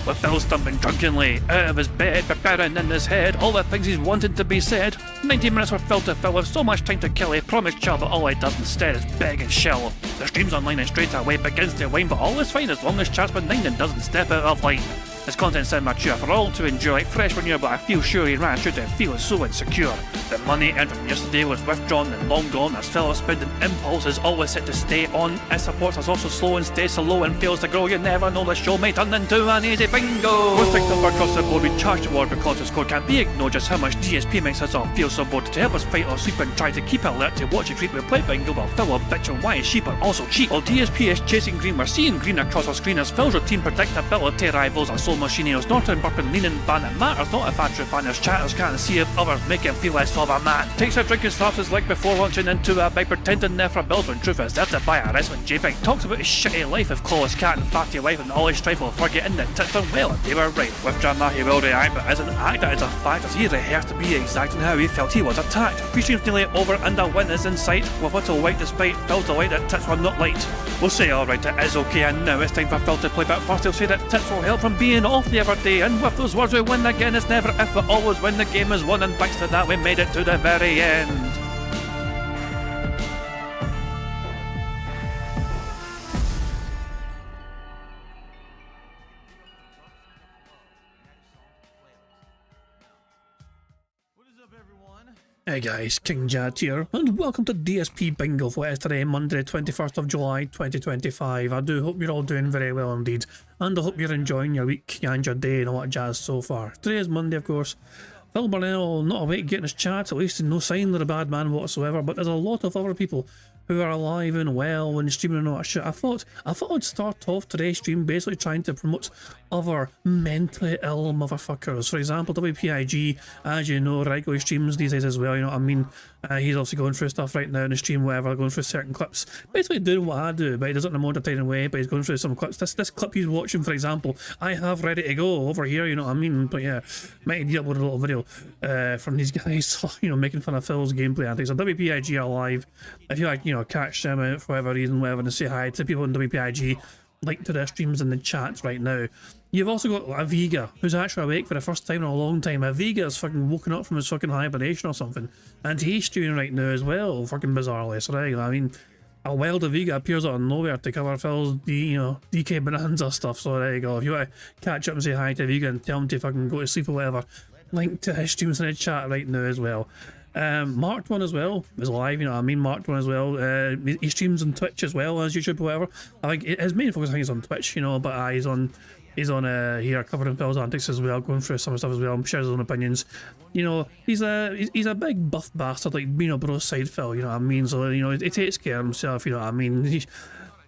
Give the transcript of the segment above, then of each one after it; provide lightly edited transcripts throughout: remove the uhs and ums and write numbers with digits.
with Phil stumbling drunkenly out of his bed, preparing in his head all the things he's wanted to be said. 90 minutes for Phil to fill with so much time to kill, he promised chill, but all he does instead is beg and shill. The stream's online and straight away begins to wane, but all is fine as long as chat's benign and doesn't step out of line. His content's immature for all to enjoy, like fresh manure, but I feel sure he ran through to feel so insecure. The money earned from yesterday was withdrawn and long gone, as Phil's spending impulse is always set to stay on. His supports us also slow and stays so low and fails to grow. You never know, the show may turn into an easy bingo. We're thick up across the board, we charge the war because the score can't be ignored. Just how much DSP makes us all feel so bored. To help us fight or sleep and try to keep alert to watch it creep, we play bingo while Phil will bitch on why his sheep are also cheap. While DSP is chasing green, we're seeing green across our screen as Phil's routine predictability rivals our soul machineers. Norton, burping, leaning, ban, it matters not if Andrew fanners chatters can't see if others make him feel less of a man. Takes a drink and slaps his leg before launching into a bike, pretending there for bills when truth is there to buy a wrestling JPEG. Talks about his shitty life of Claw's cat and fatty wife and all his strife while forgetting that tits are well and they were right. With drama he will react, but as an actor it's a fact as he rehearsed to be exact in how he felt he was attacked. Pre-stream's nearly over and a win is in sight, with little white despite Phil's delight that tits were not light. We'll say alright, it is okay, and now it's time for Phil to play, but first he'll say that tits will help from being off the other day, and with those words we win again. It's never if but always when the game is won, and thanks to that we made it to the very end. Hey guys, King Jad here, and welcome to DSP Bingo for yesterday, Monday 21st of July 2025. I do hope you're all doing very well indeed, and I hope you're enjoying your week and your day and all that jazz so far. Today is Monday, of course. Phil Burnell not awake getting his chat, at least no sign of a bad man whatsoever, but there's a lot of other people who are alive and well and streaming and all that shit. I thought I'd start off today's stream basically trying to promote other mentally ill motherfuckers. For example, WPIG, as you know, regularly streams these days as well, you know what I mean? He's obviously going through stuff right now in the stream, whatever, going through certain clips. Basically doing what I do, but he does it in a more entertaining way, but he's going through some clips. This clip he's watching, for example, I have ready to go over here, you know what I mean? But yeah, might need to upload a little video from these guys, you know, making fun of Phil's gameplay and things. So WPIG are live. If you like, you know, catch them out for whatever reason, whatever, and say hi to people in WPIG, link to their streams in the chat right now. You've also got Aviga, who's actually awake for the first time in a long time. Aviga's fucking woken up from his fucking hibernation or something, and he's streaming right now as well, fucking bizarrely. So there you go. I mean, a wild Aviga appears out of nowhere to cover Phil's, you know, DK Bonanza stuff. So there you go. If you want to catch up and say hi to Aviga and tell him to fucking go to sleep or whatever, link to his streams in the chat right now as well. Marked One as well is live, you know what I mean? Marked One as well. He streams on Twitch as well as YouTube or whatever. I think his main focus, I think, is on Twitch, you know, but he's on here covering Phil's antics as well, going through some stuff as well, shares his own opinions. You know, he's a big buff bastard, like, you know, bro side Phil, you know what I mean? So, you know, he takes care of himself, you know what I mean?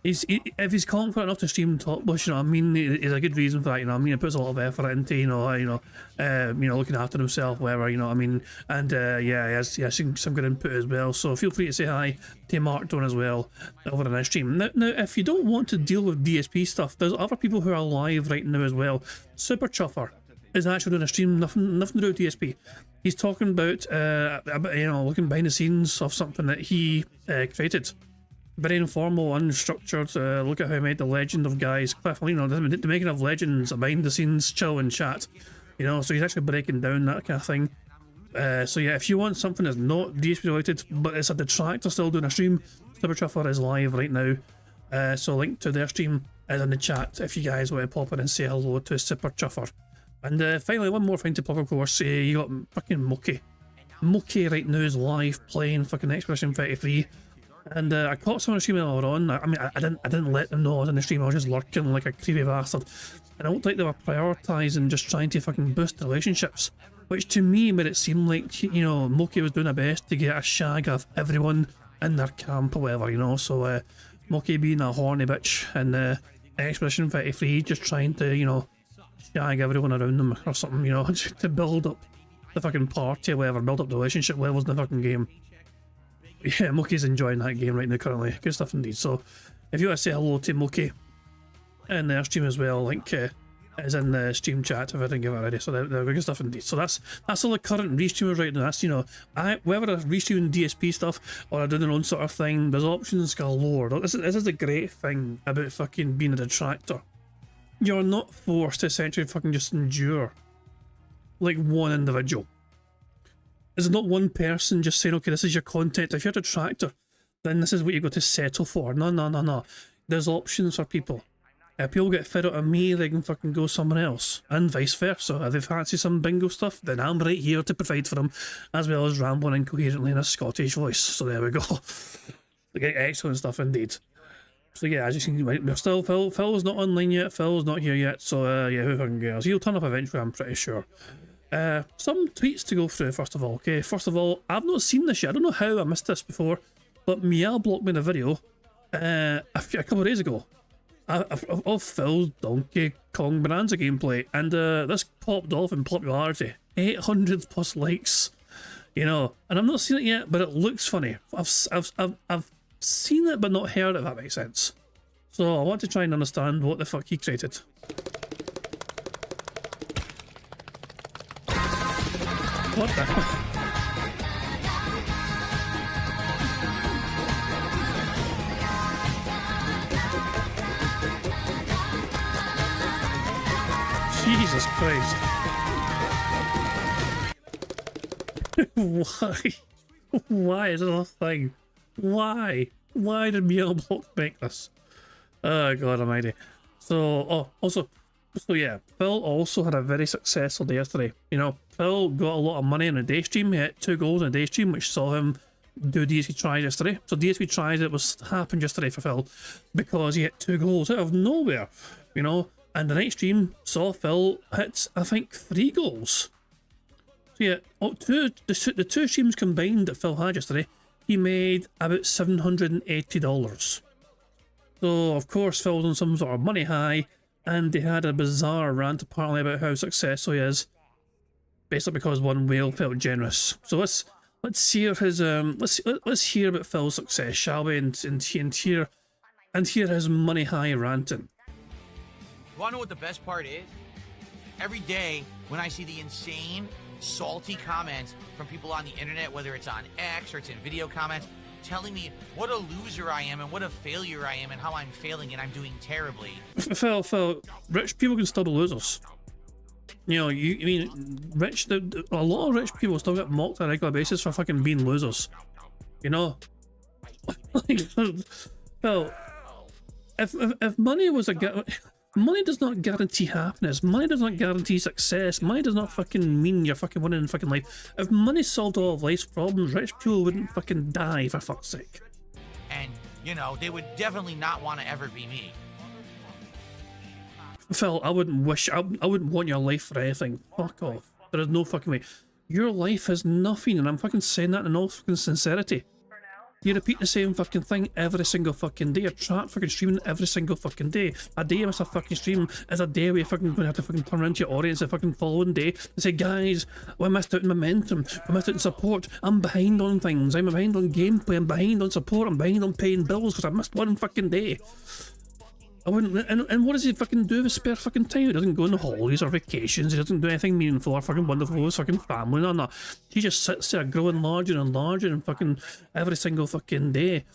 If he's confident enough to stream top bush, you know what I mean, there's a good reason for that, you know what I mean? He puts a lot of effort into, you know, looking after himself, whatever, you know what I mean? And yeah, he has some good input as well. So feel free to say hi to Mark Don as well over on his stream. Now, if you don't want to deal with DSP stuff, there's other people who are live right now as well. Super Chuffer is actually doing a stream, nothing to do with DSP. He's talking about, you know, looking behind the scenes of something that he created. Very informal, unstructured. Look at how he made the Legend of Guys Cliff. You know, the making of Legends, behind the scenes, chill and chat. You know, so he's actually breaking down that kind of thing. So yeah, if you want something that's not DSP related, but it's a detractor still doing a stream, Super Truffer is live right now. So link to their stream is in the chat if you guys want to pop in and say hello to Super Truffer. And finally, one more thing to pop, of course, you got fucking Moki. Moki right now is live playing fucking Expedition 33. And I caught someone streaming earlier on. I mean, I didn't let them know I was in the stream. I was just lurking like a creepy bastard. And I looked like they were prioritising just trying to fucking boost relationships. Which to me made it seem like, you know, Moki was doing her best to get a shag of everyone in their camp or whatever, you know. So Moki being a horny bitch and Expedition 33 just trying to, you know, shag everyone around them or something, you know, to build up the fucking party or whatever, build up the relationship levels in the fucking game. Yeah, Moki's enjoying that game right now currently. Good stuff indeed. So if you want to say hello to Moki in their stream as well, link is in the stream chat if I didn't give it already. So they're good stuff indeed. So that's all the current restreamers right now. That's, you know, whether they're restreaming DSP stuff or they're doing their own sort of thing, there's options galore. This is the great thing about fucking being a detractor. You're not forced to essentially fucking just endure like one individual. Is it not one person just saying, okay, this is your content? If you're a detractor, then this is what you got to settle for. No, no, no, no. There's options for people. If people get fed out of me, they can fucking go somewhere else, and vice versa. If they fancy some bingo stuff, then I'm right here to provide for them, as well as rambling incoherently in a Scottish voice. So there we go. Okay, excellent stuff indeed. So yeah, as you can see, we're still Phil's not online yet. Phil's not here yet. So yeah, who fucking cares? He'll turn up eventually, I'm pretty sure. Some tweets to go through first of all. Okay, first of all, I've not seen this yet. I don't know how I missed this before, but Mia blocked me in a video a couple of days ago of Phil's Donkey Kong Bonanza gameplay, and this popped off in popularity. 800 plus likes, you know, and I've not seen it yet, but it looks funny. I've seen it but not heard it, if that makes sense. So I want to try and understand what the fuck he created. What the fuck? Jesus Christ. Why? Why is it a thing? Why? Why did Mealblock make this? Oh god almighty. So, yeah, Phil also had a very successful day yesterday. You know, Phil got a lot of money in a day stream. He hit 2 goals in a day stream, which saw him do DSP tries yesterday. So DSP tries, it was happened yesterday for Phil because he hit 2 goals out of nowhere, you know. And the night stream saw Phil hit, I think, 3 goals. So yeah, the two streams combined that Phil had yesterday, he made about $780. So of course Phil's on some sort of money high, and they had a bizarre rant apparently about how successful he is, basically because one whale felt generous. So let's hear his let's hear about Phil's success, shall we? And hear his money high ranting. You wanna know what the best part is? Every day when I see the insane, salty comments from people on the internet, whether it's on X or it's in video comments, telling me what a loser I am and what a failure I am and how I'm failing and I'm doing terribly. Phil, rich people can still be losers. You know, a lot of rich people still get mocked on a regular basis for fucking being losers. You know? Phil, if money was money does not guarantee happiness. Money does not guarantee success. Money does not fucking mean you're fucking winning in fucking life. If money solved all of life's problems, rich people wouldn't fucking die, for fuck's sake. And, you know, they would definitely not want to ever be me. Phil, I wouldn't want your life for anything. Fuck off. There is no fucking way. Your life is nothing, and I'm fucking saying that in all fucking sincerity. You repeat the same fucking thing every single fucking day. You're trapped fucking streaming every single fucking day. A day you miss a fucking stream is a day where you're fucking going to have to fucking turn around to your audience the fucking following day and say, guys, well, I missed out on momentum, I missed out on support, I'm behind on things, I'm behind on gameplay, I'm behind on support, I'm behind on paying bills because I missed one fucking day. I wouldn't, and what does he fucking do with spare fucking time? He doesn't go on holidays or vacations, he doesn't do anything meaningful or fucking wonderful with his fucking family, no. He just sits there growing larger and larger and fucking every single fucking day.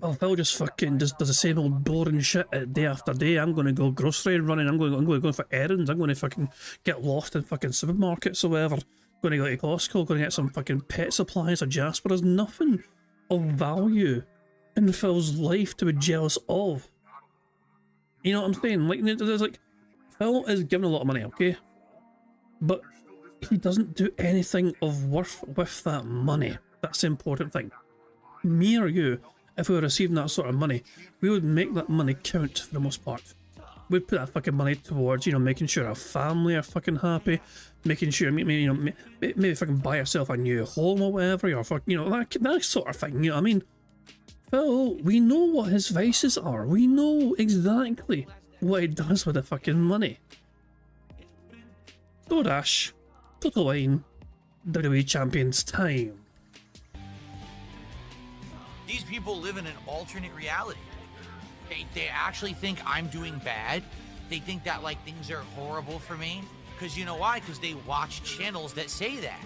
Well, Phil just fucking does the same old boring shit day after day. I'm going to go grocery running, I'm going to go for errands, I'm going to fucking get lost in fucking supermarkets or whatever. Going to go to Costco, going to get some fucking pet supplies or Jasper. There's nothing of value in Phil's life to be jealous of. You know what I'm saying? Like, there's like, Phil is given a lot of money, okay? But he doesn't do anything of worth with that money. That's the important thing. Me or you, if we were receiving that sort of money, we would make that money count for the most part. We'd put that fucking money towards, you know, making sure our family are fucking happy, making sure, maybe fucking buy yourself a new home or whatever, or fuck, you know, that sort of thing, you know what I mean? Phil, we know what his vices are. We know exactly what he does with the fucking money. DoorDash, Total Wine, WWE Champions time. These people live in an alternate reality. They actually think I'm doing bad. They think that, like, things are horrible for me. Because you know why? Because they watch channels that say that.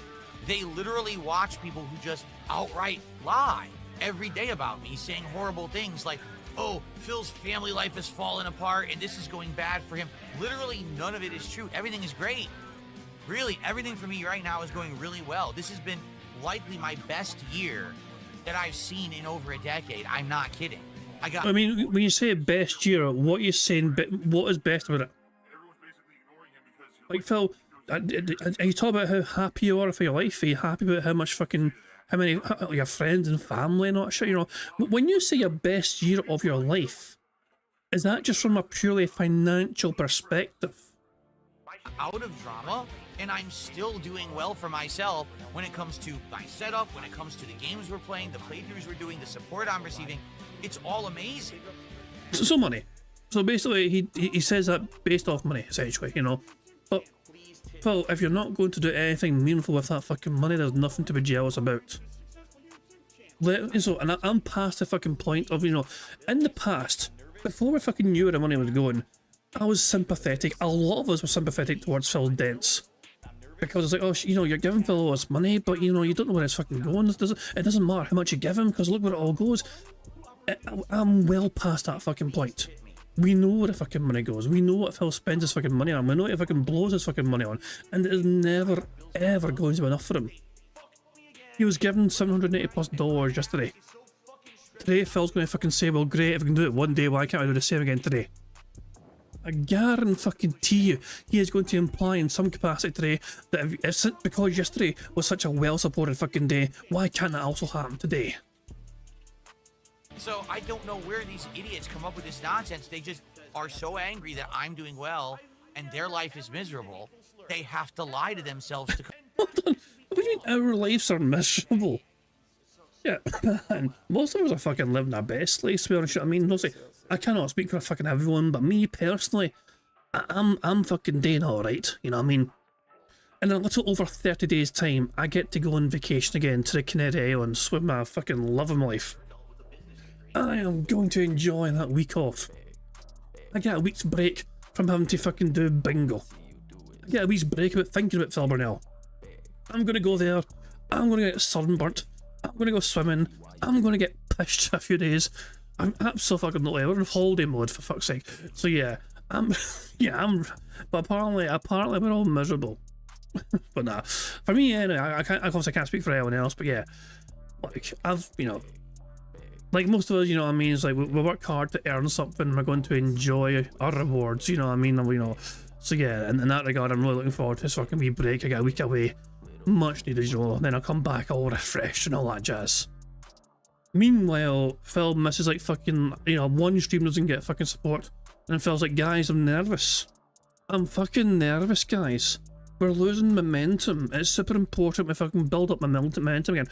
They literally watch people who just outright lie every day about me, saying horrible things like, oh, Phil's family life has fallen apart and this is going bad for him. Literally none of it is true. Everything is great. Really, everything for me right now is going really well. This has been likely my best year that I've seen in over a decade. I'm not kidding. I mean, when you say best year, what are you saying? What is best about it? Like, Phil, are you talking about how happy you are for your life? Are you happy about how many your friends and family and all that shit? You know, when you say your best year of your life, is that just from a purely financial perspective? Out of drama, and I'm still doing well for myself when it comes to my setup, when it comes to the games we're playing, the playthroughs we're doing, the support I'm receiving. It's all amazing. So money. So basically, he says that based off money, essentially, you know. But Phil, if you're not going to do anything meaningful with that fucking money, there's nothing to be jealous about. So, and I'm past the fucking point of, you know, in the past, before we fucking knew where the money was going, I was sympathetic. A lot of us were sympathetic towards Phil Dents. Because it's like, oh, you know, you're giving Phil all this money, but, you know, you don't know where it's fucking going. It doesn't matter how much you give him, because look where it all goes. I'm well past that fucking point. We know where the fucking money goes. We know what Phil spends his fucking money on. We know what he fucking blows his fucking money on. And it is never, ever going to be enough for him. He was given $780+ yesterday. Today, Phil's going to fucking say, well, great, if we can do it one day, why can't I do the same again today? I guarantee you, he is going to imply in some capacity today that if because yesterday was such a well-supported fucking day, why can't that also happen today? So I don't know where these idiots come up with this nonsense. They just are so angry that I'm doing well and their life is miserable. They have to lie to themselves to... Hold on. What do you mean our lives are miserable? Yeah, man, most of us are fucking living our best lives, to be honest. I mean, honestly, I cannot speak for fucking everyone, but me personally, I'm fucking doing alright, you know what I mean? In a little over 30 days time, I get to go on vacation again to the Canary Islands with my fucking love of my life. I am going to enjoy that week off. I get a week's break from having to fucking do bingo. I get a week's break about thinking about Phil Burnell. I'm gonna go there, I'm gonna get sunburnt, I'm gonna go swimming, I'm gonna get pissed a few days. I'm absolutely we're in holiday mode, for fuck's sake. So yeah, but apparently we're all miserable. But nah, for me, anyway, I obviously can't speak for anyone else, but yeah, like, you know, like most of us, you know what I mean, it's like we work hard to earn something, we're going to enjoy our rewards, you know what I mean, and you know, so yeah, in that regard, I'm really looking forward to this fucking wee break. I get a week away, much needed, you know, and then I'll come back all refreshed and all that jazz. Meanwhile, Phil misses like fucking, you know, one stream doesn't get fucking support, and Phil's like, guys, I'm nervous. I'm fucking nervous, guys. We're losing momentum. It's super important we fucking build up momentum again.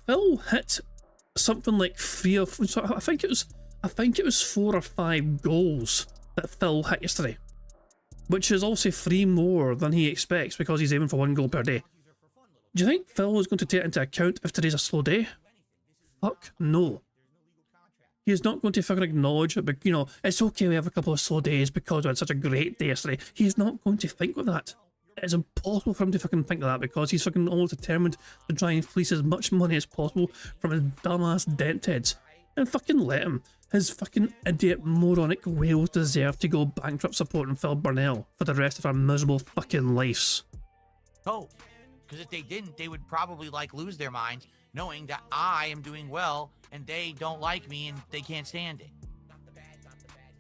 Phil hit something like I think it was 4 or 5 goals that Phil hit yesterday, which is also 3 more than he expects because he's aiming for 1 goal per day. Do you think Phil is going to take it into account if today's a slow day? Fuck no. He is not going to fucking acknowledge it, but you know, it's okay we have a couple of slow days because we had such a great day yesterday. He's not going to think of that. It's impossible for him to fucking think of that because he's fucking almost determined to try and fleece as much money as possible from his dumbass dent heads. And fucking let him. His fucking idiot moronic whales deserve to go bankrupt supporting Phil Burnell for the rest of our miserable fucking lives. Oh, because if they didn't, they would probably like lose their minds knowing that I am doing well and they don't like me and they can't stand it.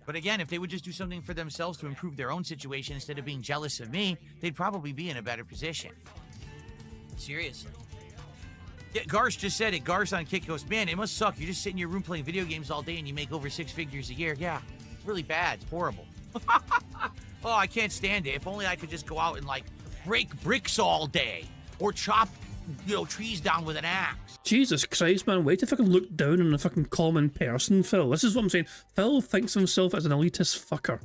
But again, if they would just do something for themselves to improve their own situation instead of being jealous of me, they'd probably be in a better position. Seriously. Yeah, Garsh just said it. Garsh on Kick goes, man, it must suck. You just sit in your room playing video games all day and you make over 6 figures a year. Yeah, it's really bad. It's horrible. Oh, I can't stand it. If only I could just go out and, like, break bricks all day or chop, you know, trees down with an axe. Jesus Christ, man, way to fucking look down on a fucking common person, Phil. This is what I'm saying. Phil thinks of himself as an elitist fucker.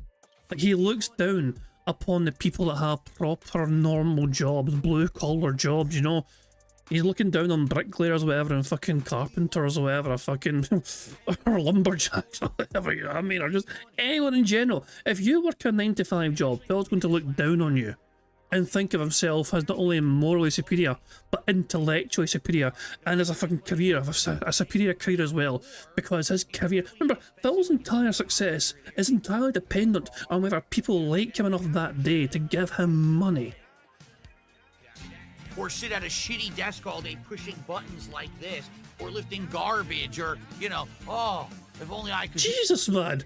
Like, he looks down upon the people that have proper, normal jobs, blue-collar jobs, you know? He's looking down on bricklayers or whatever, and fucking carpenters or whatever, fucking, or lumberjacks or whatever, you know what I mean? Or just anyone in general. If you work a 9 to 5 job, Phil's going to look down on you and think of himself as not only morally superior, but intellectually superior, and as a fucking career, a superior career as well, because his career, remember, Phil's entire success is entirely dependent on whether people like him enough that day to give him money. Or sit at a shitty desk all day pushing buttons like this, or lifting garbage, or, you know, oh, if only I could... Jesus, man!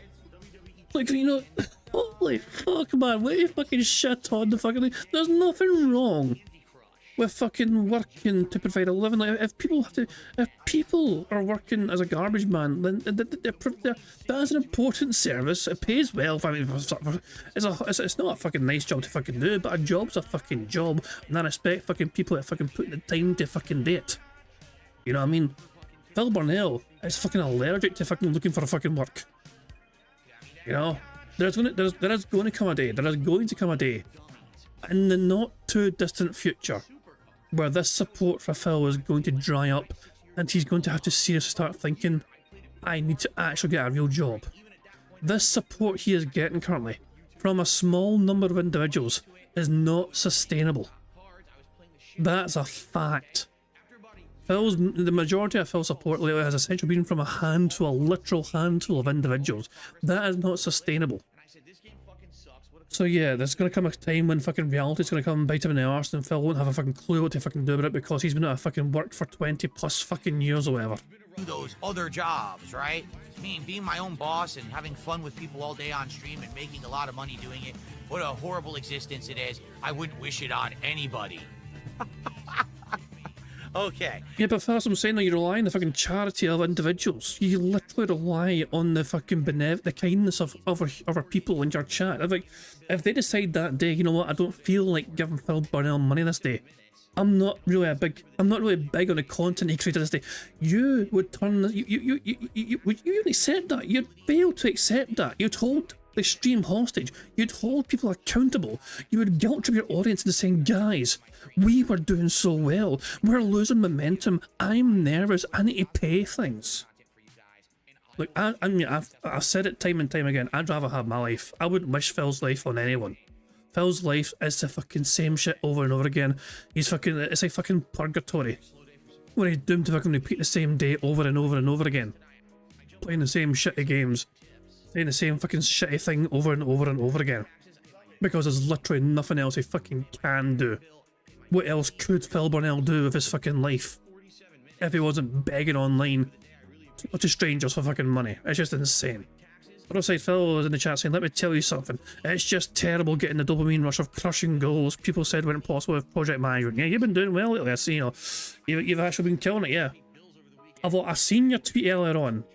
Like, you know, holy fuck, man, what you fucking shit on the fucking thing? There's nothing wrong with fucking working to provide a living. Like, if people are working as a garbage man, then that's an important service. It pays well. I mean, it's not a fucking nice job to fucking do, but a job's a fucking job, and I respect fucking people that fucking put the time to fucking do it. You know what I mean? Phil Burnell is fucking allergic to fucking looking for a fucking work. You know, there is going to come a day in the not too distant future where this support for Phil is going to dry up, and he's going to have to seriously start thinking, I need to actually get a real job. This support he is getting currently from a small number of individuals is not sustainable. That's a fact. The majority of Phil's support lately has essentially been from a literal handful of individuals. That is not sustainable. So yeah, there's going to come a time when fucking reality's going to come and bite him in the arse, and Phil won't have a fucking clue what to fucking do about it because he's been out of fucking work for 20 plus fucking years or whatever. Those other jobs, right? I mean, being my own boss and having fun with people all day on stream and making a lot of money doing it, what a horrible existence it is. I wouldn't wish it on anybody. Okay. Yeah, but that's what I'm saying, though, you rely on the fucking charity of individuals. You literally rely on the fucking the kindness of other people in your chat. If they decide that day, you know what, I don't feel like giving Phil Burnell money this day. I'm not really big on the content he created this day. You would turn you accept that. You'd fail to accept that. You'd hold the stream hostage. You'd hold people accountable. You would guilt trip your audience into saying, guys, we were doing so well. We're losing momentum. I'm nervous. I need to pay things. Look, I've said it time and time again. I'd rather have my life. I wouldn't wish Phil's life on anyone. Phil's life is the fucking same shit over and over again. It's like fucking purgatory, where he's doomed to fucking repeat the same day over and over and over again, playing the same shitty games, saying the same fucking shitty thing over and over and over again, because there's literally nothing else he fucking can do. What else could Phil Burnell do with his fucking life if he wasn't begging online to strangers for fucking money? It's just insane. Outside Phil was in the chat saying, let me tell you something, it's just terrible getting the dopamine rush of crushing goals. People said weren't possible with project management. Yeah, you've been doing well lately. I see, you know, you've actually been killing it, yeah. I seen your tweet earlier on.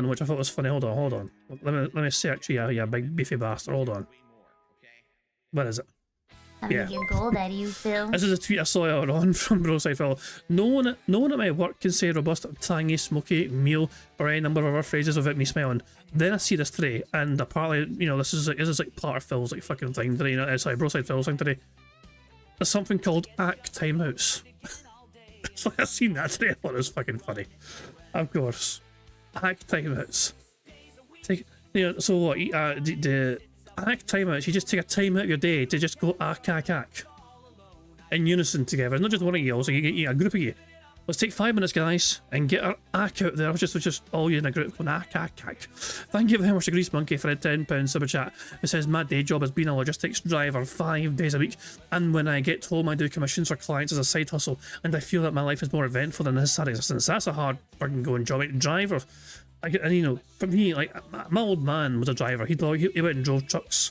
Which I thought was funny. Hold on. Let me search you, yeah, big beefy bastard. Hold on. What is it? Yeah. Your goal that you Phil. This is a tweet I saw earlier on from Broadside Phil. No one at my work can say robust, tangy, smoky meal or any number of other phrases without me smiling. Then I see this today, and apparently, you know, this is like part of Phil's like fucking thing today. You know, sorry, Broadside Phil's thing today. There's something called act timeouts. So I seen that today. I thought it was fucking funny. Of course, act timeouts. So what? The act timeouts. You just take a time out of your day to just go ack in unison together. Not just one of you. Also, you get a group of you. Let's take 5 minutes, guys, and get our ack out there. Just all you in a group going ack. Thank you very much to Grease Monkey for a £10 super chat. It says, my day job has been a logistics driver 5 days a week, and when I get home I do commissions for clients as a side hustle, and I feel that my life is more eventful than this sad existence. That's a hard fucking going job. Like, driver, and you know, for me, like, my old man was a driver. He went and drove trucks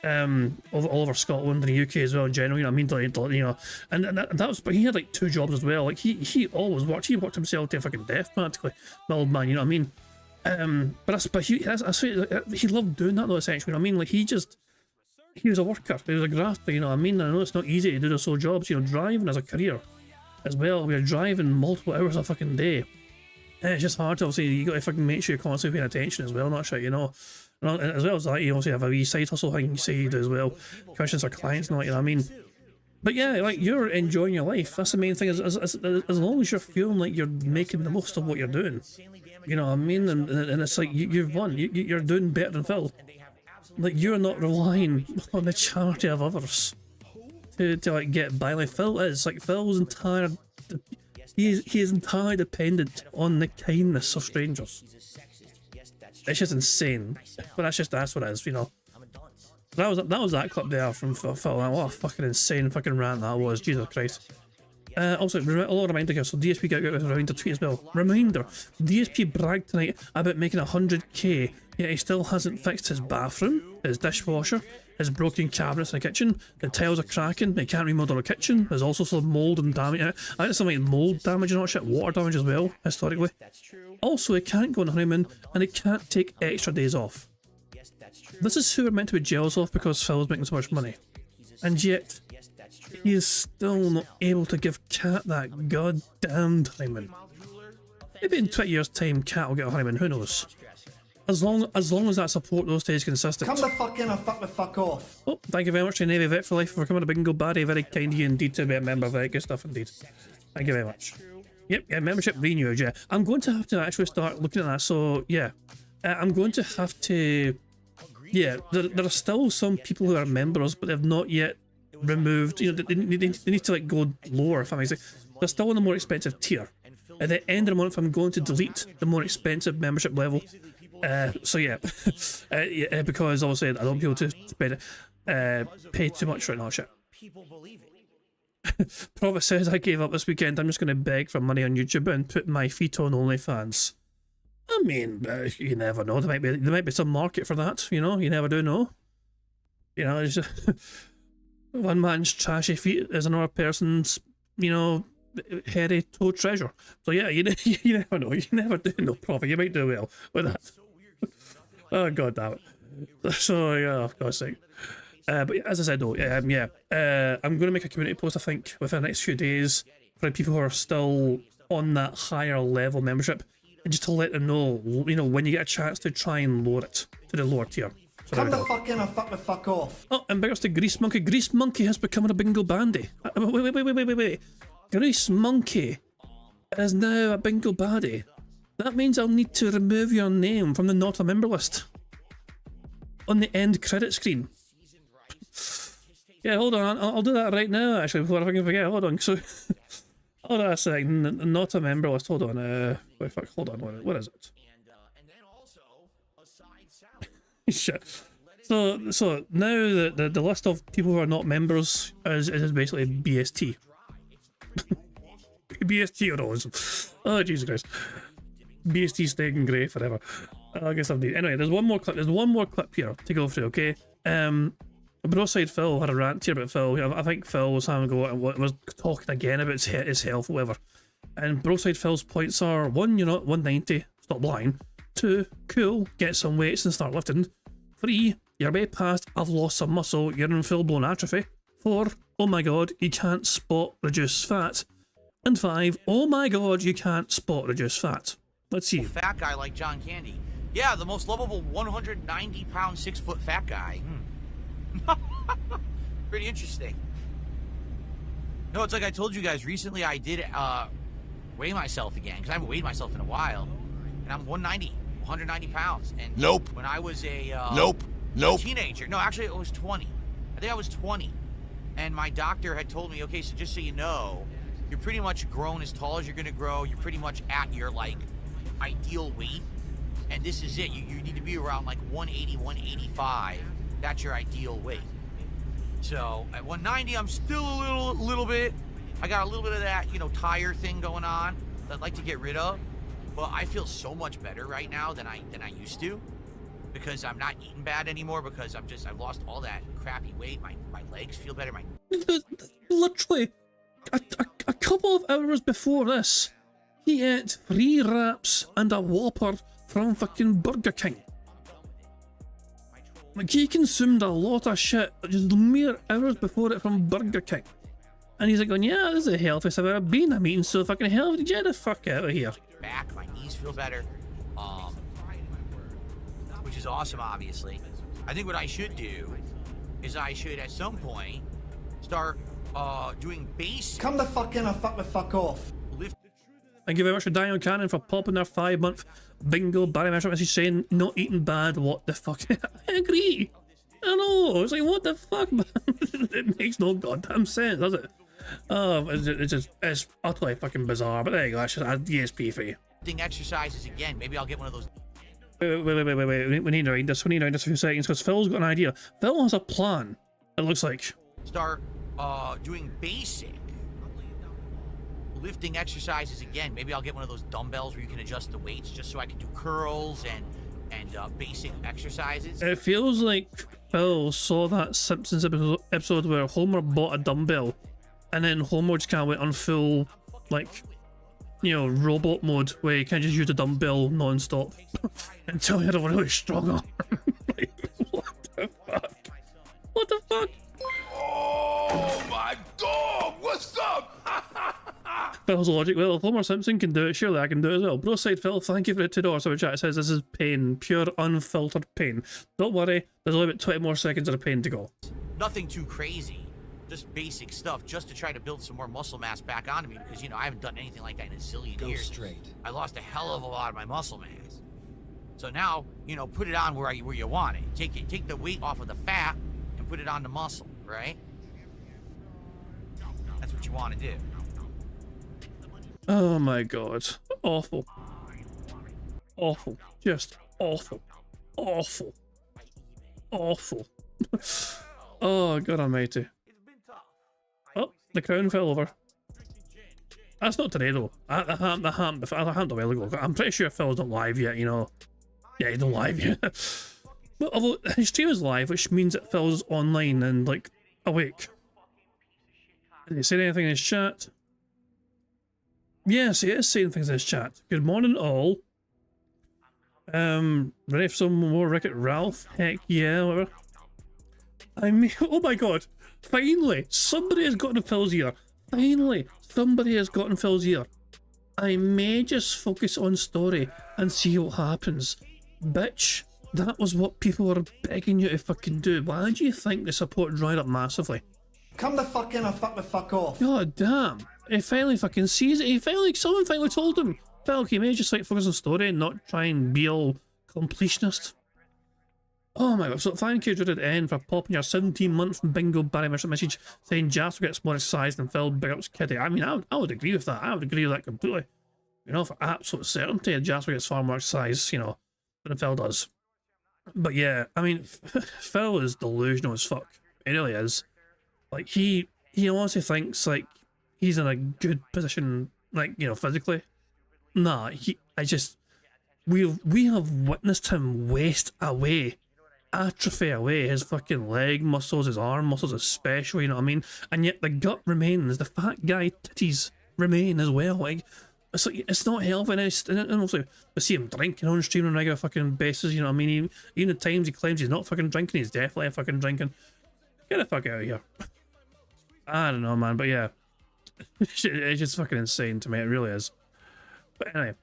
all over Scotland and the UK as well in general, you know what I mean, you know, and that was, but he had like 2 jobs as well. Like he always worked, he worked himself to fucking death practically, my old man, you know what I mean. But he loved doing that though, essentially, you know what I mean. Like he was a worker, he was a grafter, you know what I mean. And I know it's not easy to do those sort of jobs, you know, driving as a career as well. We're driving multiple hours a fucking day, and it's just hard to, obviously, you got to fucking make sure you're constantly paying attention as well, not shit, you know. And as well as that, you obviously have a wee side hustle thing you say you do as well, questions for clients and all, you know what I mean. But yeah, like, you're enjoying your life. That's the main thing. As long as you're feeling like you're making the most of what you're doing, you know what I mean. And it's like you've won. You're doing better than Phil. Like, you're not relying on the charity of others. to like get by. Like Phil is like Phil's entire he is entirely dependent on the kindness of strangers. It's just insane. But that's what it is, you know. That was that clip there from Phil. What a fucking insane fucking rant that was. Jesus Christ. Also, a little reminder here, so DSP got a reminder tweet as well. Reminder, DSP bragged tonight about making 100k, yet he still hasn't fixed his bathroom, his dishwasher, his broken cabinets in the kitchen, the tiles are cracking, they can't remodel the kitchen, there's also some mould and damage in it. I think there's some like mould damage and all shit, water damage as well, historically. Also, he can't go on honeymoon, and he can't take extra days off. This is who we're meant to be jealous of because Phil's making so much money. And yet, he is still not able to give Cat that goddamned honeymoon. Maybe in 20 years' time, Cat will get a honeymoon, who knows? As long as that support though stays consistent. Come the fuck in or fuck the fuck off. Oh, thank you very much to Navy Vet for Life for coming to Bingo Barry. Very kind of you indeed to be a member. Very good stuff indeed. Thank you very much. Yep, yeah, membership renewed, yeah. I'm going to have to actually start looking at that, so yeah. I'm going to have to... Yeah, there are still some people who are members, but they've not yet removed, you know, they need to like go lower, if that makes sense. They're still on the more expensive tier. At the end of the month, I'm going to delete the more expensive membership level. So yeah, because obviously I don't want people to spend pay too much right now. Shit. Prophet says I gave up this weekend. I'm just going to beg for money on YouTube and put my feet on OnlyFans. I mean, you never know. There might be some market for that. You know, you never do know. You know, it's just one man's trashy feet is another person's, you know, hairy toe treasure. So yeah, you never know. You never do know, Prophet. You might do well with that. Oh god damn it. So yeah, for God's sake. But as I said though, I'm going to make a community post I think within the next few days for the people who are still on that higher level membership, and just to let them know, you know, when you get a chance to try and lower it to the lower tier. So come the fuck in or fuck the fuck off. Oh, and biggest to Grease Monkey. Grease Monkey has become a Bingo Bandy. Wait. Grease Monkey is now a Bingo Baddie. That means I'll need to remove your name from the not a member list on the end credit screen. Yeah, hold on, I'll do that right now actually before I fucking forget. Hold on, so hold on a second, not a member list. Hold on, wait, fuck, hold on, what is it? Shit. So now the list of people who are not members is basically BST. BST or all. Oh Jesus Christ. BST staying grey forever. I guess I've need. Anyway, there's one more clip here to go through, okay? Broadside Phil had a rant here about Phil. I think Phil was having a go and was talking again about his health, whatever. And Broadside Phil's points are: 1, you're not 190, stop lying. 2, cool, get some weights and start lifting. 3, you're way past I've lost some muscle, you're in full-blown atrophy. 4, oh my god, you can't spot reduce fat. And 5, oh my god, you can't spot reduce fat. Let's see. Fat guy like John Candy. Yeah, the most lovable 190-pound, 6-foot fat guy. Pretty interesting. No, it's like I told you guys recently. I did weigh myself again because I haven't weighed myself in a while, and I'm 190 pounds. And nope. When I was a nope. teenager, no, actually it was 20. I think I was 20, and my doctor had told me, okay, so just so you know, you're pretty much grown as tall as you're gonna grow. You're pretty much at your like ideal weight, and this is it. You need to be around like 180, 185. That's your ideal weight. So at 190, I'm still a little bit. I got a little bit of that, you know, tire thing going on that I'd like to get rid of. But I feel so much better right now than I used to, because I'm not eating bad anymore, because I've lost all that crappy weight. My legs feel better. Literally, a couple of hours before this, he ate 3 wraps and a Whopper from fucking Burger King. Like, he consumed a lot of shit just mere hours before it from Burger King. And he's like going, yeah, this is the healthiest I've ever been. I'm eating so fucking healthy. Get the fuck out of here. Back, my knees feel better. Which is awesome, obviously. I think what I should do is I should, at some point, start doing base. Come the fuck in or fuck the fuck off. Thank you very much to Daniel Cannon for popping their 5-month Bingo Barry measurement. He's saying, not eating bad, what the fuck? I agree. I know. know. It's like, what the fuck, man? It makes no goddamn sense, does it? Oh, it's utterly fucking bizarre. But there you go. That's just a DSP for you. Exercises again. Maybe I'll get one of those. Wait. We need to read this. We need to read this for a few seconds because Phil's got an idea. Phil has a plan. It looks like. Start doing basic lifting exercises again. Maybe I'll get one of those dumbbells where you can adjust the weights, just so I can do curls and basic exercises. It feels like Phil saw that Simpsons episode where Homer bought a dumbbell, and then Homer just kind of went on full, like, you know, robot mode where he can just use a dumbbell non-stop until he had a really strong arm. Like, what the fuck? What the fuck? Oh my dog! What's up? Phil's logic, well, if Homer Simpson can do it, surely I can do it as well. Bro side Phil, thank you for the $2 super chat. It says this is pain, pure unfiltered pain. Don't worry, there's only about 20 more seconds of the pain to go. Nothing too crazy, just basic stuff, just to try to build some more muscle mass back onto me, because, you know, I haven't done anything like that in a zillion years. Straight. I lost a hell of a lot of my muscle mass. So now, you know, put it on where you want it. Take the weight off of the fat and put it on the muscle, right? That's what you want to do. Oh my god. Awful. Awful. Just awful. Awful. Awful. Oh god almighty. Oh, the crown fell over. That's not today though. That happened a while ago. I'm pretty sure Phil's not live yet, you know. Yeah, he's not live yet. But although his stream is live, which means that Phil's online and like awake. Did he say anything in his chat? Yes, he is saying things in his chat. Good morning, all. Ready for some more Wreck-It Ralph? Heck yeah, whatever. I mean, oh my god. Finally, somebody has gotten Phil's ear. Finally, somebody has gotten Phil's ear. I may just focus on story and see what happens. Bitch, that was what people were begging you to fucking do. Why do you think the support dried up massively? Come the fuck in or fuck the fuck off. God damn. He finally fucking sees it. Someone finally told him. Phil, can you maybe just like focus on story and not try and be all completionist? Oh my god, so thank you to the end for popping your 17-month bingo Barry message saying Jasper gets more exercise than Phil big ups Kitty. I mean, I would agree with that. I would agree with that completely. You know, for absolute certainty, Jasper gets far more exercise, you know, than Phil does. But yeah, I mean, Phil is delusional as fuck. He really is. Like, he honestly thinks, like, he's in a good position, like, you know, physically. Nah, we have witnessed him waste away, atrophy away, his fucking leg muscles, his arm muscles especially, you know what I mean? And yet the gut remains, the fat guy titties remain as well. Like, it's not healthy, and also we see him drinking on stream on a regular fucking basis, you know what I mean? Even the times he claims he's not fucking drinking, he's definitely fucking drinking. Get the fuck out of here. I don't know, man, but yeah. It's just fucking insane to me, it really is. But anyway,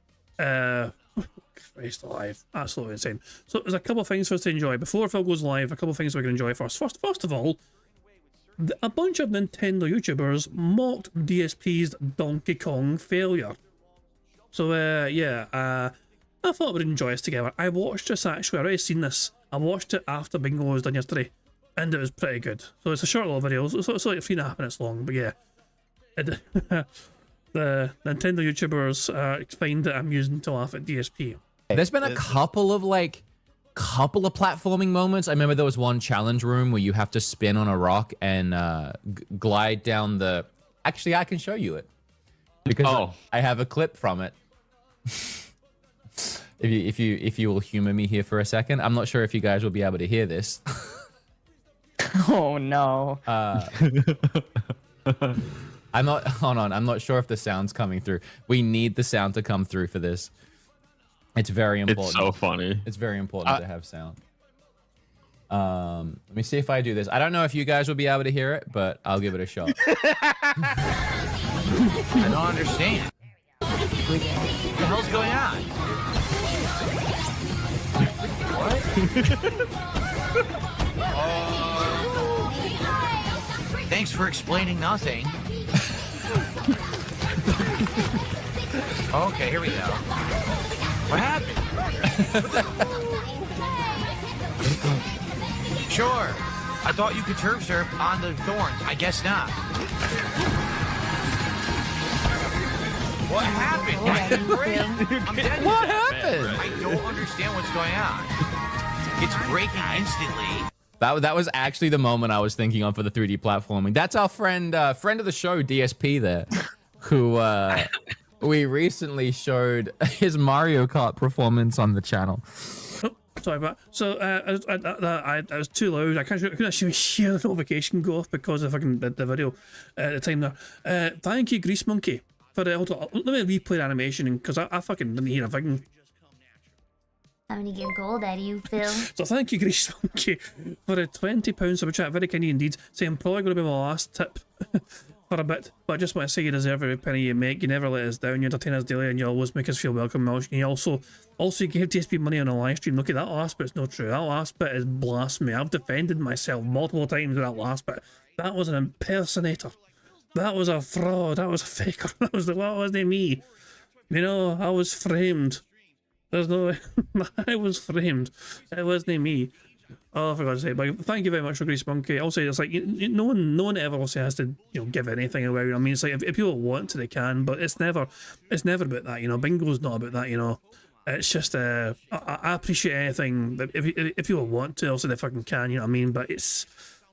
Christ alive, absolutely insane. So there's a couple of things for us to enjoy. Before Phil goes live, a couple of things we can enjoy first. First of all, a bunch of Nintendo YouTubers mocked DSP's Donkey Kong failure. So I thought we'd enjoy this together. I watched this actually, I've already seen this. I watched it after Bingo was done yesterday, and it was pretty good. So it's a short little video, so it's like 3.5 minutes long, but yeah. The Nintendo YouTubers find it amusing to laugh at DSP. There's been a couple of platforming moments. I remember there was one challenge room where you have to spin on a rock and glide down the. Actually, I can show you it because I have a clip from it. If you will humor me here for a second, I'm not sure if you guys will be able to hear this. Oh no. I'm not. Hold on. I'm not sure if the sound's coming through. We need the sound to come through for this. It's very important. It's so funny. It's very important to have sound. Let me see if I do this. I don't know if you guys will be able to hear it, but I'll give it a shot. I don't understand. What the hell's going on? What? Thanks for explaining nothing. Okay, here we go. What happened? Sure. I thought you could turf surf on the thorns. I guess not. What happened? Go Why did Daddy, it you break? feel? I'm dead. What happened? I don't understand what's going on. It's breaking instantly. That was actually the moment I was thinking on for the 3D platforming. That's our friend of the show, DSP there, who we recently showed his Mario Kart performance on the channel. Oh, sorry about that. So I was too loud. I couldn't actually hear the notification go off because of fucking the video at the time there. Thank you, Grease Monkey, for the. Hold on, let me replay the animation because I fucking didn't hear a thing. How many get gold out of you, Phil? So thank you, Grease Monkey, for a £20 super chat. Very kind of you indeed. So I'm probably going to be my last tip for a bit, but I just want to say you deserve every penny you make. You never let us down. You entertain us daily, and you always make us feel welcome. And you also you gave DSP money on a live stream. Look at that last bit's not true. That last bit is blasphemy. I've defended myself multiple times with that last bit. That was an impersonator. That was a fraud. That was a faker. That wasn't me. You know, I was framed. There's no I was framed. It wasn't me. Oh, for God's sake! But thank you very much for Grease Monkey. Also, it's like no one ever also has to give anything away. I mean, it's like if people want to, they can, but it's never about that. Bingo's not about that. It's just I appreciate anything that if people want to, also they fucking can. You know what I mean? But it's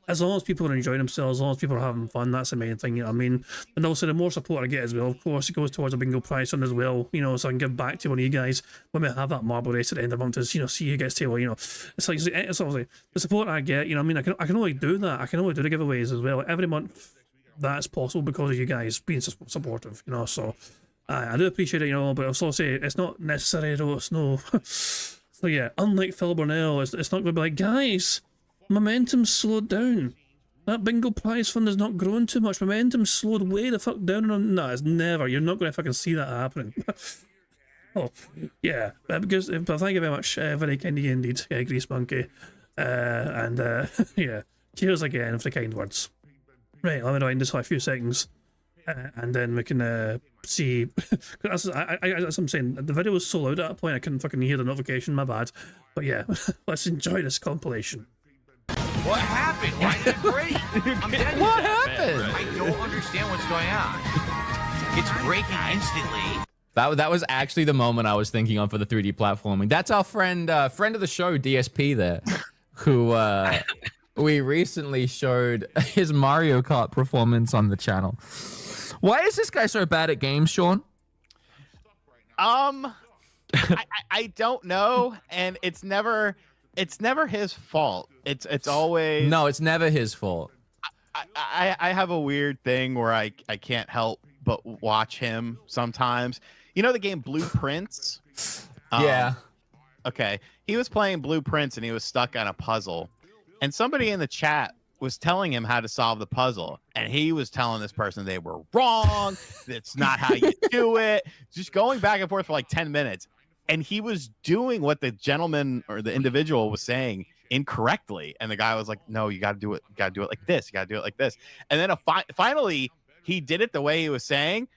as long as people are enjoying themselves, as long as people are having fun, that's the main thing, you know what I mean? And also, the more support I get as well, of course, it goes towards a bingo prize fund as well, so I can give back to one of you guys when we have that marble race at the end of the month to, see who gets table, It's obviously the support I get, I mean, I can only do that. I can only do the giveaways as well. Every month, that's possible because of you guys being supportive, so I do appreciate it, but I'll also say it's not necessary, though, it's no... So yeah, unlike Phil Burnell, it's not going to be like, guys... Momentum's slowed down. That bingo prize fund is not growing too much. Momentum's slowed way the fuck down. No, it's never. You're not going to fucking see that happening. Oh, yeah. But thank you very much. Very kind of you indeed, Grease Monkey. Yeah. Cheers again for the kind words. Right, let me rewind this for a few seconds. And then we can see. As I'm saying, the video was so loud at that point I couldn't fucking hear the notification. My bad. But yeah, let's enjoy this compilation. What happened? Why did it break? I'm dead. What happened? I don't understand what's going on. It's breaking instantly. That was actually the moment I was thinking on for the 3D platforming. That's our friend of the show, DSP there, who we recently showed his Mario Kart performance on the channel. Why is this guy so bad at games, Sean? I don't know, and it's never his fault. It's always no, it's never his fault. I have a weird thing where I can't help but watch him sometimes. You know the game Blueprints? Yeah. Okay. He was playing Blueprints and he was stuck on a puzzle, and somebody in the chat was telling him how to solve the puzzle, and he was telling this person they were wrong. That's not how you do it. Just going back and forth for like 10 minutes. And he was doing what the gentleman or the individual was saying incorrectly. And the guy was like, no, you got to do it. You got to do it like this. You got to do it like this. And then finally he did it the way he was saying.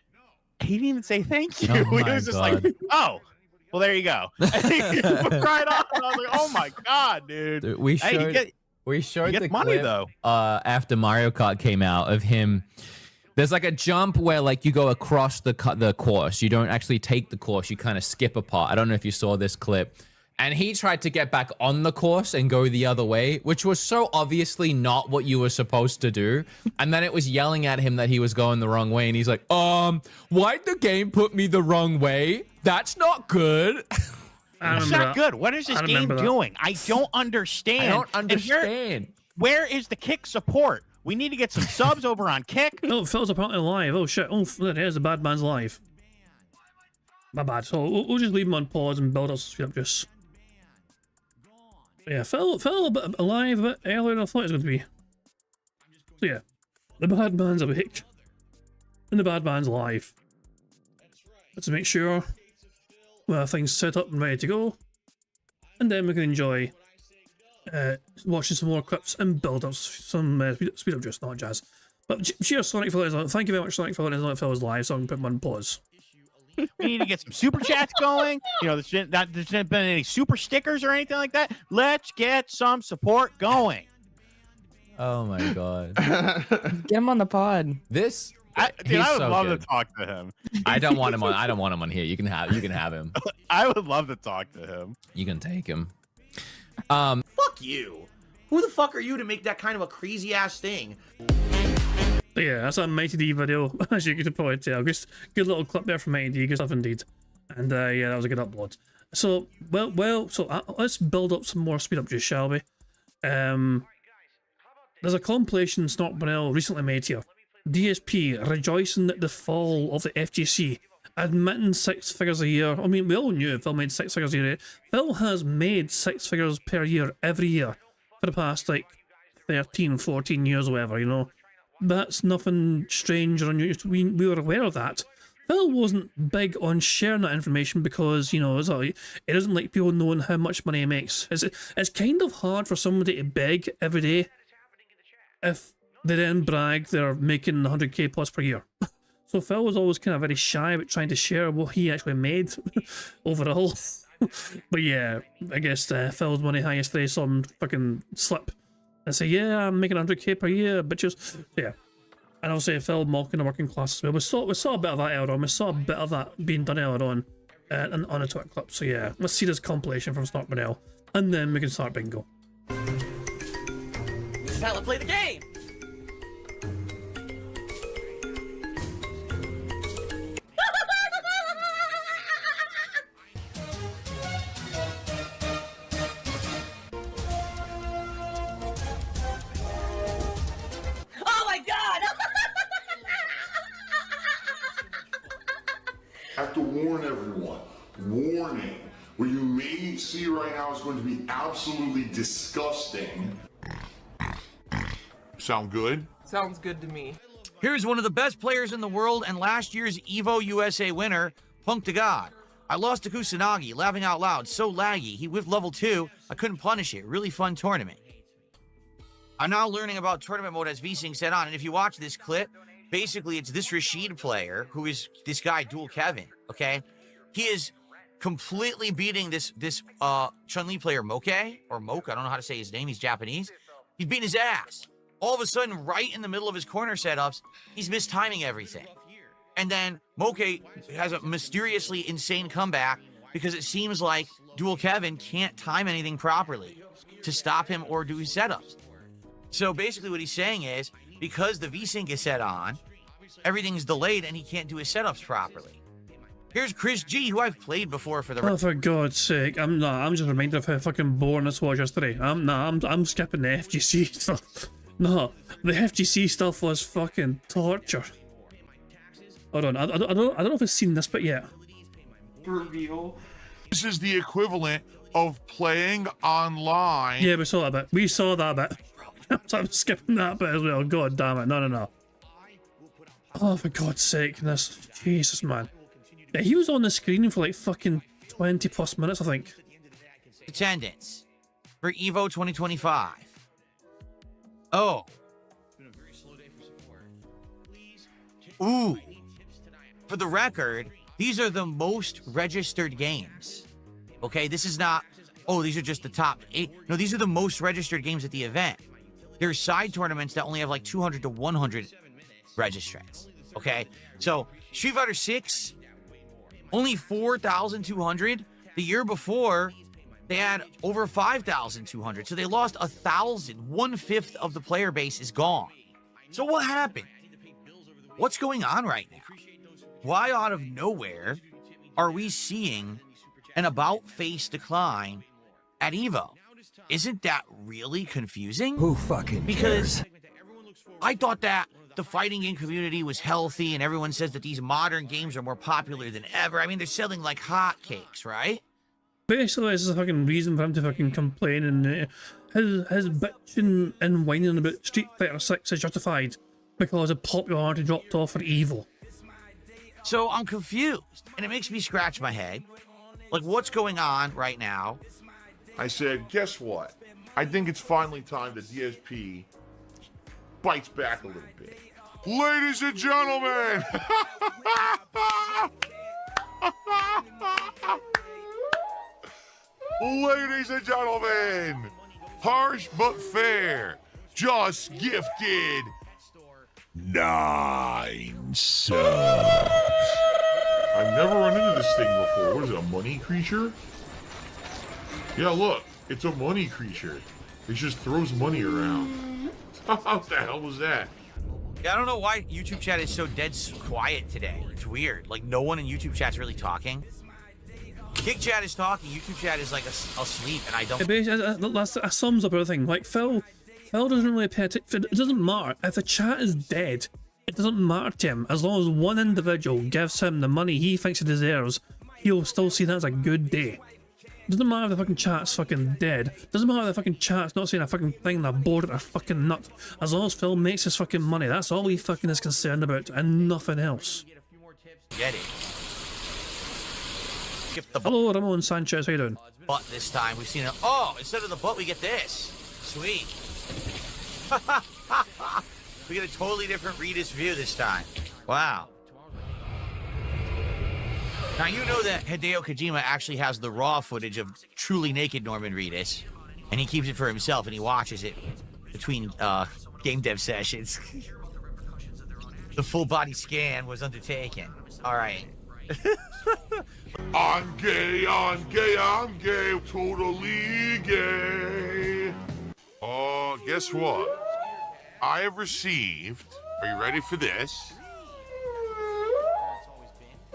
He didn't even say thank you. Oh he was just like, oh, well, there you go. And he cried off. And I was like, oh my God, dude. We showed the money clip, though. After Mario Kart came out of him. There's like a jump where like you go across the course. You don't actually take the course. You kind of skip a part. I don't know if you saw this clip. And he tried to get back on the course and go the other way, which was so obviously not what you were supposed to do. And then it was yelling at him that he was going the wrong way. And he's like, why'd the game put me the wrong way? That's not good. It's not good. What is this game doing? I don't understand. I don't understand. Where is the Kick support? We need to get some subs over on Kick. Oh, Phil's apparently live. Oh shit. Oh, there's the bad man's live. My bad. So we'll just leave him on pause and build us up just. Yeah, Phil a bit alive a bit earlier than I thought it was going to be. So yeah, the bad man's awake. And the bad man's live. Let's make sure we have things set up and ready to go. And then we can enjoy watching some more clips and build up some speed up just not jazz. But cheers, Sonic for letting us. Thank you very much, Sonic, for letting us know if I was live, so I can put him on pause. We need to get some super chats going. There's not been any super stickers or anything like that. Let's get some support going. Oh my god. Get him on the pod. This I he's would so love good. to talk to him. I don't want him on. I don't want him on here. You can have him. I would love to talk to him. You can take him. Fuck you. Who the fuck are you to make that kind of a crazy ass thing? But yeah, that's a Mighty D video, as you could probably tell. Just good little clip there from Mighty D, good stuff indeed. And yeah, that was a good upload. So, let's build up some more speed up juice, shall we? There's a compilation Snort Brunel recently made here. DSP rejoicing at the fall of the FGC, admitting 6 figures a year. I mean, we all knew Phil made 6 figures a year. Phil has made 6 figures per year every year for the past like 13, 14 years or whatever, you know. That's nothing strange or unusual. We were aware of that. Phil wasn't big on sharing that information because, you know, it doesn't like people knowing how much money he makes. It's kind of hard for somebody to beg every day if they then brag they're making 100k plus per year. So Phil was always kind of very shy about trying to share what he actually made overall. But yeah, I guess Phil's money high yesterday saw him fucking slip and say, yeah, I'm making 100k per year, bitches. Yeah. And also Phil mocking the working class as well. We saw a bit of that earlier on. We saw a bit of that being done earlier on a Twitter clip. So yeah, let's see this compilation from Snort Brunel, and then we can start bingo. Now let's play the game. Oh my god! I have to warn everyone. Warning. What you may see right now is going to be absolutely disgusting. Sound good? Sounds good to me. Here's one of the best players in the world and last year's Evo USA winner, Punk to God. I lost to Kusanagi, laughing out loud, so laggy. He whiffed level 2. I couldn't punish it. Really fun tournament. I'm now learning about tournament mode as VSync set on, and if you watch this clip, basically it's this Rashid player, who is this guy, Dual Kevin, okay? He is completely beating this Chun-Li player, Moke, or Moke, I don't know how to say his name, he's Japanese. He's beating his ass. All of a sudden, right in the middle of his corner setups, he's mistiming everything. And then Moke has a mysteriously insane comeback because it seems like Dual Kevin can't time anything properly to stop him or do his setups. So basically what he's saying is, because the VSync is set on, everything's delayed and he can't do his setups properly. Here's Chris G, who I've played before for the... Oh, for God's sake, I'm just reminded of how fucking boring this was yesterday. I'm skipping the FGC stuff. No, the FGC stuff was fucking torture. Hold on, I don't know if I've seen this bit yet. Reveal. This is the equivalent of playing online. Yeah, we saw that bit. We saw that bit. So I'm skipping that bit as well. God damn it. No. Oh, for God's sake. This. Jesus, man. Yeah, he was on the screen for like fucking 20 plus minutes, I think. Attendance for Evo 2025. Oh. Ooh. For the record, these are the most registered games. Okay, this is not, oh, these are just the top 8. No, these are the most registered games at the event. There's side tournaments that only have like 200 to 100 registrants. Okay, so Street Fighter 6, only 4,200. The year before, they had over 5,200. So they lost 1,000. 1/5 of the player base is gone. So what happened? What's going on right now? Why out of nowhere are we seeing an about-face decline at Evo? Isn't that really confusing? Who fucking Because I thought that the fighting game community was healthy and everyone says that these modern games are more popular than ever. I mean, they're selling like hotcakes, right? Basically, this is a fucking reason for him to fucking complain, and his bitching and whining about Street Fighter 6 is justified because the popularity dropped off for Evo. So I'm confused, and it makes me scratch my head. Like, what's going on right now? I said, guess what? I think it's finally time that DSP bites back a little bit. Ladies and gentlemen! Ladies and gentlemen! Harsh but fair. just gifted 9 subs. I've never run into this thing before. What is it, a money creature? Yeah, look, it's a money creature. It just throws money around. What the hell was that? Yeah, I don't know why YouTube chat is so dead quiet today. It's weird. Like, no one in YouTube chat's really talking. Kick chat is talking. YouTube chat is like asleep, and I don't. That sums up everything. Like Phil doesn't really pay attention. It doesn't matter if the chat is dead. It doesn't matter to him as long as one individual gives him the money he thinks he deserves. He'll still see that as a good day. Doesn't matter if the fucking chat's fucking dead. Doesn't matter if the fucking chat's not saying a fucking thing and they're bored or fucking nut. As long as Phil makes his fucking money, that's all he fucking is concerned about and nothing else. Get it. Skip the Hello, Ramon Sanchez, how you doing? butt this time. We've seen it. Oh, instead of the butt, we get this. Sweet. We get a totally different Reedus view this time. Wow. Now, you know that Hideo Kojima actually has the raw footage of truly naked Norman Reedus, and he keeps it for himself, and he watches it between game dev sessions. The full body scan was undertaken. All right. I'm gay, I'm gay, I'm gay, totally gay. Oh, guess what? I have received, are you ready for this?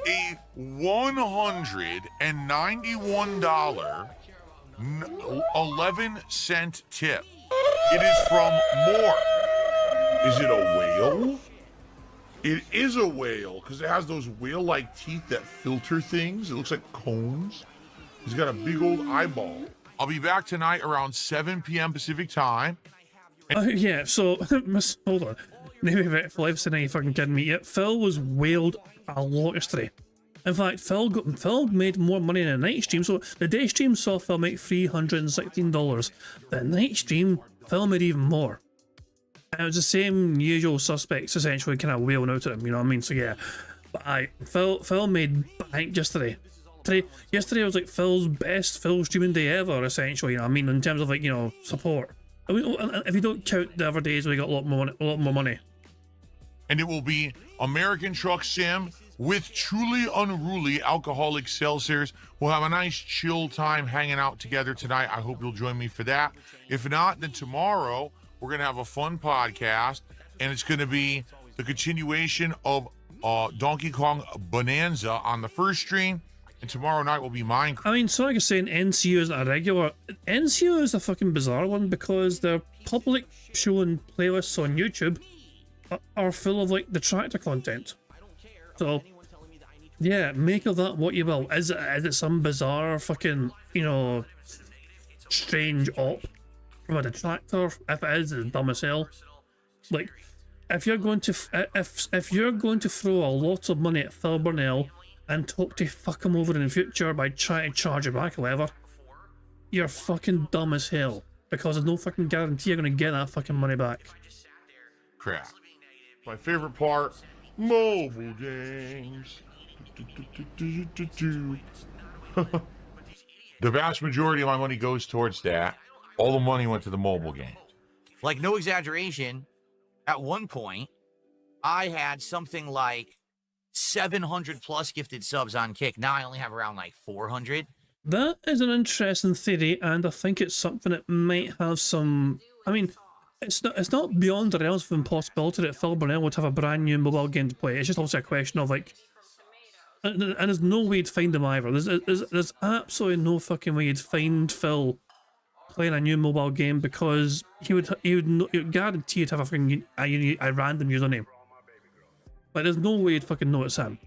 A $191.11 tip. It is from More. Is it a whale? It is a whale because it has those whale-like teeth that filter things. It looks like cones. He's got a big old eyeball. I'll be back tonight around 7 p.m. Pacific time. Yeah, so, hold on. Maybe Philip's saying, are you fucking kidding me? Yet Phil was whaled a lot yesterday. In fact, Phil made more money in a night stream. So the day stream saw Phil make $316. The night stream, Phil made even more. And it was the same usual suspects essentially kind of wailing out at him, you know what I mean? So yeah, but Phil made bank yesterday. Yesterday was like Phil's best Phil streaming day ever, essentially, you know what I mean, in terms of like, you know, support. I mean, if you don't count the other days where we got a lot more money. And it will be American Truck Sim with truly unruly alcoholic seltzers. We'll have a nice chill time hanging out together tonight. I hope you'll join me for that. If not, then tomorrow we're going to have a fun podcast, and it's going to be the continuation of Donkey Kong Bonanza on the first stream, and tomorrow night will be Minecraft. I mean, so like I was saying, NCU isn't a regular. NCU is a fucking bizarre one because their public showing playlists on YouTube are full of like detractor content. So, yeah, make of that what you will. Is it some bizarre fucking, you know, strange op from a detractor? If it is, it's dumb as hell. Like, if you're going to if you're going to throw a lot of money at Phil Burnell and hope to fuck him over in the future by trying to charge it back or whatever, you're fucking dumb as hell. Because there's no fucking guarantee you're gonna get that fucking money back. Crap. My favorite part, mobile games. The vast majority of my money goes towards that. All the money went to the mobile game. Like, no exaggeration, at one point, I had something like 700 plus gifted subs on Kick. Now I only have around like 400. That is an interesting theory, and I think it's something that might have some. I mean, it's not beyond the realms of impossibility that Phil Burnell would have a brand new mobile game to play. It's just also a question of like, and there's no way to find him either. There's absolutely no fucking way you'd find Phil playing a new mobile game because he would guarantee you'd have a fucking a random username. Like, there's no way you'd fucking know it's him.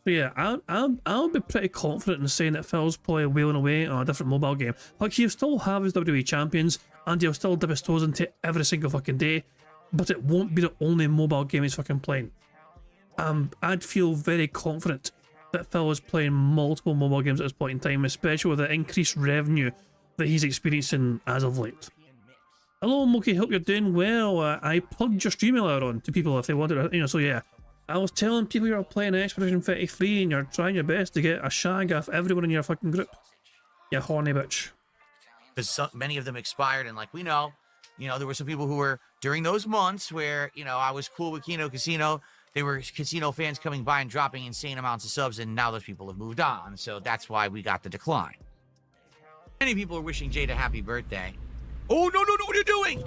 So yeah, I'll be pretty confident in saying that Phil's probably wailing away on a different mobile game. Like, he'll still have his WWE champions, and he'll still dip his toes into every single fucking day, but it won't be the only mobile game he's fucking playing. I'd feel very confident that Phil is playing multiple mobile games at this point in time, especially with the increased revenue that he's experiencing as of late. Hello, Moki, hope you're doing well. I plugged your stream earlier on to people if they wanted to, you know, so yeah. I was telling people you're playing Expedition 33 and you're trying your best to get a shag off everyone in your fucking group. You horny bitch. Because many of them expired, and like we know, You know, there were some people who were during those months where, you know, I was cool with Kino Casino. They were casino fans coming by and dropping insane amounts of subs, and now those people have moved on. So that's why we got the decline. Many people are wishing Jade a happy birthday. Oh, no, what are you doing?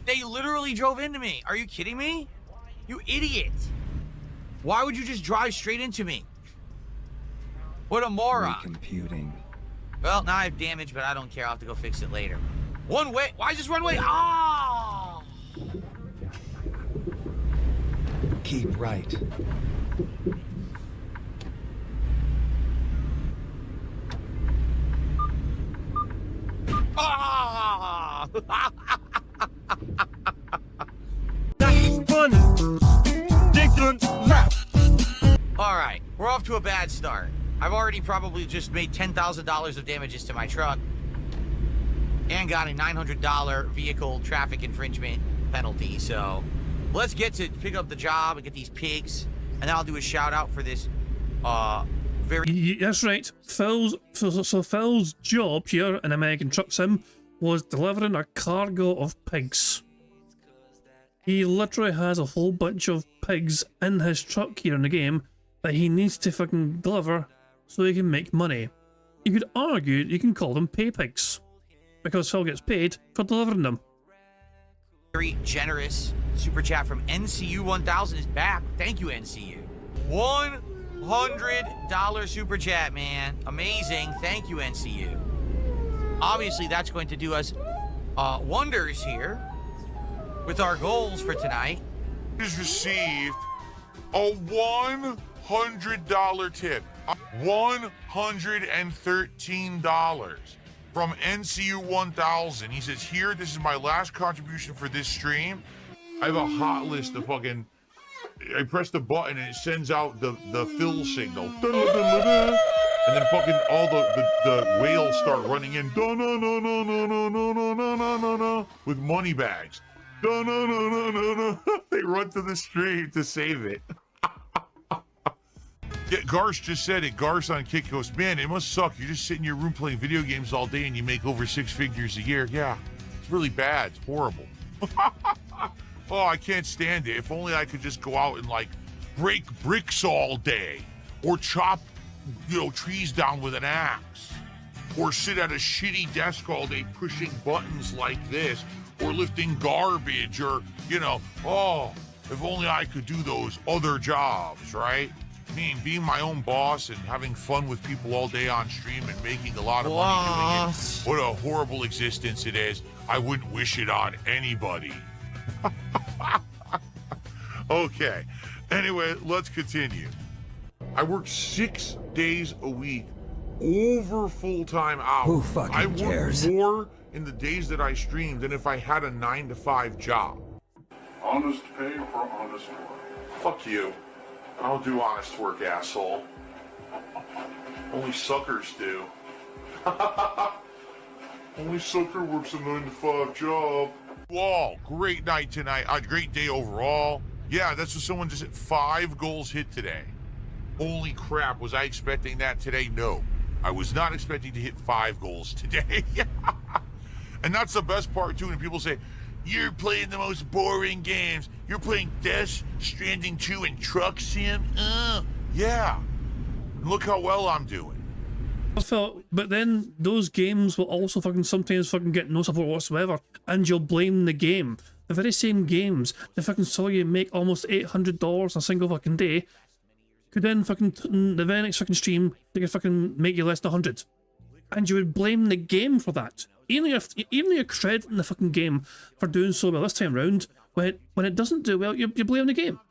They literally drove into me. Are you kidding me? You idiot. Why would you just drive straight into me? What a moron. Computing. Well, now I have damage, but I don't care. I'll have to go fix it later. One way. Why is this one way? Ah! Keep right. Ah! All right, we're off to a bad start. I've already probably just made $10,000 of damages to my truck and got a $900 vehicle traffic infringement penalty. So let's get to pick up the job and get these pigs, and then I'll do a shout out for this very... That's right. Phil's job here in American Truck Sim was delivering a cargo of pigs. He literally has a whole bunch of pigs in his truck here in the game that he needs to fucking deliver so he can make money. You could argue you can call them pay pigs, because Phil gets paid for delivering them. Very generous super chat from NCU1000 is back. Thank you, NCU. $100 super chat, man. Amazing. Thank you, NCU. Obviously, that's going to do us wonders here with our goals for tonight. Has received a $100 tip. $113 from NCU1000. He says, here, this is my last contribution for this stream. I have a hot list of fucking... I press the button and it sends out the fill signal. And then fucking all the whales start running in. With money bags. They run to the stream to save it. Yeah, Garsh just said it. Garsh on Kick goes, man, it must suck. You're just sitting in your room playing video games all day and you make over 6 figures a year. Yeah, it's really bad. It's horrible. Oh, I can't stand it. If only I could just go out and like break bricks all day, or chop, you know, trees down with an axe, or sit at a shitty desk all day pushing buttons like this, or lifting garbage, or, you know, oh, if only I could do those other jobs, right? I mean, being my own boss and having fun with people all day on stream and making a lot of money doing it. What a horrible existence it is. I wouldn't wish it on anybody. Okay. Anyway, let's continue. I work 6 days a week over full-time hours. Who fucking cares? I work more in the days that I stream than if I had a 9-to-5 job. Honest pay for honest work. Fuck you. I don't do honest work, asshole. Only suckers do. Only sucker works a 9-to-5 job. Wall, great night tonight. A great day overall. Yeah, that's what someone just said. 5 goals hit today. Holy crap, was I expecting that today? No. I was not expecting to hit 5 goals today. And that's the best part too, when people say, you're playing the most boring games. You're playing Death Stranding 2 and Truck Sim? Yeah. Look how well I'm doing. But then those games will also fucking sometimes fucking get no support whatsoever, and you'll blame the game. The very same games that fucking saw you make almost $800 a single fucking day could then fucking, the very next fucking stream, they could fucking make you less than 100. And you would blame the game for that. Even you're crediting the fucking game for doing so well this time round, when it doesn't do well, you blame the game.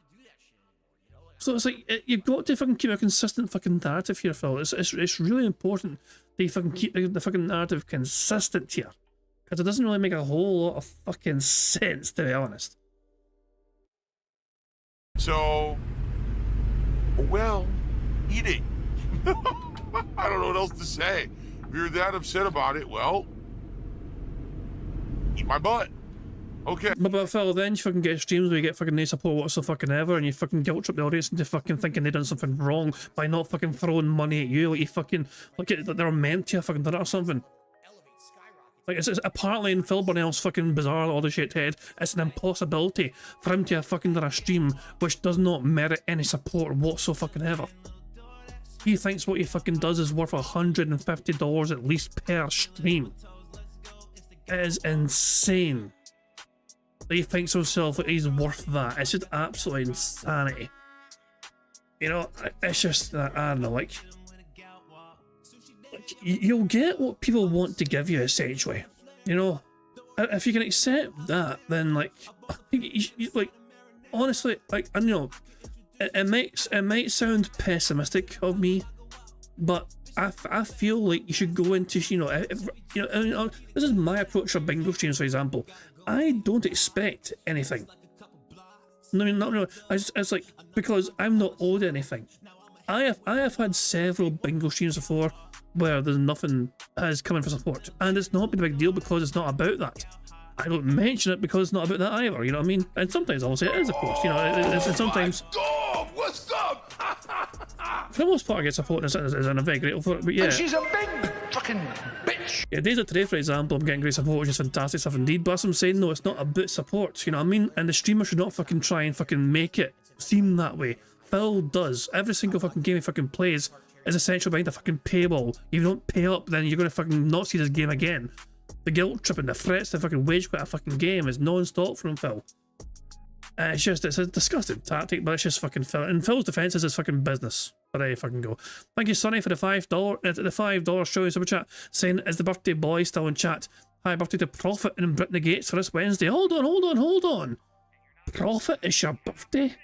So it's like, you've got to fucking keep a consistent fucking narrative here, Phil. It's really important that you fucking keep the fucking narrative consistent here. Because it doesn't really make a whole lot of fucking sense, to be honest. So, well, eating. I don't know what else to say. If you're that upset about it, well, eat my butt. Okay. But Phil, then you fucking get streams where you get fucking no support whatsoever, and you fucking guilt trip the audience into fucking thinking they done something wrong by not fucking throwing money at you, like you fucking, like they're meant to fucking done it or something. Like, it's apparently in Phil Burnell's fucking bizarre all the shit head, it's an impossibility for him to have fucking done a stream which does not merit any support whatsoever. He thinks what he fucking does is worth $150 at least per stream. It is insane. He thinks himself that he's worth that. It's just absolute insanity. You know, it's just, I don't know, like you'll get what people want to give you, essentially. You know, if you can accept that, then like, like honestly, like, I know it might sound pessimistic of me, but I feel like you should go into, you know, this is my approach for bingo streams, for example. I don't expect anything. I mean, no, it's like, because I'm not owed anything. I have had several bingo streams before where there's nothing has come in for support, and it's not been a big deal because it's not about that. I don't mention it because it's not about that either, you know what I mean? And sometimes I'll say it is, of course, you know, and sometimes... Dog, what's up? For the most part, I get support and I'm very grateful for it, but yeah. And she's a big fucking bitch. Yeah, Days of Today, for example, I'm getting great support, which is fantastic stuff indeed, but as I'm saying, no, it's not about support, you know what I mean? And the streamer should not fucking try and fucking make it seem that way. Phil does. Every single fucking game he fucking plays is essential behind a fucking paywall. If you don't pay up, then you're gonna fucking not see this game again. The guilt trip and the threats to fucking wage quit a fucking game is non-stop from Phil. It's a disgusting tactic, but it's just fucking Phil. And Phil's defense is his fucking business. But there you fucking go. Thank you, Sonny, for the $5 show super chat, saying, is the birthday boy still in chat? Hi, birthday to Prophet in Brittany Gates for this Wednesday. Hold on. Prophet is your birthday?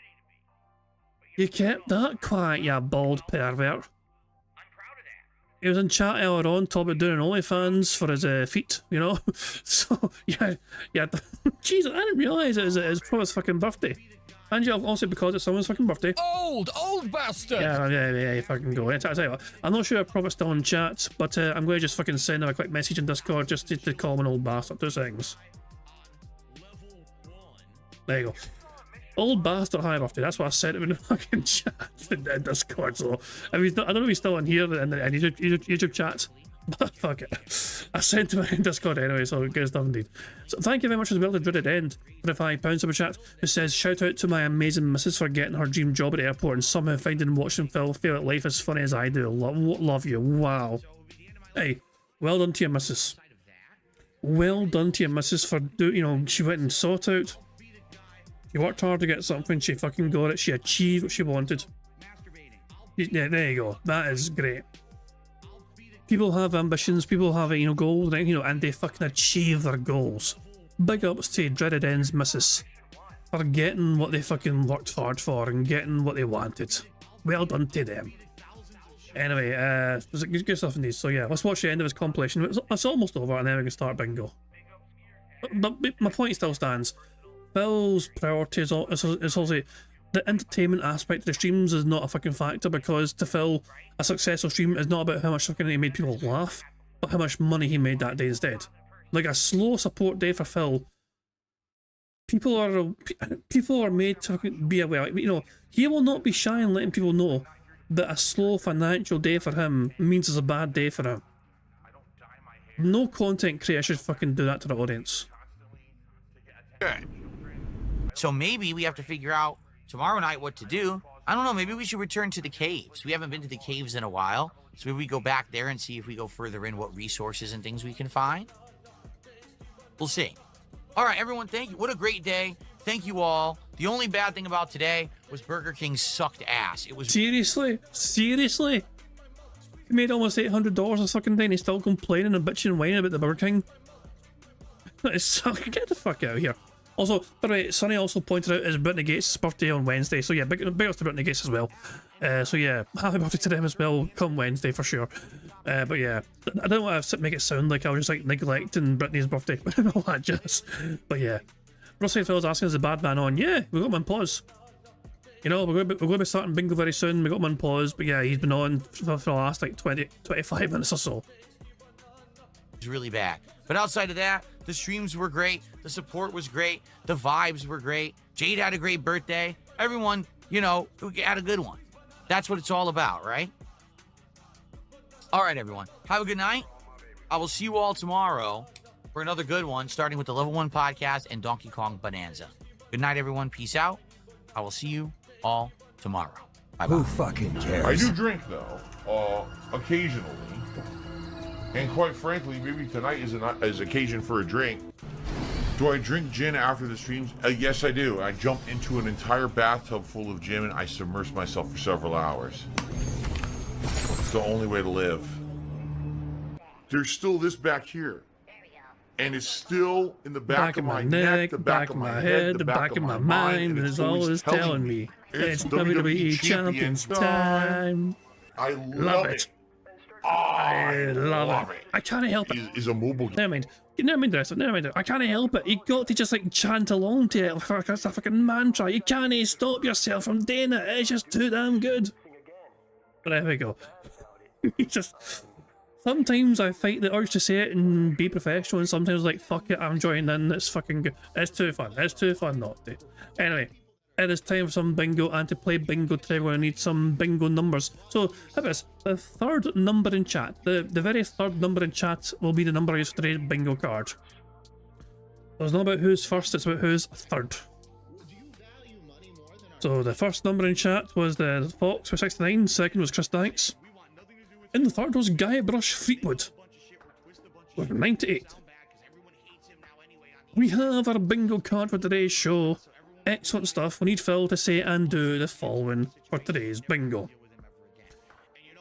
You kept that quiet, you bald pervert. He was in chat earlier on talking about doing OnlyFans for his feet, you know? So, yeah. Jesus, I didn't realise it was Prophet's fucking birthday. And yeah, also because it's someone's fucking birthday. Old bastard! Yeah, you fucking go. I tell you what, I'm not sure if Prophet's still in chat, but I'm going to just fucking send him a quick message in Discord just to call him an old bastard. 2 seconds. There you go. Old bastard high birthday, that's what I said him in the fucking chat in Discord. So I mean, I don't know if he's still in here and YouTube chats, but fuck it. I sent him in Discord anyway, so good stuff indeed. So thank you very much as well to Dreaded End for the £5 super chat, who says, shout out to my amazing missus for getting her dream job at the airport and somehow finding and watching Phil feel that life as funny as I do. Love you. Wow. Hey, well done to your missus. Well done to your missus for she went and sought out. She worked hard to get something, she fucking got it, she achieved what she wanted. Yeah, there you go, that is great. People have ambitions, people have goals, and they fucking achieve their goals. Big ups to Dreaded End's missus for getting what they fucking worked hard for and getting what they wanted. Well done to them. Anyway, was it good stuff indeed. So yeah, let's watch the end of his compilation. It's almost over and then we can start bingo. But my point still stands. Phil's priority is also the entertainment aspect of the streams is not a fucking factor, because to Phil, a successful stream is not about how much fucking he made people laugh, but how much money he made that day instead. Like a slow support day for Phil, people are made to be aware. He will not be shy in letting people know that a slow financial day for him means it's a bad day for him. No content creator should fucking do that to the audience. So maybe we have to figure out tomorrow night what to do. I don't know, maybe we should return to the caves. We haven't been to the caves in a while. So maybe we go back there and see if we go further in what resources and things we can find. We'll see. All right, everyone, thank you. What a great day. Thank you all. The only bad thing about today was Burger King sucked ass. It was seriously? He made almost $800 a fucking day and he's still complaining and bitching and whining about the Burger King. That is suck. Get the fuck out of here. Also, by the way, Sonny also pointed out it's Brittany Gates' birthday on Wednesday, so yeah, big ups to Brittany Gates as well. So yeah, happy birthday to them as well, come Wednesday for sure. But yeah, I don't want to make it sound like I was just like neglecting Brittany's birthday and all that jazz. But yeah, Russell Phil's asking, is the bad man on? Yeah, we got him on pause. We're going to be starting bingo very soon. We got him on pause, but yeah, he's been on for the last like 25 minutes or so. It's really bad. But outside of that, the streams were great. The support was great. The vibes were great. Jade had a great birthday. Everyone, had a good one. That's what it's all about, right? All right, everyone. Have a good night. I will see you all tomorrow. for another good one, starting with the Level 1 podcast and Donkey Kong Bonanza. Good night, everyone. Peace out. I will see you all tomorrow. Bye-bye. Who fucking cares? I do drink, though, occasionally. And quite frankly, maybe tonight is occasion for a drink. Do I drink gin after the streams? Yes, I do. I jump into an entire bathtub full of gin and I submerge myself for several hours. It's the only way to live. There's still this back here. And it's still in the back of my neck, the back of my head, the back of my mind, and it's always telling me it's WWE Champions time. I love it. I love it. I can't help it. Is a mobile game. Never mind the rest of it. Never mind it. I can't help it. You got to just like chant along to it like it's a fucking mantra. You can't stop yourself from doing it. It's just too damn good. But there we go. Sometimes I fight the urge to say it and be professional, and sometimes like, fuck it, I'm joining in, it's fucking good. It's too fun not to. Anyway, it is time for some bingo, and to play bingo today we're going to need some bingo numbers. So, how about this? The third number in chat, the very third number in chat will be the number I use for today's bingo card. So it's not about who's first, it's about who's third. So the first number in chat was the Fox for 69, second was Chris Danks. And the third was Guybrush Fleetwood with 98. We have our bingo card for today's show. Excellent stuff. We need Phil to say and do the following for today's bingo.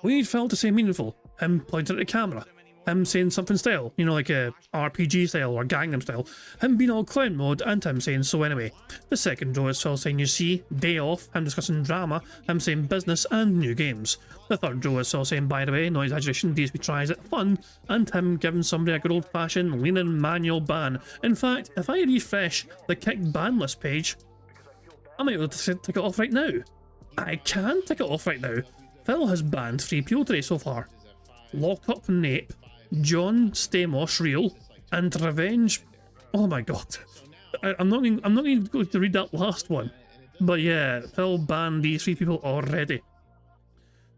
We need Phil to say meaningful, him pointing at the camera, him saying something style, you know, like a RPG style or Gangnam style, him being all clown mode, and him saying so anyway. The second row is Phil saying you see, day off, him discussing drama, him saying business and new games. The third row is Phil saying by the way, no exaggeration, DSP tries it, fun, and him giving somebody a good old fashioned leaning manual ban. In fact, if I refresh the kicked ban list page, I might be able to take it off right now. I can take it off right now. Phil has banned 3 people today so far. Lock Up Nape, John Stamos Real, and Revenge. Oh my god. I'm not going to read that last one. But yeah, Phil banned these 3 people already.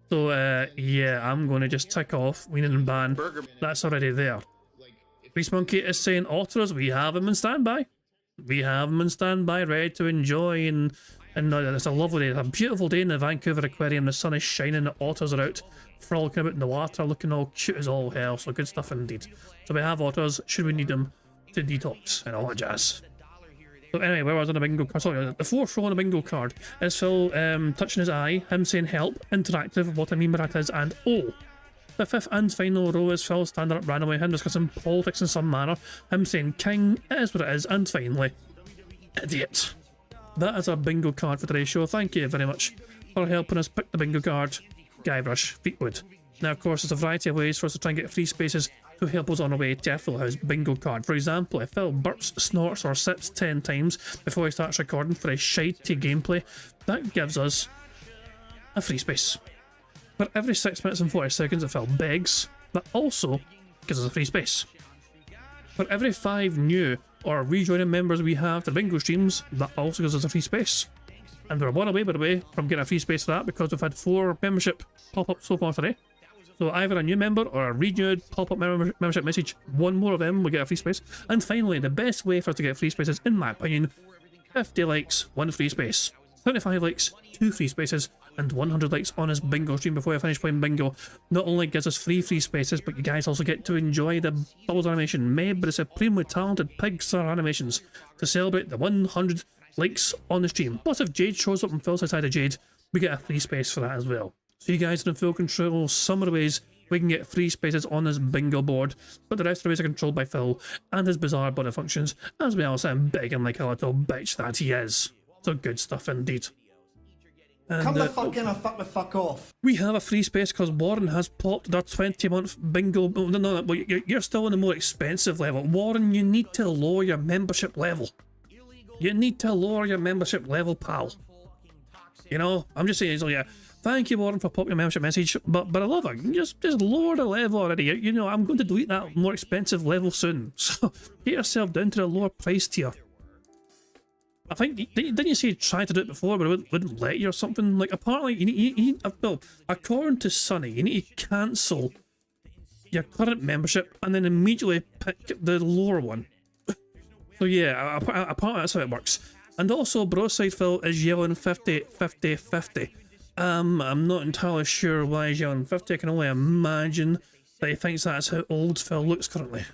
So yeah, I'm going to just tick off Ween and ban. That's already there. Reese Monkey is saying otters, we have him in standby. We have him in standby, ready to enjoy, and it's a lovely day. It's a beautiful day in the Vancouver Aquarium. The sun is shining, the otters are out frolicking about in the water, looking all cute as all hell, so good stuff indeed. So we have otters, should we need them to detox and all that jazz. So anyway, where was on the bingo card? Sorry, the fourth row on the bingo card is Phil touching his eye, him saying help, interactive, what I mean by that is, and oh. The fifth and final row is Phil standing up randomly, him discussing politics in some manner, him saying king, it is what it is, and finally, idiot. That is our bingo card for today's show. Thank you very much for helping us pick the bingo card, Guybrush Fleetwood. Now, of course, there's a variety of ways for us to try and get free spaces to help us on our way to our Full House bingo card. For example, if Phil burps, snorts, or sips 10 times before he starts recording for his shitey gameplay, that gives us a free space. For every 6 minutes and 40 seconds that Phil begs, that also gives us a free space. For every 5 new or rejoining members we have to bingo streams, that also gives us a free space. And we're one away, by the way, from getting a free space for that because we've had 4 membership pop-ups so far today. So either a new member or a renewed pop-up membership message, one more of them will get a free space. And finally, the best way for us to get free spaces, in my opinion, 50 likes, 1 free space. 75 likes, 2 free spaces, and 100 likes on his bingo stream before I finish playing bingo. Not only gives us free spaces, but you guys also get to enjoy the Bubbles animation made by the supremely talented Pixar Animations to celebrate the 100 likes on the stream. Plus, if Jade shows up and Phil's outside of Jade, we get a free space for that as well. So you guys are in full control some of the ways we can get free spaces on this bingo board, but the rest of the ways are controlled by Phil and his bizarre body functions, as well as him begging like a little bitch that he is. So good stuff indeed. And, Come the fuck in or fuck the fuck off. We have a free space because Warren has popped their 20-month bingo. No, but you're still on the more expensive level. Warren, you need to lower your membership level. You need to lower your membership level, pal. You know, I'm just saying, so yeah. Thank you, Warren, for popping your membership message, but I love it. Just lower the level already. You know, I'm going to delete that more expensive level soon. So get yourself down to the lower price tier. I think, didn't you say you tried to do it before, but it wouldn't let you or something? Like, apparently, well, according to Sunny, you need to cancel your current membership and then immediately pick the lower one. So yeah, apparently that's how it works. And also, Broside Phil is yelling 50, 50, 50. I'm not entirely sure why he's yelling 50. I can only imagine that he thinks that's how old Phil looks currently.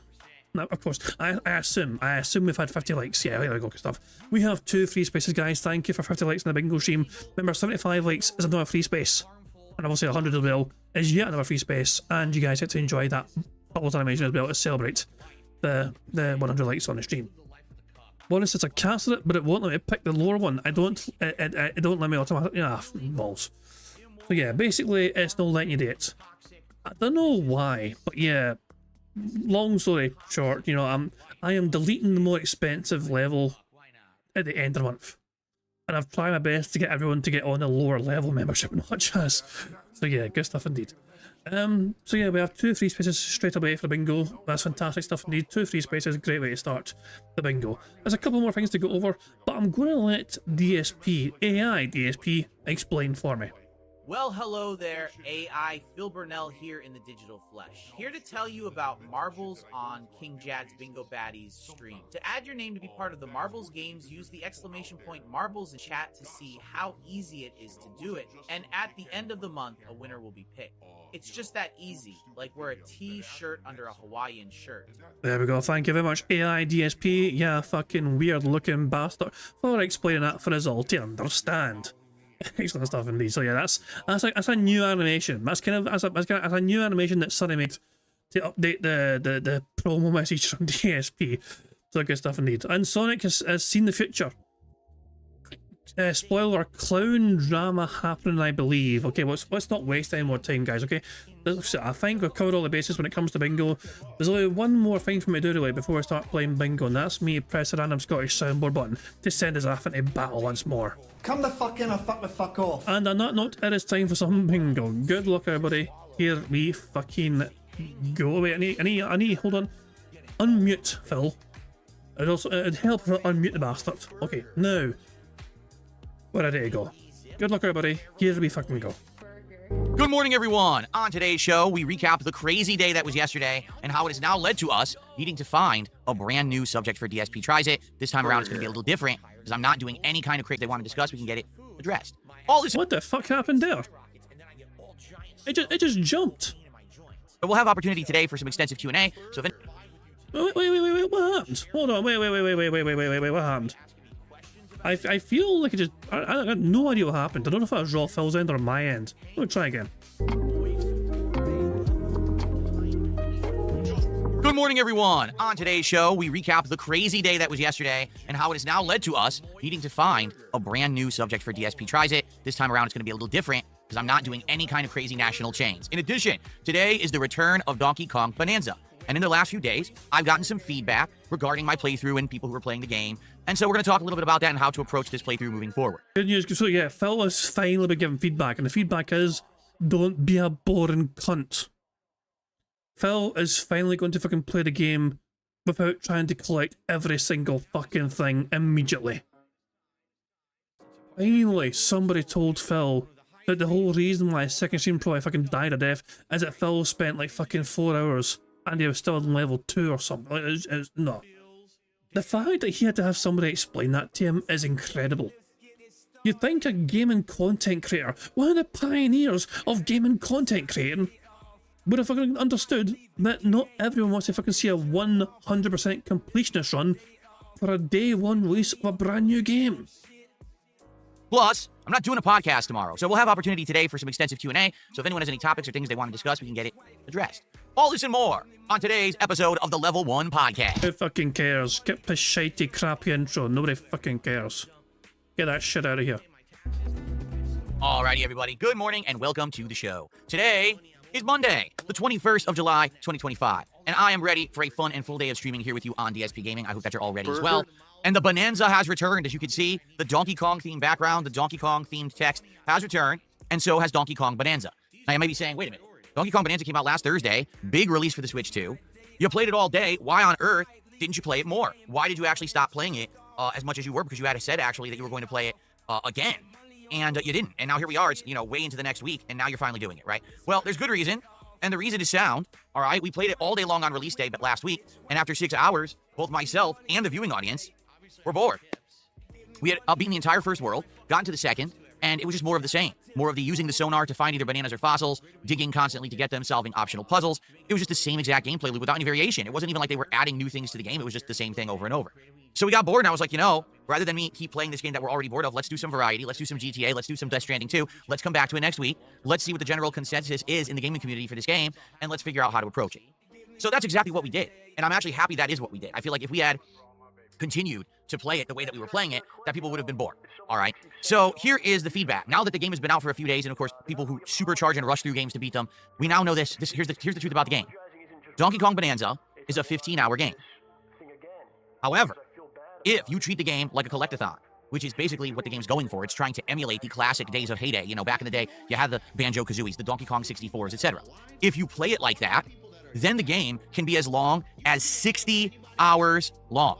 Now, of course, I assume we've had 50 likes. Yeah, there we go, good stuff. We have 2 free spaces, guys. Thank you for 50 likes in the bingo stream. Remember, 75 likes is another free space. And obviously 100 as well is yet another free space. And you guys get to enjoy that bubbles animation as well to celebrate the 100 likes on the stream. Bonus, it's a cast it, but it won't let me pick the lower one. It don't let me automatically. Balls. So yeah, basically it's not letting you do it. I don't know why, but yeah. Long story short, you know, I am deleting the more expensive level at the end of the month, and I've tried my best to get everyone to get on the lower level membership, not just. So yeah, good stuff indeed. So yeah, we have 2 free spaces straight away for the bingo. That's fantastic stuff indeed. 2 free spaces, great way to start the bingo. There's a couple more things to go over, but I'm going to let DSP, AI DSP, explain for me. Well, hello there, AI. Phil Burnell here in the digital flesh. Here to tell you about Marbles on King Jad's Bingo Baddies stream. To add your name to be part of the Marbles games, use the exclamation point Marbles in chat to see how easy it is to do it. And at the end of the month, a winner will be picked. It's just that easy, like wear a t-shirt under a Hawaiian shirt. There we go, thank you very much, AI DSP. Yeah, fucking weird looking bastard, for explaining that for us all to understand. Excellent stuff indeed. So yeah, that's a new animation. That's kind of that's a new animation that Sunny made to update the promo message from DSP. So good stuff indeed. And Sonic has seen the future. Spoiler: clown drama happening, I believe. Okay, let's not waste any more time, guys. Okay, I think we've covered all the bases when it comes to bingo. There's only one more thing for me to do really before I start playing bingo, and that's me press the random Scottish soundboard button to send us off into battle once more. Come the fuck in or fuck the fuck off. And on that note, it is time for some bingo. Good luck, everybody. Here we fucking go. Wait, I need, hold on. Unmute, Phil. It'd help if I unmute the bastard. Okay, now. Where did it go? Good luck, everybody. Here we fucking go. Good morning, everyone. On today's show, we recap the crazy day that was yesterday and how it has now led to us needing to find a brand new subject for DSP Tries It. This time around, it's going to be a little different because I'm not doing any kind of crazy they want to discuss. We can get it addressed. All this. What the fuck happened there? It just jumped. But we'll have opportunity today for some extensive Q&A. So if Wait, what happened? Hold on, wait, what happened? I feel like it just, I got no idea what happened. I don't know if that was Raw Phil's end or my end. Let me try again. Good morning, everyone. On today's show, we recap the crazy day that was yesterday and how it has now led to us needing to find a brand new subject for DSP Tries It. This time around, it's going to be a little different because I'm not doing any kind of crazy national chains. In addition, today is the return of Donkey Kong Bonanza. And in the last few days, I've gotten some feedback regarding my playthrough and people who are playing the game. And so we're going to talk a little bit about that and how to approach this playthrough moving forward. Good news. So yeah, Phil has finally been given feedback. And the feedback is, don't be a boring cunt. Phil is finally going to fucking play the game without trying to collect every single fucking thing immediately. Finally, somebody told Phil that the whole reason why his second stream probably fucking died a death is that Phil spent like fucking 4 hours and he was still on level 2 or something. No. The fact that he had to have somebody explain that to him is incredible. You'd think a gaming content creator, one of the pioneers of gaming content creating, would have fucking understood that not everyone wants to fucking see a 100% completionist run for a day 1 release of a brand new game. Plus, I'm not doing a podcast tomorrow, so we'll have opportunity today for some extensive Q&A. So if anyone has any topics or things they want to discuss, we can get it addressed. All this and more on today's episode of the Level 1 Podcast. Who fucking cares? Skip the shitey, crappy intro. Nobody fucking cares. Get that shit out of here. Alrighty, everybody. Good morning and welcome to the show. Today is Monday, the 21st of July, 2025. And I am ready for a fun and full day of streaming here with you on DSP Gaming. I hope that you're all ready as well. And the Bonanza has returned. As you can see, the Donkey Kong themed background, the Donkey Kong themed text has returned. And so has Donkey Kong Bonanza. Now you may be saying, wait a minute. Donkey Kong Bonanza came out last Thursday. Big release for the Switch 2. You played it all day. Why on earth didn't you play it more? Why did you actually stop playing it as much as you were? Because you had said, actually, that you were going to play it again. And you didn't. And now here we are. It's, way into the next week. And now you're finally doing it, right? Well, there's good reason. And the reason is sound, all right? We played it all day long on release day, but last week, and after 6 hours, both myself and the viewing audience were bored. We had beaten the entire first world, gotten to the second, and it was just more of the same. More of the using the sonar to find either bananas or fossils, digging constantly to get them, solving optional puzzles. It was just the same exact gameplay loop without any variation. It wasn't even like they were adding new things to the game. It was just the same thing over and over. So we got bored, and I was like, you know, rather than me keep playing this game that we're already bored of, let's do some variety. Let's do some GTA. Let's do some Death Stranding 2. Let's come back to it next week. Let's see what the general consensus is in the gaming community for this game, and let's figure out how to approach it. So that's exactly what we did. And I'm actually happy that is what we did. I feel like if we had continued to play it the way that we were playing it, that people would have been bored. All right. So here is the feedback. Now that the game has been out for a few days, and of course, people who supercharge and rush through games to beat them, we now know this. Here's the truth about the game. Donkey Kong Bonanza is a 15-hour game. However, if you treat the game like a collectathon, which is basically what the game's going for, it's trying to emulate the classic days of heyday. You know, back in the day, you had the Banjo-Kazooies, the Donkey Kong 64s, etc. If you play it like that, then the game can be as long as 60 hours long.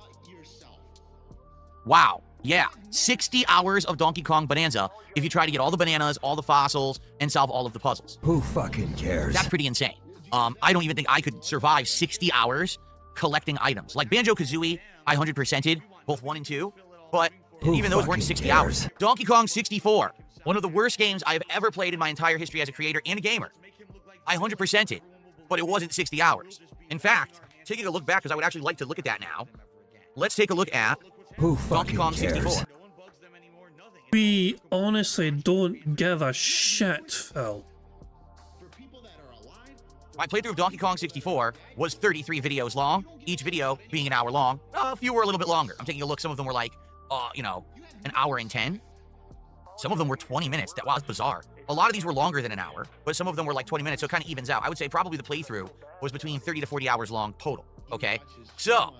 Wow. Yeah, 60 hours of Donkey Kong Bonanza if you try to get all the bananas, all the fossils, and solve all of the puzzles. Who fucking cares? That's pretty insane. I don't even think I could survive 60 hours collecting items. Like Banjo-Kazooie, I 100%ed, both 1 and 2, but even those weren't 60 hours. Donkey Kong 64, one of the worst games I've ever played in my entire history as a creator and a gamer. I 100%ed, but it wasn't 60 hours. In fact, taking a look back, because I would actually like to look at that now, let's take a look at Donkey Kong 64. We honestly don't give a shit, Phil. My playthrough of Donkey Kong 64 was 33 videos long, each video being an hour long. A few were a little bit longer. I'm taking a look. Some of them were like, you know, an hour and 10. Some of them were 20 minutes. Wow, that's bizarre. A lot of these were longer than an hour, but some of them were like 20 minutes, so it kind of evens out. I would say probably the playthrough was between 30 to 40 hours long total, okay? So,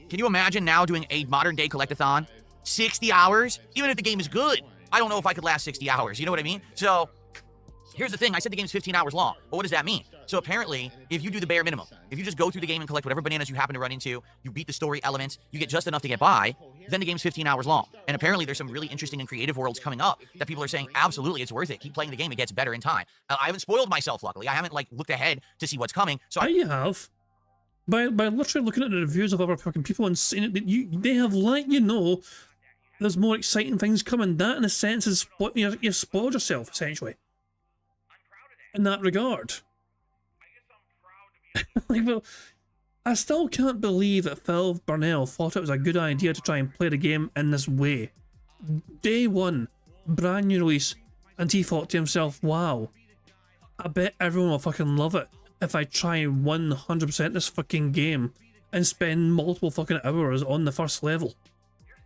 can you imagine now doing a modern-day collectathon? 60 hours? Even if the game is good, I don't know if I could last 60 hours. You know what I mean? So, here's the thing. I said the game's 15 hours long. But what does that mean? So apparently, if you do the bare minimum, if you just go through the game and collect whatever bananas you happen to run into, you beat the story elements, you get just enough to get by, then the game's 15 hours long. And apparently, there's some really interesting and creative worlds coming up that people are saying, absolutely, it's worth it. Keep playing the game. It gets better in time. I haven't spoiled myself, luckily. I haven't, like, looked ahead to see what's coming. So You have. By literally looking at the reviews of other fucking people and seeing it, they have let you know there's more exciting things coming. That, in a sense, is what you've spoiled yourself, essentially. In that regard. Like, well, I still can't believe that Phil Burnell thought it was a good idea to try and play the game in this way. Day one, brand new release, and he thought to himself, wow, I bet everyone will fucking love it if I try 100% this fucking game and spend multiple fucking hours on the first level.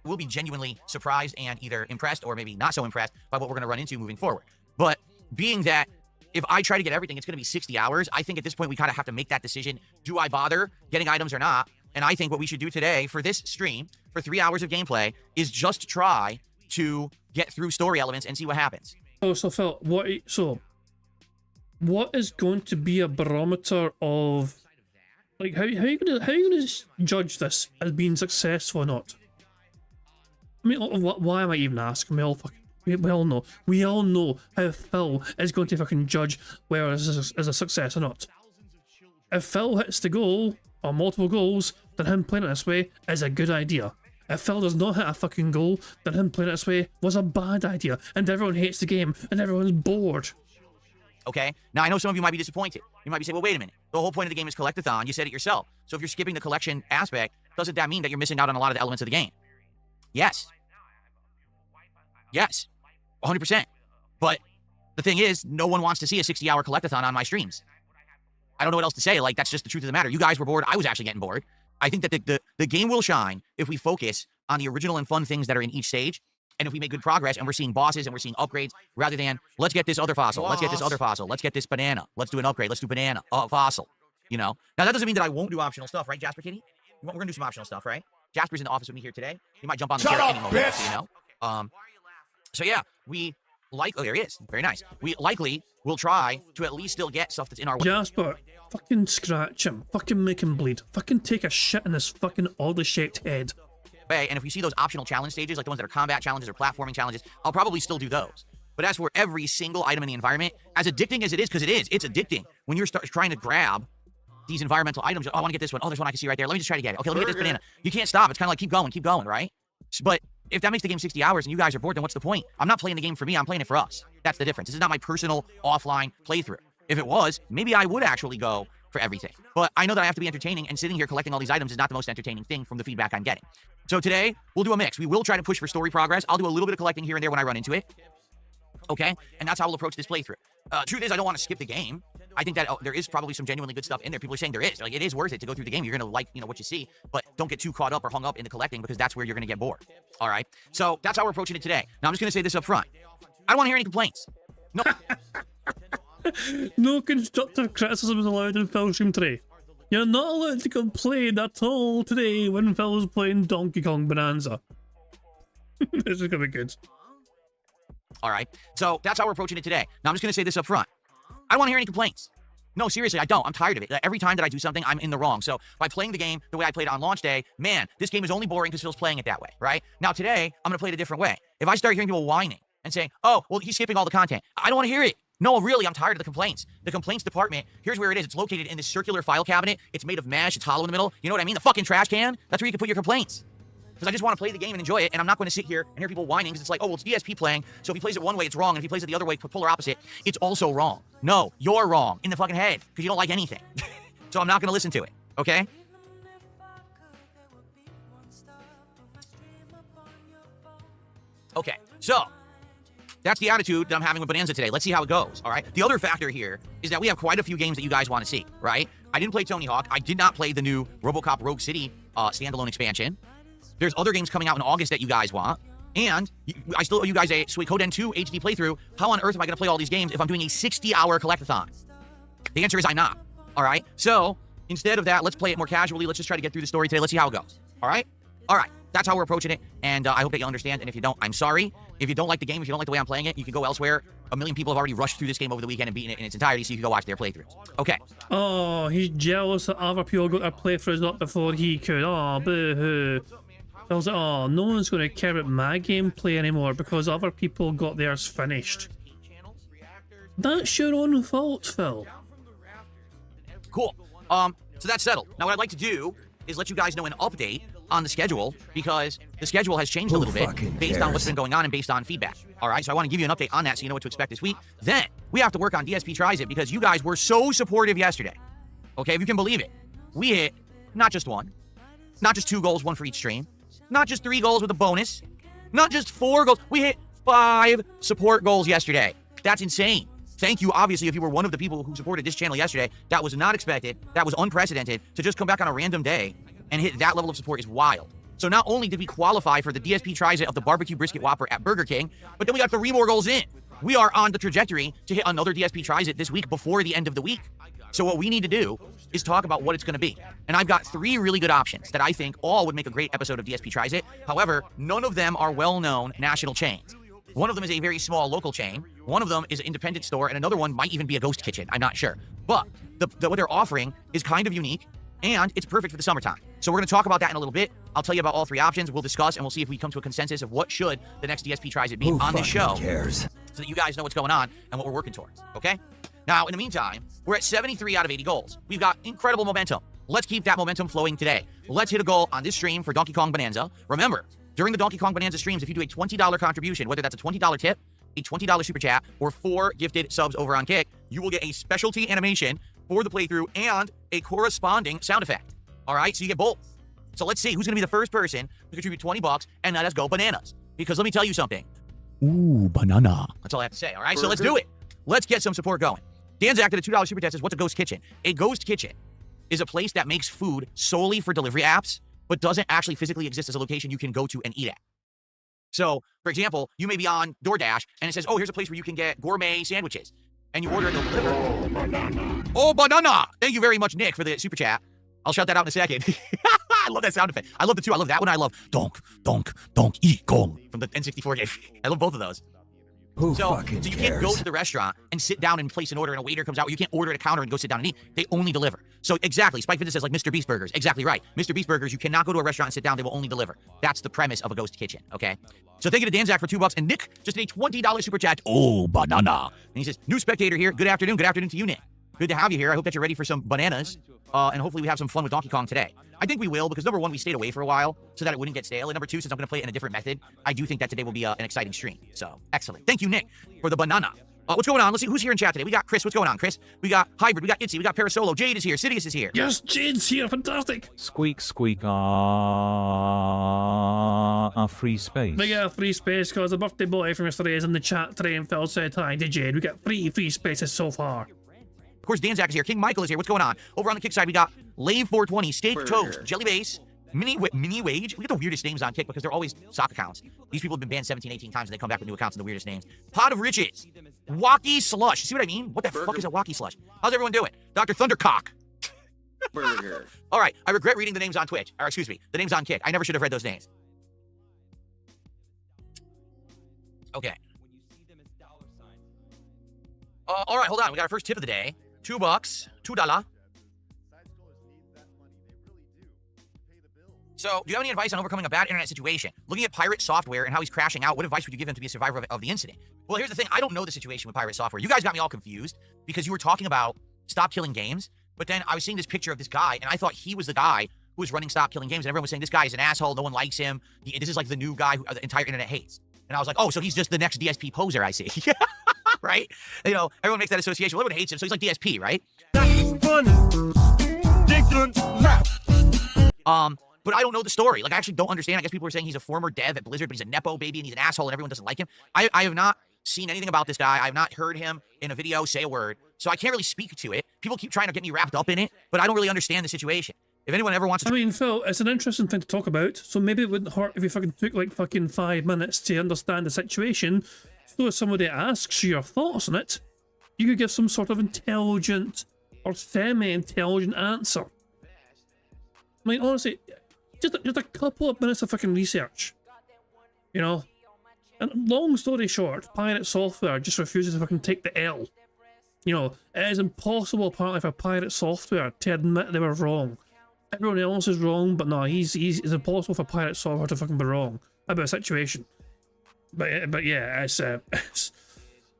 We'll be genuinely surprised and either impressed or maybe not so impressed by what we're going to run into moving forward. But being that if I try to get everything, it's going to be 60 hours. I think at this point, we kind of have to make that decision. Do I bother getting items or not? And I think what we should do today for this stream, for 3 hours of gameplay, is just try to get through story elements and see what happens. Oh, so Phil, what is going to be a barometer of, like, how are you gonna judge this as being successful or not? I mean, why am I even asking? We all know how Phil is going to fucking judge whether this is a success or not. If Phil hits the goal, or multiple goals, then him playing it this way is a good idea. If Phil does not hit a fucking goal, then him playing it this way was a bad idea, and everyone hates the game, and everyone's bored. Okay? Now, I know some of you might be disappointed. You might be saying, well, wait a minute. The whole point of the game is collectathon. You said it yourself. So if you're skipping the collection aspect, doesn't that mean that you're missing out on a lot of the elements of the game? Yes. Yes. 100%. But the thing is, no one wants to see a 60-hour collectathon on my streams. I don't know what else to say. Like, that's just the truth of the matter. You guys were bored. I was actually getting bored. I think that the game will shine if we focus on the original and fun things that are in each stage. And if we make good progress and we're seeing bosses and we're seeing upgrades, rather than, let's get this other fossil, let's get this other fossil, let's get this banana, let's do an upgrade, let's do banana, fossil, you know? Now, that doesn't mean that I won't do optional stuff, right, Jasper Kitty? We're going to do some optional stuff, right? Jasper's in the office with me here today. He might jump on the chair any moment, you know? So, yeah, there he is. Very nice. We likely will try to at least still get stuff that's in our way. Jasper, fucking scratch him. Fucking make him bleed. Fucking take a shit in his fucking oddly shaped head. And if we see those optional challenge stages, like the ones that are combat challenges or platforming challenges, I'll probably still do those. But as for every single item in the environment, as addicting as it is, because it's addicting. When you're trying to grab these environmental items, oh, I want to get this one. Oh, there's one I can see right there. Let me just try to get it. Okay, let me get this banana. You can't stop. It's kind of like keep going, right? But if that makes the game 60 hours and you guys are bored, then what's the point? I'm not playing the game for me. I'm playing it for us. That's the difference. This is not my personal offline playthrough. If it was, maybe I would actually go for everything. But I know that I have to be entertaining, and sitting here collecting all these items is not the most entertaining thing from the feedback I'm getting. So today, we'll do a mix. We will try to push for story progress. I'll do a little bit of collecting here and there when I run into it. Okay? And that's how we'll approach this playthrough. Truth is, I don't want to skip the game. I think that there is probably some genuinely good stuff in there. People are saying there is. Like, it is worth it to go through the game. You're going to like, what you see, but don't get too caught up or hung up in the collecting, because that's where you're going to get bored. All right? So that's how we're approaching it today. Now, I'm just going to say this up front. I don't want to hear any complaints. No. No constructive criticism is allowed in Phil's stream today. You're not allowed to complain at all today when Phil's playing Donkey Kong Bonanza. This is going to be good. All right? So that's how we're approaching it today. Now, I'm just going to say this up front. I don't want to hear any complaints. No, seriously, I don't. I'm tired of it. Every time that I do something, I'm in the wrong. So by playing the game the way I played it on launch day, man, this game is only boring because Phil's playing it that way, right? Now today, I'm going to play it a different way. If I start hearing people whining and saying, oh, well, he's skipping all the content, I don't want to hear it. No, really, I'm tired of the complaints. The complaints department, here's where it is. It's located in this circular file cabinet. It's made of mesh. It's hollow in the middle. You know what I mean? The fucking trash can. That's where you can put your complaints. Because I just want to play the game and enjoy it, and I'm not going to sit here and hear people whining because it's like, oh, well, it's DSP playing, so if he plays it one way, it's wrong, and if he plays it the other way, polar opposite, it's also wrong. No, you're wrong in the fucking head because you don't like anything. So I'm not going to listen to it, okay? Okay, so that's the attitude that I'm having with Bonanza today. Let's see how it goes, all right? The other factor here is that we have quite a few games that you guys want to see, right? I didn't play Tony Hawk. I did not play the new RoboCop Rogue City standalone expansion. There's other games coming out in August that you guys want. And I still owe you guys a Suikoden 2 HD playthrough. How on earth am I going to play all these games if I'm doing a 60-hour collectathon? The answer is I'm not, all right? So instead of that, let's play it more casually. Let's just try to get through the story today. Let's see how it goes, all right? All right, that's how we're approaching it, and I hope that you understand, and if you don't, I'm sorry. If you don't like the game, if you don't like the way I'm playing it, you can go elsewhere. A million people have already rushed through this game over the weekend and beaten it in its entirety, so you can go watch their playthroughs. Okay. Oh, he's jealous that other people got their playthroughs up before he could. Oh, boo-hoo. I was like, oh, no one's going to care about my gameplay anymore because other people got theirs finished. That's your own fault, Phil. Cool. So that's settled. Now, what I'd like to do is let you guys know an update on the schedule, because the schedule has changed a little bit based on what's been going on and based on feedback. All right, so I want to give you an update on that so you know what to expect this week. Then we have to work on DSP Tries It because you guys were so supportive yesterday. Okay, if you can believe it, we hit not just one, not just 2 goals, 1 for each stream, not just 3 goals with a bonus, not just 4 goals. We hit 5 support goals yesterday. That's insane. Thank you, obviously, if you were one of the people who supported this channel yesterday. That was not expected. That was unprecedented. To just come back on a random day and hit that level of support is wild. So not only did we qualify for the DSP Tries It of the Barbecue Brisket Whopper at Burger King, but then we got 3 more goals in. We are on the trajectory to hit another DSP Tries It this week before the end of the week. So what we need to do is talk about what it's going to be. And I've got 3 really good options that I think all would make a great episode of DSP Tries It. However, none of them are well-known national chains. One of them is a very small local chain. One of them is an independent store, and another one might even be a ghost kitchen. I'm not sure. But what they're offering is kind of unique, and it's perfect for the summertime. So we're going to talk about that in a little bit. I'll tell you about all 3 options. We'll discuss, and we'll see if we come to a consensus of what should the next DSP Tries It be on this show. So that you guys know what's going on and what we're working towards, okay? Now, in the meantime, we're at 73 out of 80 goals. We've got incredible momentum. Let's keep that momentum flowing today. Let's hit a goal on this stream for Donkey Kong Bonanza. Remember, during the Donkey Kong Bonanza streams, if you do a $20 contribution, whether that's a $20 tip, a $20 super chat, or 4 gifted subs over on Kick, you will get a specialty animation for the playthrough and a corresponding sound effect. All right, so you get both. So let's see who's gonna be the first person to contribute $20 and let us go bananas. Because let me tell you something. Ooh, banana. That's all I have to say. All right, so let's do it. Let's get some support going. Danzak did a $2 super chat says, what's a ghost kitchen? A ghost kitchen is a place that makes food solely for delivery apps, but doesn't actually physically exist as a location you can go to and eat at. So, for example, you may be on DoorDash, and it says, oh, here's a place where you can get gourmet sandwiches. And you order it, they'll deliver. Oh, banana. Oh, banana. Thank you very much, Nick, for the super chat. I'll shout that out in a second. I love that sound effect. I love the 2. I love that one. I love donk, donk, donk, eat, gong from the N64 game. I love both of those. So you can't go to the restaurant and sit down and place an order and a waiter comes out. You can't order at a counter and go sit down and eat. They only deliver. So exactly, Spike Fitness says like Mr. Beast Burgers. Exactly right. Mr. Beast Burgers, you cannot go to a restaurant and sit down. They will only deliver. That's the premise of a ghost kitchen, okay? So thank you to Danzak for $2. And Nick just did a $20 super chat. Oh, banana. And he says, new spectator here. Good afternoon. Good afternoon to you, Nick. Good to have you here. I hope that you're ready for some bananas. And hopefully we have some fun with Donkey Kong today. I think we will, because number one, we stayed away for a while so that it wouldn't get stale. And number two, since I'm going to play it in a different method, I do think that today will be an exciting stream. So, excellent. Thank you, Nick, for the banana. What's going on? Let's see who's here in chat today. We got Chris. What's going on, Chris? We got Hybrid. We got Itzy. We got Parasolo. Jade is here. Sidious is here. Yes, Jade's here. Fantastic. Squeak, squeak, free space. We got free space because the birthday boy from yesterday is in the chat today, and Phil said hi to Jade. We got free spaces so far. Of course, Danzak is here. King Michael is here. What's going on? Over on the Kick side, we got Lave 420, Steak Toast, Jelly Base, Mini Wage. We get the weirdest names on Kick because they're always sock accounts. These people have been banned 17, 18 times and they come back with new accounts and the weirdest names. Pot of Riches, Wacky Slush. You see what I mean? What the fuck is a Wacky Slush? How's everyone doing? Dr. Thundercock. Burger. All right, I regret reading the names on Twitch. Or excuse me, the names on Kick. I never should have read those names. Okay. All right, hold on. We got our first tip of the day. $2, $2. So, do you have any advice on overcoming a bad internet situation? Looking at Pirate Software and how he's crashing out, what advice would you give him to be a survivor of the incident? Well, here's the thing. I don't know the situation with Pirate Software. You guys got me all confused because you were talking about Stop Killing Games, but then I was seeing this picture of this guy, and I thought he was the guy who was running Stop Killing Games, and everyone was saying, this guy is an asshole, no one likes him, this is like the new guy who the entire internet hates. And I was like, oh, so he's just the next DSP poser I see. Right? You know, everyone makes that association. Well, everyone hates him, so he's like DSP, right? But I don't know the story. Like, I actually don't understand. I guess people are saying he's a former dev at Blizzard, but he's a Nepo baby and he's an asshole and everyone doesn't like him. I have not seen anything about this guy. I have not heard him in a video say a word. So I can't really speak to it. People keep trying to get me wrapped up in it, but I don't really understand the situation. If anyone ever wants to... I mean, Phil, it's an interesting thing to talk about, so maybe it wouldn't hurt if you fucking took like fucking 5 minutes to understand the situation. So if somebody asks you your thoughts on it, you could give some sort of intelligent or semi-intelligent answer. I mean, honestly, just a couple of minutes of fucking research. You know? And long story short, Pirate Software just refuses to fucking take the L. You know, it is impossible apparently for Pirate Software to admit they were wrong. Everyone else is wrong, but no, it's impossible for Pirate Software to fucking be wrong about a situation. But yeah, it's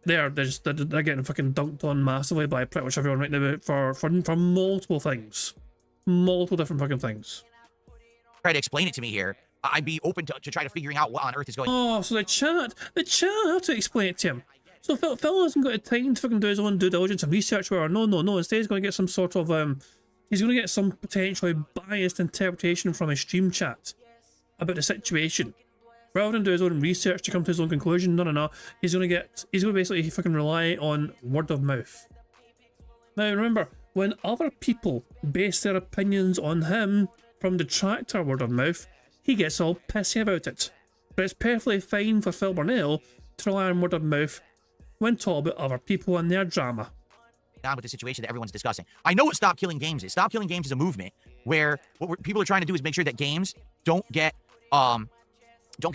they're getting fucking dunked on massively by pretty much everyone right now for multiple things, multiple different fucking things. Try to explain it to me here. I'd be open to try to figuring out what on earth is going on. Oh, so the chat have to explain it to him. So Phil hasn't got the time to fucking do his own due diligence and research. Where no. Instead, he's going to get some sort of he's going to get some potentially biased interpretation from his stream chat about the situation. Rather than do his own research to come to his own conclusion, no. He's going to basically fucking rely on word of mouth. Now remember, when other people base their opinions on him from detractor word of mouth, he gets all pissy about it. But it's perfectly fine for Phil Burnell to rely on word of mouth when talking about other people and their drama. On with the situation that everyone's discussing. I know what Stop Killing Games is. Stop Killing Games is a movement where what people are trying to do is make sure that games don't get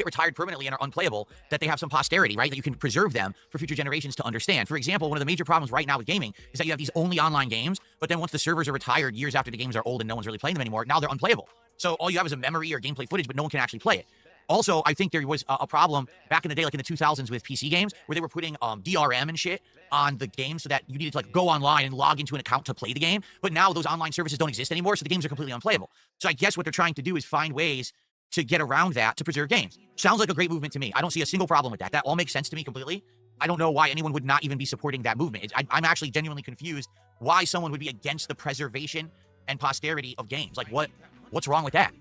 retired permanently and are unplayable, that they have some posterity, right? That you can preserve them for future generations to understand. For example, one of the major problems right now with gaming is that you have these only online games, but then once the servers are retired years after the games are old and no one's really playing them anymore, now they're unplayable. So all you have is a memory or gameplay footage, but no one can actually play it. Also, I think there was a problem back in the day, like in the 2000s with PC games, where they were putting DRM and shit on the game so that you needed to like go online and log into an account to play the game. But now those online services don't exist anymore, so the games are completely unplayable. So I guess what they're trying to do is find ways to get around that to preserve games. Sounds like a great movement to me. I don't see a single problem with that. That all makes sense to me completely. I don't know why anyone would not even be supporting that movement. I'm actually genuinely confused why someone would be against the preservation and posterity of games. Like what's wrong with that?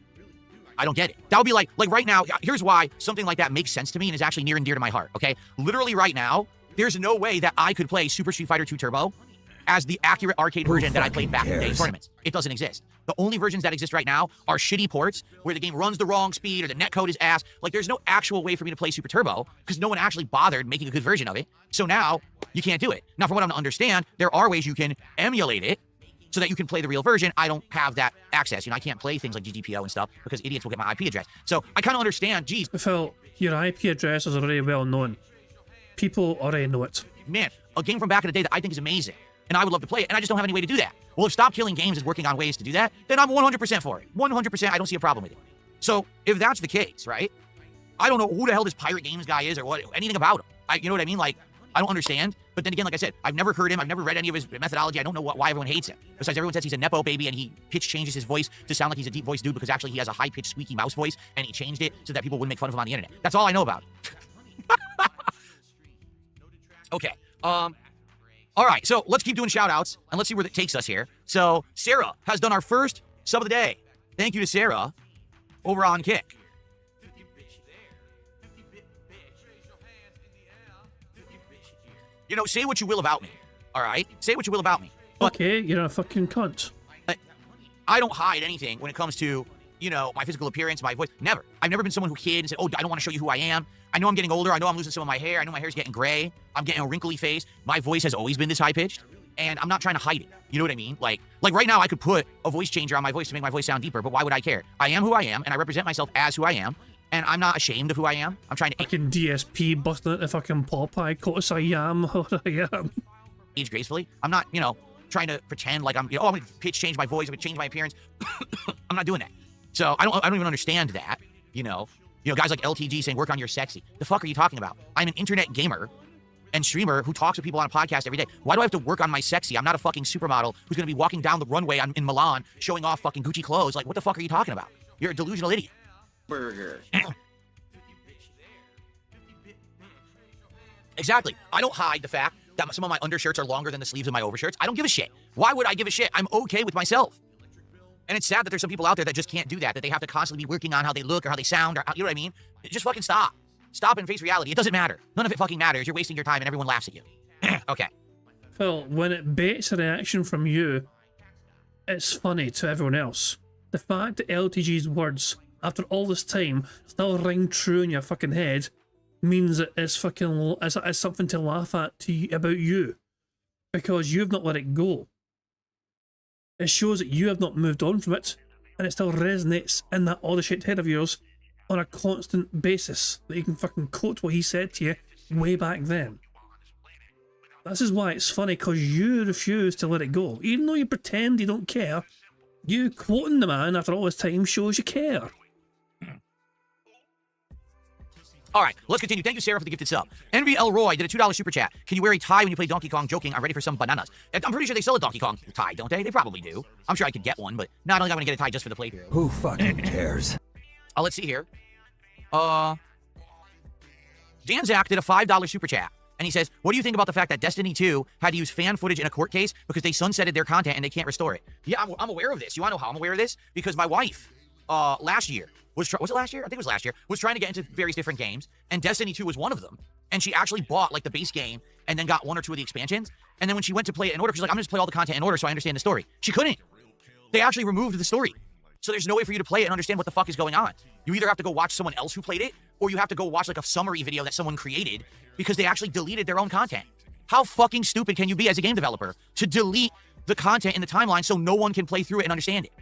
I don't get it. That would be like right now, here's why something like that makes sense to me and is actually near and dear to my heart, okay? Literally right now, there's no way that I could play Super Street Fighter 2 Turbo as the accurate arcade version that I played back in the day tournaments. It doesn't exist. The only versions that exist right now are shitty ports where the game runs the wrong speed or the netcode is ass. Like, there's no actual way for me to play Super Turbo because no one actually bothered making a good version of it. So now, you can't do it. Now, from what I'm to understand, there are ways you can emulate it so that you can play the real version. I don't have that access. You know, I can't play things like GGPO and stuff because idiots will get my IP address. So I kind of understand, geez. Phil, your IP address is already well known. People already know it. Man, a game from back in the day that I think is amazing, and I would love to play it, and I just don't have any way to do that. Well, if Stop Killing Games is working on ways to do that, then I'm 100% for it. 100%, I don't see a problem with it. So, if that's the case, right, I don't know who the hell this Pirate Games guy is or what, anything about him. You know what I mean? Like, I don't understand. But then again, like I said, I've never heard him. I've never read any of his methodology. I don't know why everyone hates him. Besides, everyone says he's a Nepo baby and he pitch changes his voice to sound like he's a deep voice dude because actually he has a high-pitched squeaky mouse voice and he changed it so that people wouldn't make fun of him on the internet. That's all I know about it. Okay. All right, so let's keep doing shout-outs and let's see where that takes us here. So, Sarah has done our first sub of the day. Thank you to Sarah over on Kick. You know, say what you will about me, all right? Say what you will about me. But okay, you're a fucking cunt. I don't hide anything when it comes to, you know, my physical appearance, my voice. Never. I've never been someone who hid and said, oh, I don't want to show you who I am. I know I'm getting older. I know I'm losing some of my hair. I know my hair's getting gray. I'm getting a wrinkly face. My voice has always been this high-pitched, and I'm not trying to hide it. You know what I mean? Like right now, I could put a voice changer on my voice to make my voice sound deeper, but why would I care? I am who I am, and I represent myself as who I am. And I'm not ashamed of who I am. I'm trying to fucking DSP busting at the fucking Popeye, cause I am who I am. Age gracefully. I'm not, you know, trying to pretend like I'm, you know, oh, I'm gonna pitch change my voice, I'm gonna change my appearance. I'm not doing that. So I don't even understand that. You know, guys like LTG saying work on your sexy. The fuck are you talking about? I'm an internet gamer and streamer who talks with people on a podcast every day. Why do I have to work on my sexy? I'm not a fucking supermodel who's gonna be walking down the runway in Milan showing off fucking Gucci clothes. Like, what the fuck are you talking about? You're a delusional idiot. Burger. Exactly. I don't hide the fact that some of my undershirts are longer than the sleeves of my overshirts. I don't give a shit. Why would I give a shit? I'm okay with myself. And it's sad that there's some people out there that just can't do that they have to constantly be working on how they look or how they sound or, you know what I mean? Just fucking stop. Stop and face reality. It doesn't matter. None of it fucking matters. You're wasting your time and everyone laughs at you. Okay. Phil, when it baits a reaction from you, it's funny to everyone else. The fact that LTG's words, after all this time, still ring true in your fucking head, means that it's fucking it's something to laugh at about you, because you've not let it go. It shows that you have not moved on from it, and it still resonates in that all the shit head of yours on a constant basis, that you can fucking quote what he said to you way back then. This is why it's funny, because you refuse to let it go. Even though you pretend you don't care, you quoting the man after all this time shows you care. All right, let's continue. Thank you, Sarah, for the gifted sub. Envy Elroy did a $2 super chat. Can you wear a tie when you play Donkey Kong? Joking. I'm ready for some bananas. I'm pretty sure they sell a Donkey Kong tie, don't they? They probably do. I'm sure I could get one, but not only am I going to get a tie just for the playthrough. Who fucking cares? Let's see here. Danzak did a $5 super chat. And he says, what do you think about the fact that Destiny 2 had to use fan footage in a court case because they sunsetted their content and they can't restore it? Yeah, I'm aware of this. You want to know how I'm aware of this? Because my wife, last year, was it last year? I think it was last year. Was trying to get into various different games, and Destiny 2 was one of them. And she actually bought like the base game and then got one or two of the expansions. And then when she went to play it in order, she's like, I'm gonna just play all the content in order so I understand the story. She couldn't. They actually removed the story. So there's no way for you to play it and understand what the fuck is going on. You either have to go watch someone else who played it, or you have to go watch like a summary video that someone created because they actually deleted their own content. How fucking stupid can you be as a game developer to delete the content in the timeline so no one can play through it and understand it?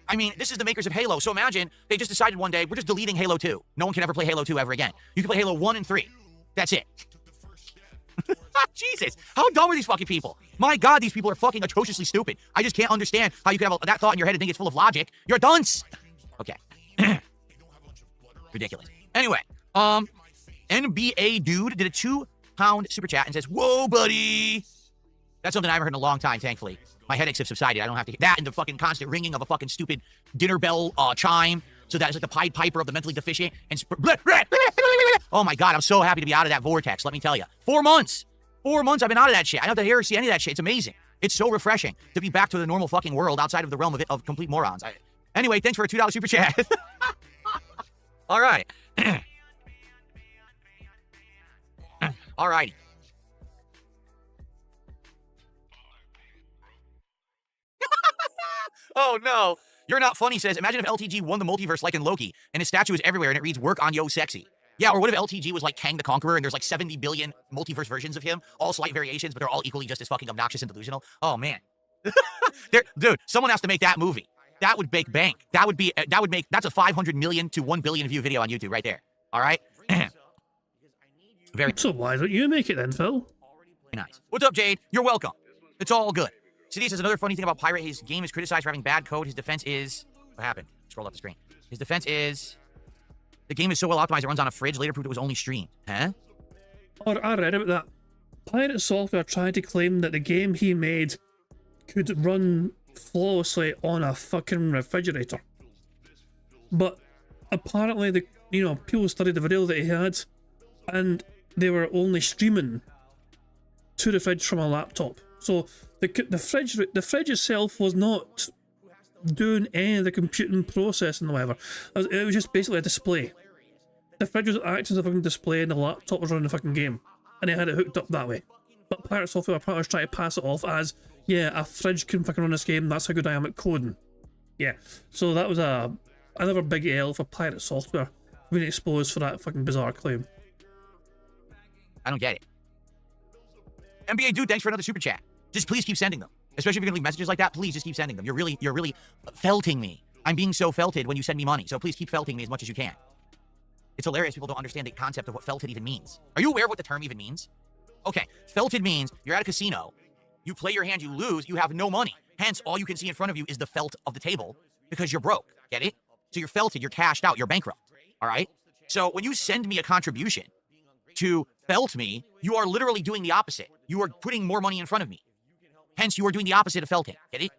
I mean, this is the makers of Halo, so imagine they just decided one day, we're just deleting Halo 2. No one can ever play Halo 2 ever again. You can play Halo 1 and 3. That's it. Jesus, how dumb are these fucking people? My God, these people are fucking atrociously stupid. I just can't understand how you can have that thought in your head and think it's full of logic. You're a dunce. Okay. Ridiculous. Anyway, NBA Dude did a £2 super chat and says, whoa, buddy. That's something I haven't heard in a long time, thankfully. My headaches have subsided. I don't have to hear that and the fucking constant ringing of a fucking stupid dinner bell chime. So that is like the Pied Piper of the mentally deficient. And oh my God, I'm so happy to be out of that vortex, let me tell you. 4 months. 4 months I've been out of that shit. I don't have to hear or see any of that shit. It's amazing. It's so refreshing to be back to the normal fucking world outside of the realm of complete morons. Anyway, thanks for a $2 super chat. All right. All righty. Oh no. You're Not Funny says, imagine if LTG won the multiverse like in Loki, and his statue is everywhere and it reads, work on yo sexy. Yeah, or what if LTG was like Kang the Conqueror and there's like 70 billion multiverse versions of him, all slight variations, but they're all equally just as fucking obnoxious and delusional? Oh man. Dude, someone has to make that movie. That would make bank. That's a 500 million to 1 billion view video on YouTube right there. All right? Very So why don't you make it then, Phil? nice. What's up, Jade? You're welcome. It's all good. Sidious says another funny thing about Pirate, his game is criticized for having bad code. His defense is... What happened? Scroll up the screen. His defense is... The game is so well optimized it runs on a fridge. Later proved it was only streamed. Huh? Or I read about that. Pirate Software tried to claim that the game he made could run flawlessly on a fucking refrigerator. But apparently, people studied the video that he had, and they were only streaming to the fridge from a laptop. So the fridge itself was not doing any of the computing processing or whatever. It was just basically a display. The fridge was acting as a fucking display, and the laptop was running the fucking game, and they had it hooked up that way. But Pirate Software apparently was trying to pass it off as, yeah, a fridge can fucking run this game. That's how good I am at coding. Yeah, so that was another big L for Pirate Software being exposed for that fucking bizarre claim. I don't get it. NBA Dude, thanks for another super chat. Just please keep sending them. Especially if you're gonna leave messages like that, please just keep sending them. You're really felting me. I'm being so felted when you send me money, so please keep felting me as much as you can. It's hilarious people don't understand the concept of what felted even means. Are you aware of what the term even means? Okay, felted means you're at a casino, you play your hand, you lose, you have no money. Hence, all you can see in front of you is the felt of the table because you're broke. Get it? So you're felted, you're cashed out, you're bankrupt. All right? So when you send me a contribution to felt me, you are literally doing the opposite. You are putting more money in front of me. Hence, you are doing the opposite of felting. Get it?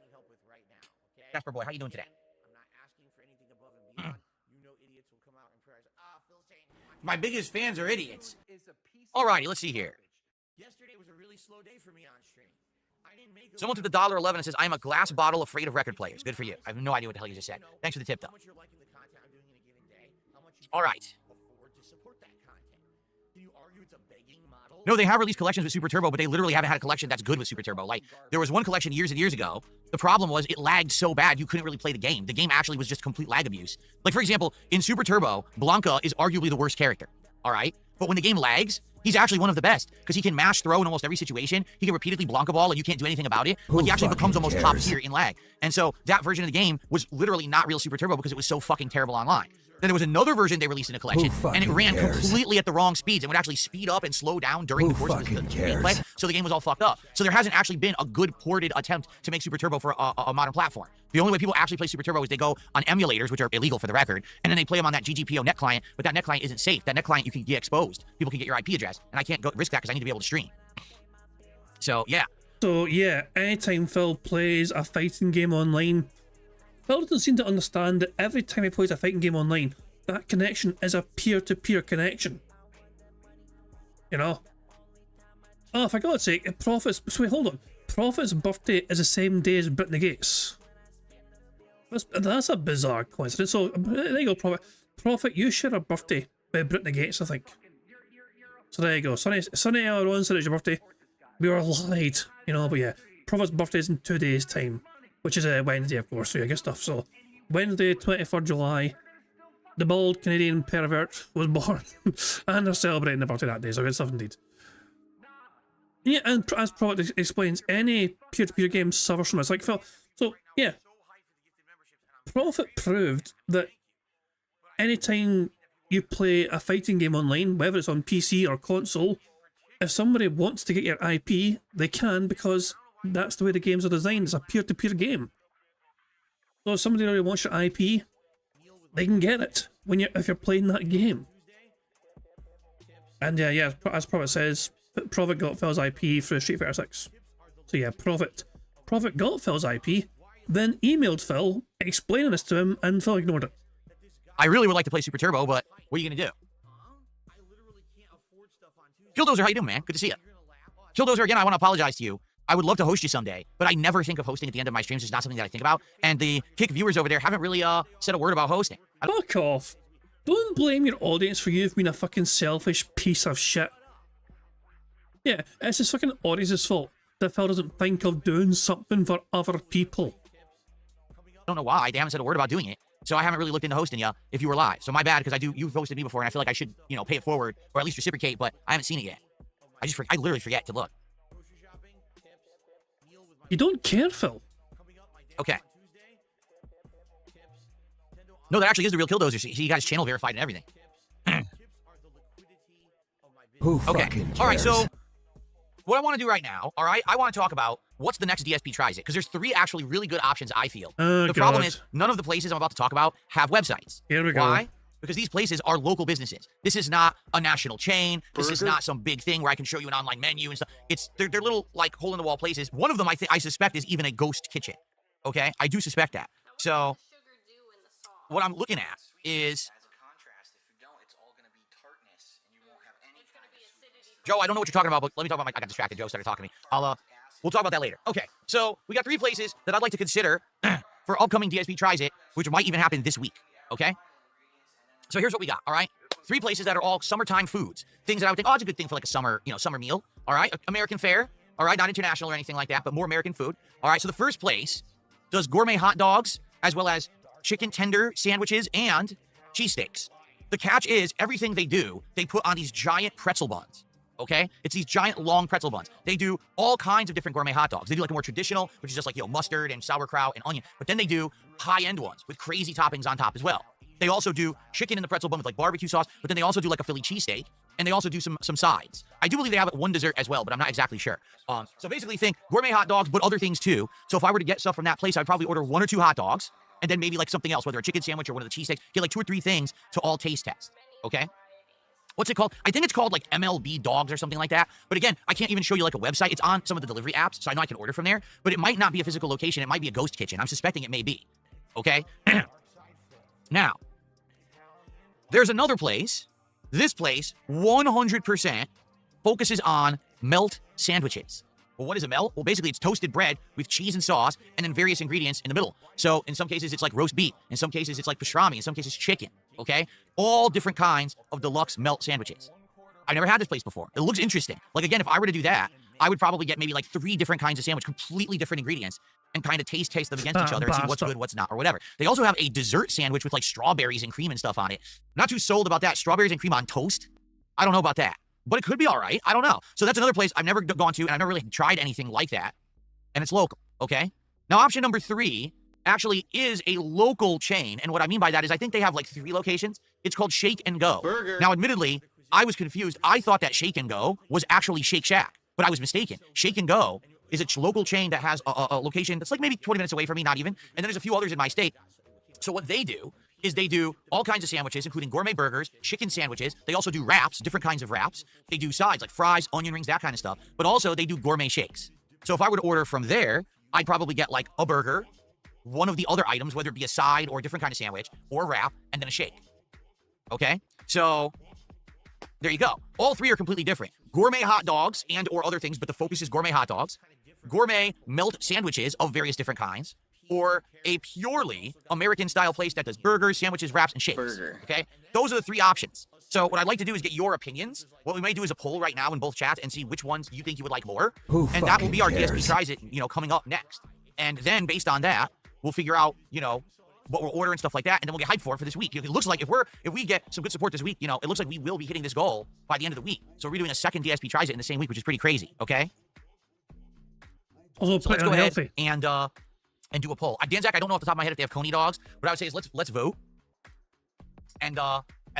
Jasper boy, how you doing today? My biggest fans are idiots. Alrighty, let's see here. Yesterday was a really slow day for me on stream. Someone took the $1.11 and says, I am a glass bottle afraid of record players. Good for you. I have no idea what the hell you just said. Thanks for the tip, though. All right. No, they have released collections with Super Turbo, but they literally haven't had a collection that's good with Super Turbo. Like, there was one collection years and years ago. The problem was it lagged so bad you couldn't really play the game. The game actually was just complete lag abuse. Like, for example, in Super Turbo, Blanca is arguably the worst character. All right? But when the game lags, he's actually one of the best because he can mash throw in almost every situation. He can repeatedly Blanca ball and you can't do anything about it. But he actually becomes almost top tier in lag. And so that version of the game was literally not real Super Turbo because it was so fucking terrible online. Then there was another version they released in a collection, and it ran completely at the wrong speeds and would actually speed up and slow down during the course of the gameplay. So the game was all fucked up. So there hasn't actually been a good ported attempt to make Super Turbo for a modern platform. The only way people actually play Super Turbo is they go on emulators, which are illegal for the record, and then they play them on that GGPO net client, but that net client isn't safe. That net client, you can get exposed. People can get your IP address, and I can't risk that because I need to be able to stream. So, yeah. So, yeah, anytime Phil plays a fighting game online, Phil doesn't seem to understand that every time he plays a fighting game online, that connection is a peer-to-peer connection. You know? Oh, for God's sake, Prophet's... Wait, hold on. Prophet's birthday is the same day as Brittany Gates. That's a bizarre coincidence. So, there you go, Prophet. Prophet, you share a birthday with Brittany Gates, I think. So there you go. Sunny Aaron said it's your birthday. We were lied, you know, but yeah. Prophet's birthday is in 2 days' time, which is Wednesday, of course, so yeah, good stuff. So, Wednesday, 23rd July, the bald Canadian pervert was born, and they're celebrating the birthday that day, so good stuff indeed. Yeah, and as Prophet explains, any peer-to-peer game suffers from this. Like, Phil, so, yeah. Prophet proved that anytime you play a fighting game online, whether it's on PC or console, if somebody wants to get your IP, they can, because that's the way the games are designed. It's a peer-to-peer game. So if somebody really wants your IP, they can get it if you're playing that game. And yeah, as Prophet says, Prophet got Phil's IP through Street Fighter 6. So yeah, Prophet got Phil's IP, then emailed Phil explaining this to him, and Phil ignored it. I really would like to play Super Turbo, but what are you gonna do? Killdozer, how you doing, man? Good to see you. Killdozer, again, I want to apologize to you. I would love to host you someday, but I never think of hosting at the end of my streams. It's not something that I think about. And the Kick viewers over there haven't really said a word about hosting. Fuck off. Don't blame your audience for you being a fucking selfish piece of shit. Yeah, it's his fucking audience's fault that Phil doesn't think of doing something for other people. I don't know why. They haven't said a word about doing it. So I haven't really looked into hosting you if you were live. So my bad, because you've hosted me before, and I feel like I should, pay it forward, or at least reciprocate, but I haven't seen it yet. I literally forget to look. You don't care, Phil. Okay. No, that actually is the real Killdozer. So you got his channel verified and everything. Who Okay. fucking cares? All right, so what I want to do right now, all right, I want to talk about what's the next DSP tries it, because there's 3 actually really good options, I feel. The problem is none of the places I'm about to talk about have websites. Here we go. Why? Because these places are local businesses. This is not a national chain. This is not some big thing where I can show you an online menu and stuff. They're little like hole in the wall places. One of them I suspect is even a ghost kitchen. Okay, I do suspect that. So what I'm looking at is Joe, I don't know what you're talking about, but let me talk about I got distracted. Joe started talking to me. We'll talk about that later. Okay, so we got 3 places that I'd like to consider for upcoming DSP Tries It, which might even happen this week. Okay. So here's what we got, all right? 3 places that are all summertime foods. Things that I would think, oh, it's a good thing for like a summer meal, all right? American fare, all right? Not international or anything like that, but more American food. All right, so the first place does gourmet hot dogs, as well as chicken tender sandwiches and cheesesteaks. The catch is everything they do, they put on these giant pretzel buns, okay? It's these giant long pretzel buns. They do all kinds of different gourmet hot dogs. They do like a more traditional, which is just like, mustard and sauerkraut and onion, but then they do high-end ones with crazy toppings on top as well. They also do chicken in the pretzel bun with like barbecue sauce, but then they also do like a Philly cheesesteak, and they also do some sides. I do believe they have one dessert as well, but I'm not exactly sure. So basically think gourmet hot dogs, but other things too. So if I were to get stuff from that place, I'd probably order 1 or 2 hot dogs, and then maybe like something else, whether a chicken sandwich or one of the cheesesteaks, get like 2 or 3 things to all taste test, okay? What's it called? I think it's called like MLB Dogs or something like that. But again, I can't even show you like a website. It's on some of the delivery apps, so I know I can order from there, but it might not be a physical location. It might be a ghost kitchen. I'm suspecting it may be, okay? Now, there's another place. This place 100% focuses on melt sandwiches. Well, what is a melt? Well, basically it's toasted bread with cheese and sauce and then various ingredients in the middle. So in some cases it's like roast beef. In some cases it's like pastrami. In some cases chicken, okay? All different kinds of deluxe melt sandwiches. I've never had this place before. It looks interesting. Like again, if I were to do that, I would probably get maybe like 3 different kinds of sandwich, completely different ingredients, and kind of taste them against each other and see what's good, what's not, or whatever. They also have a dessert sandwich with like strawberries and cream and stuff on it. Not too sold about that. Strawberries and cream on toast? I don't know about that, but it could be all right. I don't know. So that's another place I've never gone to, and I've never really tried anything like that, and it's local, okay? Now, option number 3 actually is a local chain, and what I mean by that is I think they have like 3 locations. It's called Shake and Go. Burger. Now, admittedly, I was confused. I thought that Shake and Go was actually Shake Shack, but I was mistaken. Shake and Go is a local chain that has a location that's like maybe 20 minutes away from me, not even. And then there's a few others in my state. So what they do is they do all kinds of sandwiches, including gourmet burgers, chicken sandwiches. They also do wraps, different kinds of wraps. They do sides like fries, onion rings, that kind of stuff. But also they do gourmet shakes. So if I were to order from there, I'd probably get like a burger, one of the other items, whether it be a side or a different kind of sandwich, or a wrap, and then a shake. Okay? So there you go. All 3 are completely different. Gourmet hot dogs and or other things, but the focus is gourmet hot dogs. Gourmet melt sandwiches of various different kinds, or a purely American-style place that does burgers, sandwiches, wraps, and shakes. Burger. Okay? Those are the 3 options. So what I'd like to do is get your opinions. What we may do is a poll right now in both chats and see which ones you think you would like more. And that will be our DSP Tries It, coming up next. And then based on that, we'll figure out, what we'll order and stuff like that, and then we'll get hyped for it for this week. It looks like if we get some good support this week, it looks like we will be hitting this goal by the end of the week. So we're doing a second DSP Tries It in the same week, which is pretty crazy, okay? Although So let's go unhealthy. ahead and do a poll. Danzak, I don't know off the top of my head if they have Coney dogs. What I would say is let's vote, and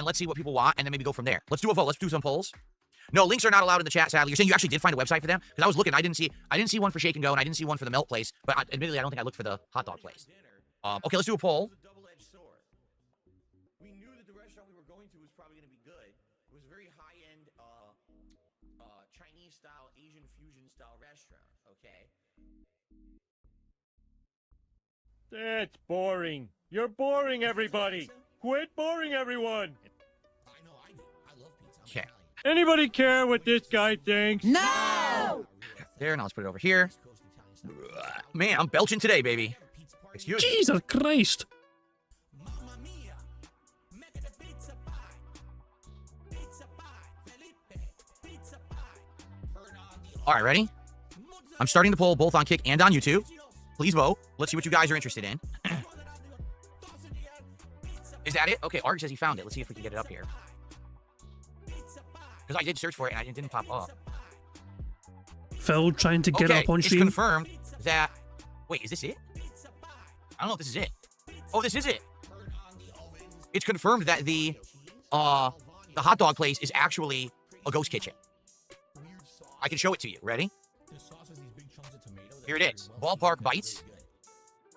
let's see what people want, and then maybe go from there. Let's do a vote. Let's do some polls. No, links are not allowed in the chat, sadly. You're saying you actually did find a website for them? Because I was looking, I didn't see one for Shake and Go, and I didn't see one for the melt place. But admittedly, I don't think I looked for the hot dog place. Okay, let's do a poll. We knew that the restaurant we were going to was probably going to be good. It was a very high-end Chinese-style, Asian fusion-style restaurant, okay? That's boring. You're boring, everybody. Quit boring everyone. I know, I do. I love pizza. Okay. Anybody care what this guy thinks? No! There, now let's put it over here. Man, I'm belching today, baby. Excuse me. Jesus Christ. All right, ready? I'm starting the poll both on Kick and on YouTube. Please vote. Let's see what you guys are interested in. Is that it? Okay, Arg says he found it. Let's see if we can get it up here. Because I did search for it and it didn't pop up. Phil trying to get Okay, up on it's stream. confirmed that... Wait, is this it? I don't know if this is it. Oh, this is it. It's confirmed that the hot dog place is actually a ghost kitchen. I can show it to you. Ready? Here it is. Ballpark bites.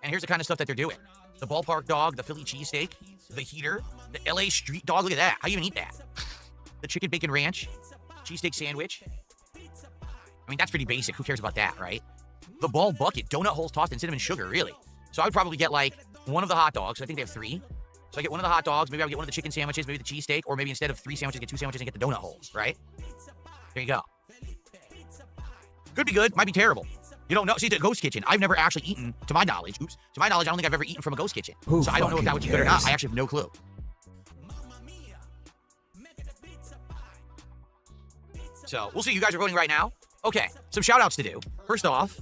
And here's the kind of stuff that they're doing. The ballpark dog, the Philly cheesesteak, the heater, the LA street dog. Look at that. How do you even eat that? The chicken bacon ranch, cheesesteak sandwich. I mean, that's pretty basic. Who cares about that, right? The ball bucket, donut holes tossed in cinnamon sugar, really. So I would probably get like one of the hot dogs. I think they have 3. So I get one of the hot dogs. Maybe I would get one of the chicken sandwiches, maybe the cheesesteak, or maybe instead of 3 sandwiches, get 2 sandwiches and get the donut holes, right? There you go. Could be good, might be terrible. You don't know. See, the ghost kitchen, I've never actually eaten, to my knowledge. Oops. To my knowledge, I don't think I've ever eaten from a ghost kitchen. So I don't know if that would be good or not. I actually have no clue. So we'll see. You guys are voting right now. Okay, some shout outs to do. First off,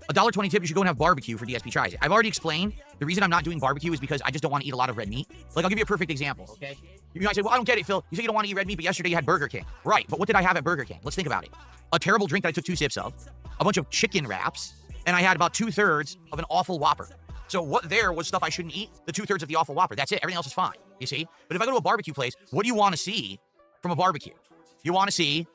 $1.20 tip, you should go and have barbecue for DSP Tries It. I've already explained the reason I'm not doing barbecue is because I just don't want to eat a lot of red meat. Like, I'll give you a perfect example, okay? You might say, well, I don't get it, Phil. You say you don't want to eat red meat, but yesterday you had Burger King. Right, but what did I have at Burger King? Let's think about it. A terrible drink that I took 2 sips of, a bunch of chicken wraps, and I had about 2/3 of an awful Whopper. So what there was stuff I shouldn't eat, the 2/3 of the awful Whopper. That's it. Everything else is fine, you see? But if I go to a barbecue place, what do you want to see from a barbecue? You want to see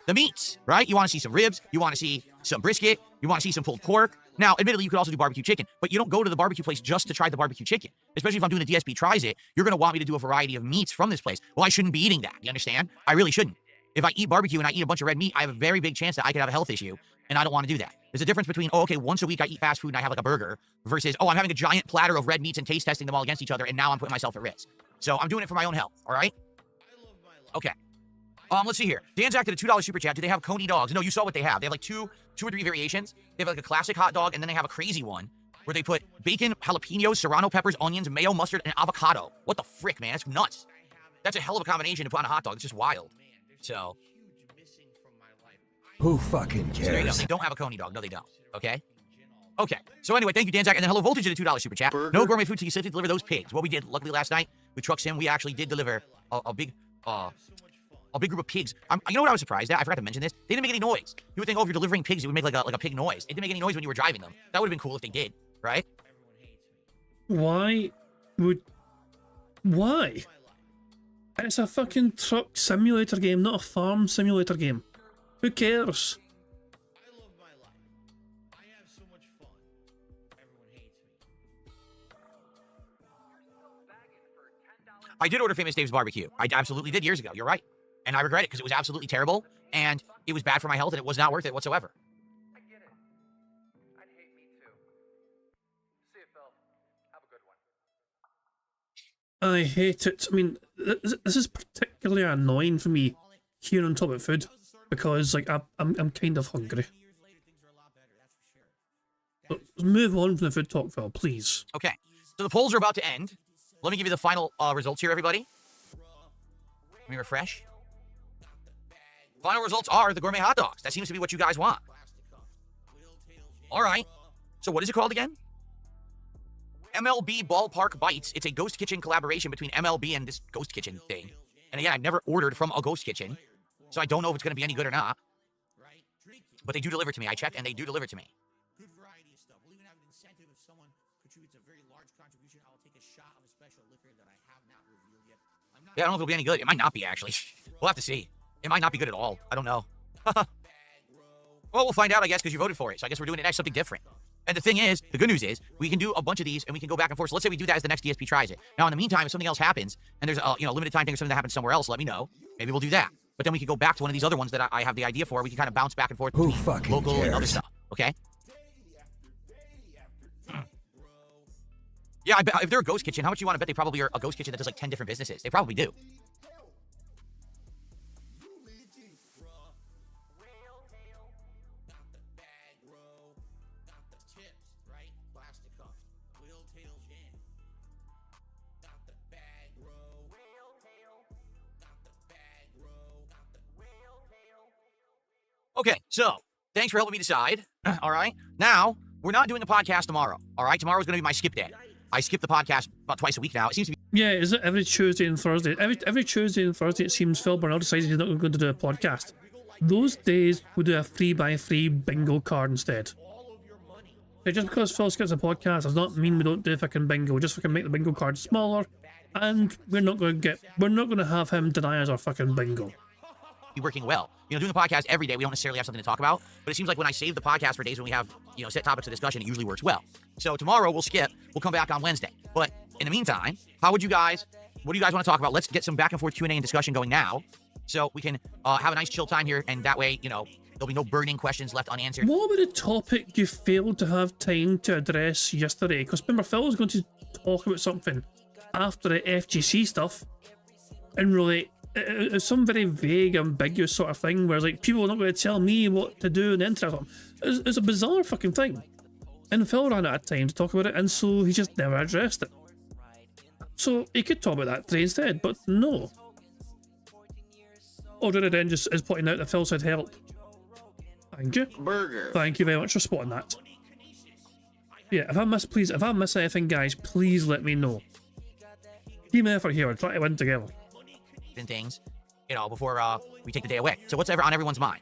the meats, right? You want to see some ribs. You want to see some brisket. You want to see some pulled pork. Now, admittedly, you could also do barbecue chicken, but you don't go to the barbecue place just to try the barbecue chicken. Especially if I'm doing the DSP Tries It, you're going to want me to do a variety of meats from this place. Well, I shouldn't be eating that. You understand? I really shouldn't. If I eat barbecue and I eat a bunch of red meat, I have a very big chance that I could have a health issue, and I don't want to do that. There's a difference between, oh, okay, once a week I eat fast food and I have like a burger, versus, oh, I'm having a giant platter of red meats and taste testing them all against each other, and now I'm putting myself at risk. So I'm doing it for my own health, all right? Okay. Let's see here. Dan's acted a $2 super chat. Do they have Coney dogs? No, you saw what they have. They have like two or three variations. They have like a classic hot dog, and then they have a crazy one where they put bacon, jalapenos, serrano peppers, onions, mayo, mustard, and avocado. What the frick, man? That's nuts. That's a hell of a combination to put on a hot dog. It's just wild. So, who fucking cares? So there you go. They don't have a Coney dog. No, they don't. Okay? Okay. So anyway, thank you, Dan Zach. And then hello, Voltage, to the $2 super chat. No gourmet food till you safely deliver those pigs. What we did, luckily last night with Truck Sim, we actually did deliver a big group of pigs. You know what I was surprised at? I forgot to mention this. They didn't make any noise. You would think, oh, if you're delivering pigs, it would make like a pig noise. It didn't make any noise when you were driving them. That would have been cool if they did, right? Why? It's a fucking truck simulator game, not a farm simulator game. Who cares? I did order Famous Dave's barbecue. I absolutely did years ago. You're right. And I regret it because it was absolutely terrible and it was bad for my health and it was not worth it whatsoever. I get it. I'd hate me too. See you, Phil. Have a good one. I hate it. I mean, this is particularly annoying for me here on Top of Food because, like, I'm kind of hungry. But move on from the food talk, Phil, please. Okay. So the polls are about to end. Let me give you the final results here, everybody. Let me refresh. Final results are the gourmet hot dogs. That seems to be what you guys want. All right. So what is it called again? MLB Ballpark Bites. It's a ghost kitchen collaboration between MLB and this ghost kitchen thing. And again, I've never ordered from a ghost kitchen, so I don't know if it's going to be any good or not. But they do deliver to me. I checked, and they do deliver to me. Good variety of stuff. We'll even have an incentive if someone contributes a very large contribution. I will take a shot of a special liquor that I have not revealed yet. Yeah, I don't know if it'll be any good. It might not be, actually. We'll have to see. It might not be good at all. I don't know. Well, we'll find out, I guess, because you voted for it. So I guess we're doing it next, something different. And the thing is, the good news is, we can do a bunch of these, and we can go back and forth. So let's say we do that as the next DSP Tries It. Now, in the meantime, if something else happens, and there's a limited time thing or something that happens somewhere else, let me know. Maybe we'll do that. But then we can go back to one of these other ones that I have the idea for. We can kind of bounce back and forth between local and other stuff. Okay? Yeah, I bet if they're a ghost kitchen, how much you want to bet they probably are a ghost kitchen that does like 10 different businesses? They probably do. Okay, so thanks for helping me decide. All right. Now, we're not doing a podcast tomorrow. All right. Tomorrow's going to be my skip day. I skip the podcast about twice a week now. It seems to be. Yeah, is it every Tuesday and Thursday? Every Tuesday and Thursday, it seems Phil Burnell decides he's not going to do a podcast. Those days, we'll do a 3x3 bingo card instead. Just because Phil skips a podcast does not mean we don't do fucking bingo. We just fucking make the bingo card smaller and we're not going to have him deny us our fucking bingo. Be working well. You know, doing the podcast every day, we don't necessarily have something to talk about, but it seems like when I save the podcast for days when we have, you know, set topics of discussion, it usually works well. So tomorrow we'll skip. We'll come back on Wednesday. But in the meantime, what do you guys want to talk about? Let's get some back and forth Q&A and discussion going now, so we can have a nice chill time here, and that way, you know, there'll be no burning questions left unanswered. What about the topic you failed to have time to address yesterday? Because remember, Phil was going to talk about something after the FGC stuff, and really, it's some very vague, ambiguous sort of thing where, like, people are not going to tell me what to do on the internet. It's a bizarre fucking thing. And Phil ran out of time to talk about it, and so he just never addressed it. So he could talk about that today instead, but no. Already then just is pointing out that Phil said help. Thank you. Burger. Thank you very much for spotting that. Yeah, if I miss anything, guys, please let me know. Team effort here, we're trying to win together. And things, you know, before we take the day away. So what's ever on everyone's mind?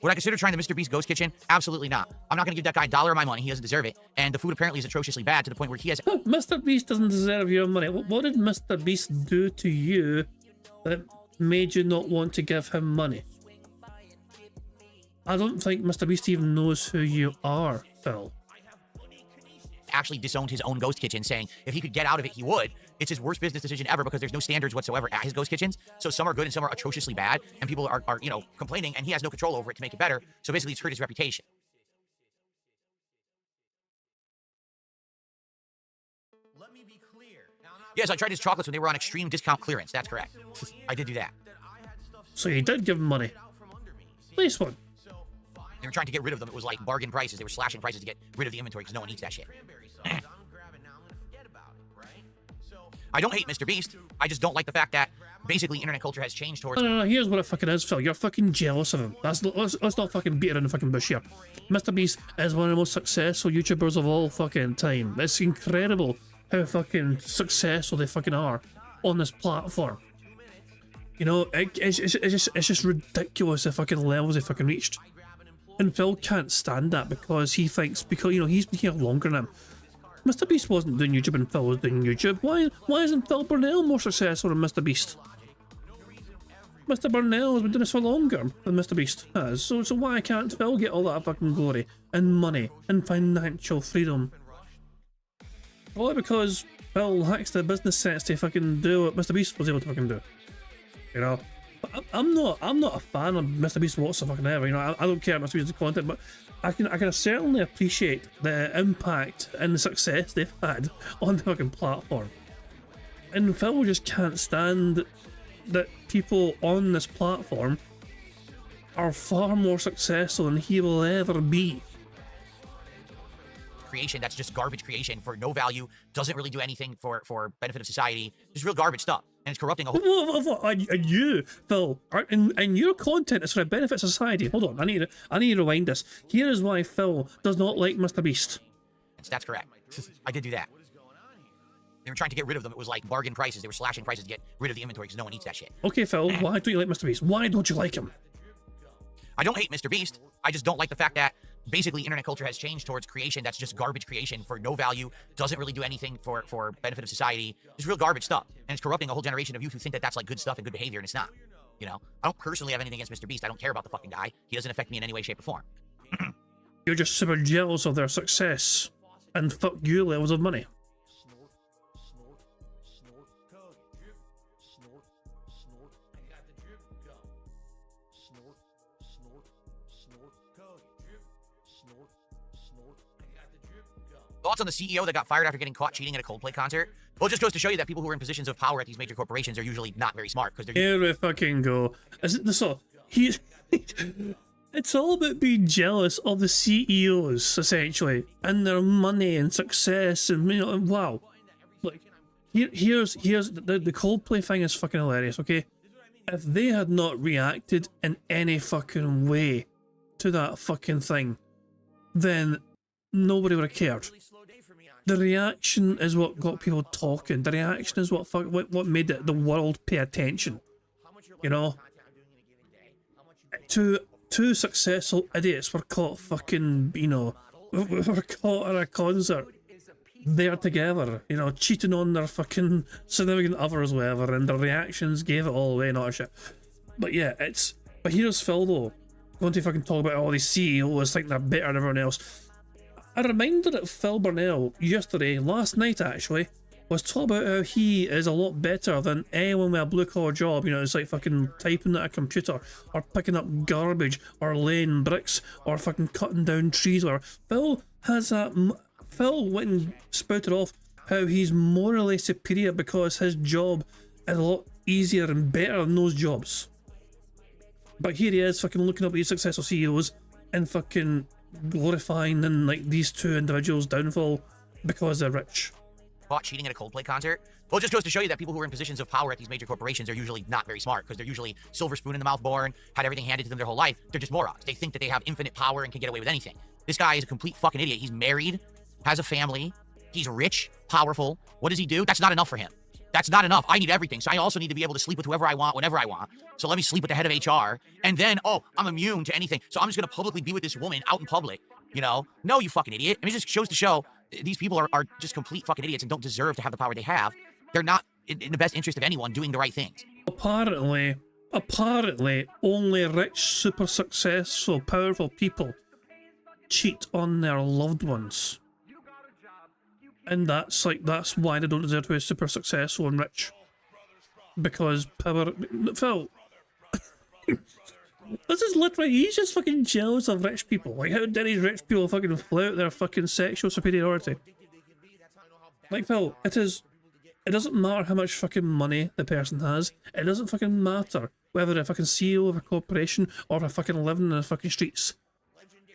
Would I consider trying the Mr. Beast Ghost Kitchen? Absolutely not. I'm not going to give that guy $1 of my money. He doesn't deserve it. And the food apparently is atrociously bad to the point where he has... Mr. Beast doesn't deserve your money. What did Mr. Beast do to you that made you not want to give him money? I don't think Mr. Beast even knows who you are, Phil. Actually disowned his own ghost kitchen, saying if he could get out of it, he would. It's his worst business decision ever because there's no standards whatsoever at his ghost kitchens. So some are good and some are atrociously bad, and people are you know, complaining, and he has no control over it to make it better. So basically, it's hurt his reputation. Let me be clear. Yes, I tried his chocolates when they were on extreme discount clearance. That's correct. I did do that. So you did give him money. Nice one. They were trying to get rid of them. It was like bargain prices. They were slashing prices to get rid of the inventory because no one eats that shit. I don't hate Mr. Beast. I just don't like the fact that basically internet culture has changed towards... No, here's what it fucking is, Phil. You're fucking jealous of him. Let's not fucking beat around the fucking bush here. Mr. Beast is one of the most successful YouTubers of all fucking time. It's incredible how fucking successful they fucking are on this platform. You know, it's just ridiculous the fucking levels they fucking reached. And Phil can't stand that because he thinks, because, you know, he's been here longer than him. Mr. Beast wasn't doing YouTube and Phil was doing YouTube. Why isn't Phil Burnell more successful than Mr. Beast? Mr. Burnell has been doing this for longer than Mr. Beast has. So why can't Phil get all that fucking glory and money and financial freedom? Only because Phil lacks the business sense to fucking do what Mr. Beast was able to fucking do. You know? I'm not a fan of Mr. Beast whatsoever. You know, I don't care about Mr. Beast's content, but I can certainly appreciate the impact and the success they've had on the fucking platform. And Phil just can't stand that people on this platform are far more successful than he will ever be. Creation that's just garbage creation for no value, doesn't really do anything for benefit of society, just real garbage stuff. And it's corrupting a whole... And you, Phil, and your content is for the benefit of society. Hold on, I need to rewind this. Here is why Phil does not like Mr. Beast. That's correct. I did do that. They were trying to get rid of them. It was like bargain prices. They were slashing prices to get rid of the inventory because no one eats that shit. Okay, Phil, why don't you like Mr. Beast? Why don't you like him? I don't hate Mr. Beast. I just don't like the fact that basically internet culture has changed towards creation that's just garbage creation for no value, doesn't really do anything for benefit of society, just real garbage stuff. And it's corrupting a whole generation of youth who think that that's like good stuff and good behavior, and it's not. You know, I don't personally have anything against Mr. Beast. I don't care about the fucking guy. He doesn't affect me in any way, shape, or form. You're just super jealous of their success and fuck you levels of money. Thoughts on the CEO that got fired after getting caught cheating at a Coldplay concert? Well, it just goes to show you that people who are in positions of power at these major corporations are usually not very smart because they're... Here we fucking go. So, it's all about being jealous of the CEOs, essentially, and their money and success, and, you know, and wow. Like, here's the Coldplay thing is fucking hilarious, okay? If they had not reacted in any fucking way to that fucking thing, then nobody would have cared. The reaction is what got people talking. The reaction is what made the world pay attention. You know? Two successful idiots were caught fucking, you know, were caught at a concert there together, you know, cheating on their fucking significant others, whatever, and their reactions gave it all away and all that shit. But yeah, but here's Phil though, going to fucking talk about all these CEOs thinking they're better than everyone else. A reminder that Phil Burnell last night actually, was talking about how he is a lot better than anyone with a blue collar job. You know, it's like fucking typing at a computer, or picking up garbage, or laying bricks, or fucking cutting down trees, or Phil went and spouted off how he's morally superior because his job is a lot easier and better than those jobs. But here he is fucking looking up at these successful CEOs and fucking glorifying and like these two individuals' downfall because they're rich. Caught cheating at a Coldplay concert. Well, it just goes to show you that people who are in positions of power at these major corporations are usually not very smart, because they're usually silver spoon in the mouth born, had everything handed to them their whole life. They're just morons. They think that they have infinite power and can get away with anything. This guy is a complete fucking idiot. He's married, has a family, he's rich, powerful. What does he do? That's not enough for him. That's not enough. I need everything. So I also need to be able to sleep with whoever I want, whenever I want. So let me sleep with the head of HR. And then, oh, I'm immune to anything. So I'm just going to publicly be with this woman out in public. You know? No, you fucking idiot. I mean, it just shows to show these people are just complete fucking idiots and don't deserve to have the power they have. They're not in the best interest of anyone doing the right things. Apparently, only rich, super successful, powerful people cheat on their loved ones. And that's why they don't deserve to be super successful and rich. Because power... Phil... This is literally, he's just fucking jealous of rich people. Like, how dare these rich people fucking flout their fucking sexual superiority? Like, Phil, it doesn't matter how much fucking money the person has. It doesn't fucking matter whether they're a fucking CEO of a corporation or they're fucking living in the fucking streets.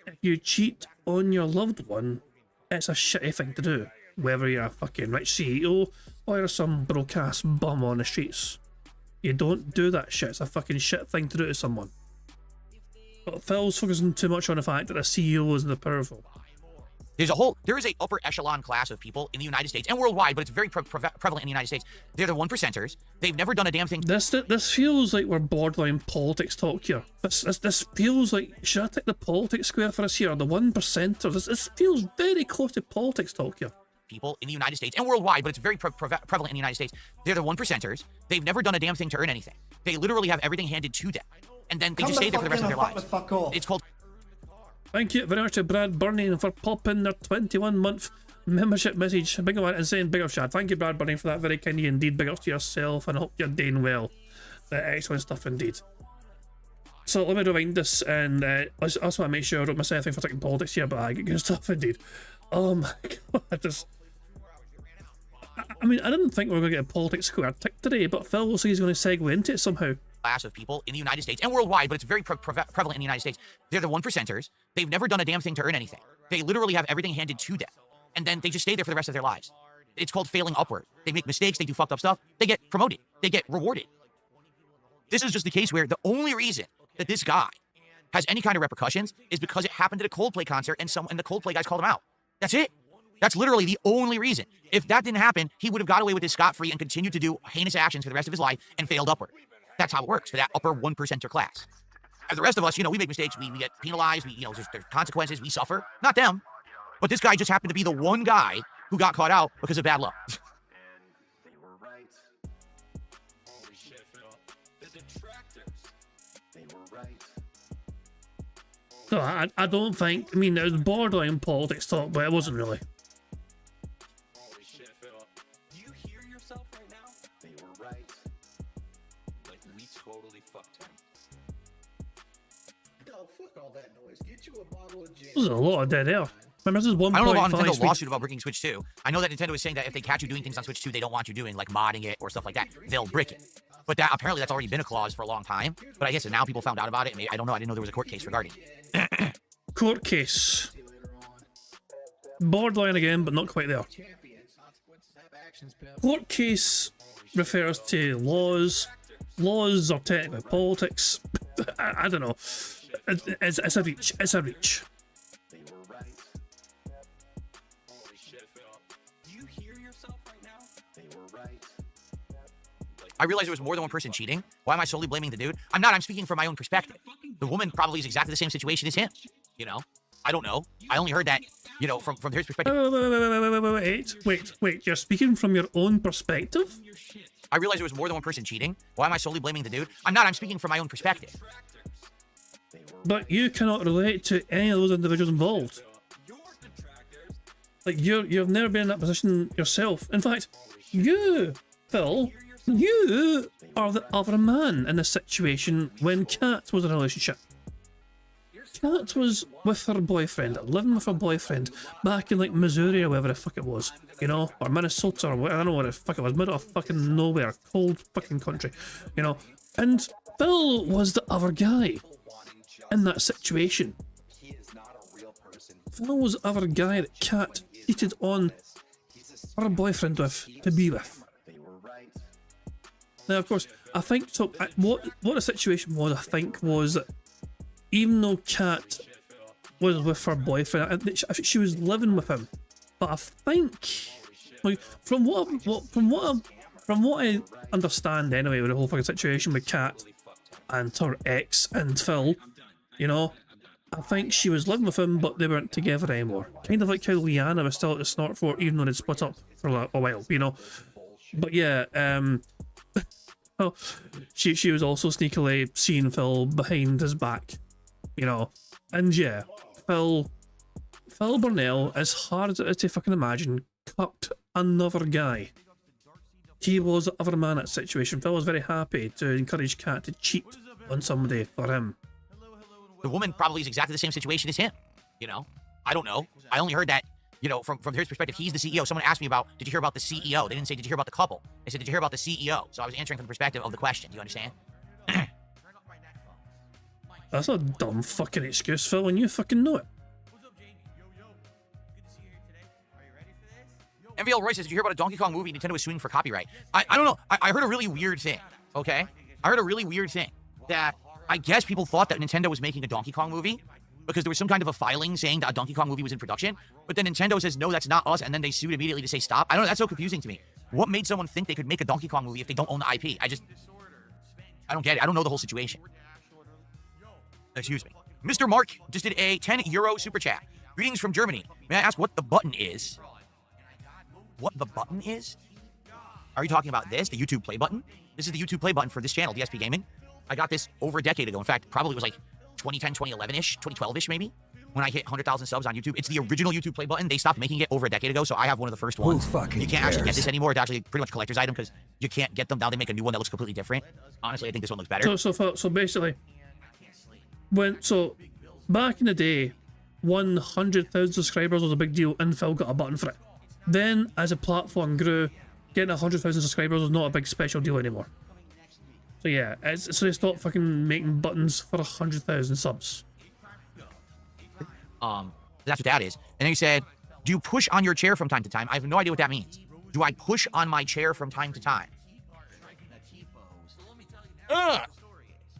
If you cheat on your loved one, it's a shitty thing to do. Whether you're a fucking rich CEO or you're some broke-ass bum on the streets. You don't do that shit. It's a fucking shit thing to do to someone. But Phil's focusing too much on the fact that a CEO is the powerful. There is a upper echelon class of people in the United States and worldwide, but it's very prevalent in the United States. They're the 1%ers. They've never done a damn thing. This feels like we're borderline politics talk here. This feels like, should I take the politics square for us here? The 1%ers. This feels very close to politics talk here. People in the United States and worldwide, but it's very prevalent in the United States. They're the 1%ers. They've never done a damn thing to earn anything. They literally have everything handed to them, and then they just stay there for the rest of their lives. It's called... Thank you very much to Brad Burning for popping their 21-month membership message. Big up and saying big up, Chad. Thank you, Brad Burning, for that very kind of you indeed. Big up to yourself, and I hope you're doing well. Excellent stuff indeed. So let me rewind this, and I also want to make sure I don't miss anything for taking politics here, but I get good stuff indeed. Oh my god, I mean, I didn't think we were going to get a politics square tick today, but Phil looks like he's going to segue into it somehow. Class of people in the United States and worldwide, but it's very prevalent in the United States. They're the 1%ers. They've never done a damn thing to earn anything. They literally have everything handed to them, and then they just stay there for the rest of their lives. It's called failing upward. They make mistakes, they do fucked up stuff, they get promoted, they get rewarded. This is just the case where the only reason that this guy has any kind of repercussions is because it happened at a Coldplay concert and the Coldplay guys called him out. That's it. That's literally the only reason. If that didn't happen, he would have got away with this scot-free and continued to do heinous actions for the rest of his life and failed upward. That's how it works for that upper 1%er class. As the rest of us, you know, we make mistakes, we get penalized, there's consequences, we suffer. Not them. But this guy just happened to be the one guy who got caught out because of bad luck. And they were right. Holy shit, Phil. The detractors. They were right. No, I don't think, I mean, it was borderline politics talk, but it wasn't really. Holy shit, Phil. Do you hear yourself right now? They were right. Like, we totally fucked him. Dog, fuck all that noise. Get you a bottle of gin. There's a lot of dead air. Remember, this is 1.5. I don't know about Nintendo's lawsuit about bricking Switch 2. I know that Nintendo is saying that if they catch you doing things on Switch 2 they don't want you doing, like modding it or stuff like that, they'll brick it. But that apparently that's already been a clause for a long time. But I guess now people found out about it. I don't know. I didn't know there was a court case regarding it. Court case. Borderline again, but not quite there. Court case refers to laws. Laws are technically politics. I don't know. It's a reach. It's a reach. They were right. Holy shit, Phil. Do you hear yourself right now? They were right. I realized there was more than one person cheating. Why am I solely blaming the dude? I'm not. I'm speaking from my own perspective. The woman probably is exactly the same situation as him. You know? I don't know. I only heard that, you know, from his perspective. Wait. You're speaking from your own perspective? I realized there was more than one person cheating. Why am I solely blaming the dude? I'm not. I'm speaking from my own perspective. But you cannot relate to any of those individuals involved. Like, you've never been in that position yourself. In fact, you, Phil, you are the other man in this situation when Kat was in a relationship. Kat was with her boyfriend, living with her boyfriend, back in like Missouri or wherever the fuck it was, you know, or Minnesota or where, I don't know where the fuck it was, middle of fucking nowhere, cold fucking country, you know, and Phil was the other guy in that situation. Phil was the other guy that Kat cheated on her boyfriend with to be with. Now, of course, I think so. What the situation was, I think, was that even though Kat was with her boyfriend, I think she was living with him. But I think, like, from what I understand anyway, with the whole fucking situation with Kat and her ex and Phil, you know, I think she was living with him, but they weren't together anymore. Kind of like how Leanna was still at the snort for, even though they'd split up for a while, you know. But yeah, well, she was also sneakily seeing Phil behind his back, you know. And yeah, Phil Burnell, as hard as it is to fucking imagine, cucked another guy. He was the other man in that situation. Phil was very happy to encourage Kat to cheat on somebody for him. The woman probably is exactly the same situation as him. You know, I don't know. I only heard that, you know, from his perspective, he's the CEO. Someone asked me about, did you hear about the CEO? They didn't say, did you hear about the couple? They said, did you hear about the CEO? So I was answering from the perspective of the question. Do you understand? That's a dumb fucking excuse, Phil, and you fucking know it. MVL Roy says, did you hear about a Donkey Kong movie Nintendo was suing for copyright? I don't know. I heard a really weird thing, okay? I heard a really weird thing that I guess people thought that Nintendo was making a Donkey Kong movie because there was some kind of a filing saying that a Donkey Kong movie was in production, but then Nintendo says, no, that's not us, and then they sued immediately to say stop. I don't know, that's so confusing to me. What made someone think they could make a Donkey Kong movie if they don't own the IP? I don't get it. I don't know the whole situation. Excuse me. Mr. Mark just did a 10 euro super chat. Greetings from Germany. May I ask what the button is? What the button is? Are you talking about this, the YouTube play button? This is the YouTube play button for this channel, DSP Gaming. I got this over a decade ago. In fact, probably was like 2010, 2011-ish, 2012-ish maybe, when I hit 100,000 subs on YouTube. It's the original YouTube play button. They stopped making it over a decade ago, so I have one of the first ones. You can't actually get this anymore. It's actually pretty much a collector's item because you can't get them. Now they make a new one that looks completely different. Honestly, I think this one looks better. So basically, back in the day, 100,000 subscribers was a big deal, and Phil got a button for it. Then, as the platform grew, getting 100,000 subscribers was not a big special deal anymore. So yeah, so they stopped fucking making buttons for 100,000 subs. That's what that is. And then he said, do you push on your chair from time to time? I have no idea what that means. Do I push on my chair from time to time?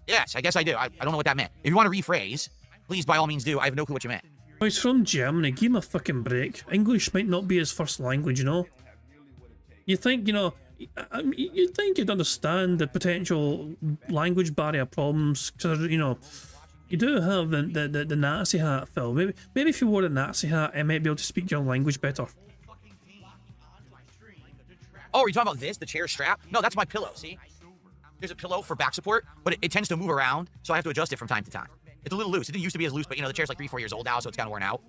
Yes, I guess I do. I don't know what that meant. If you want to rephrase, please by all means do. I have no clue what you meant. He's from Germany. Give him a fucking break. English might not be his first language, you know? You think, you know, you'd think you'd understand the potential language barrier problems, because, you know, you do have the Nazi hat, Phil. Maybe if you wore a Nazi hat, I might be able to speak your language better. Oh, are you talking about this, the chair strap? No, that's my pillow, see? There's a pillow for back support, but it tends to move around, so I have to adjust it from time to time. It's a little loose. It didn't used to be as loose, but, you know, the chair's like 3-4 years old now, so it's kind of worn out.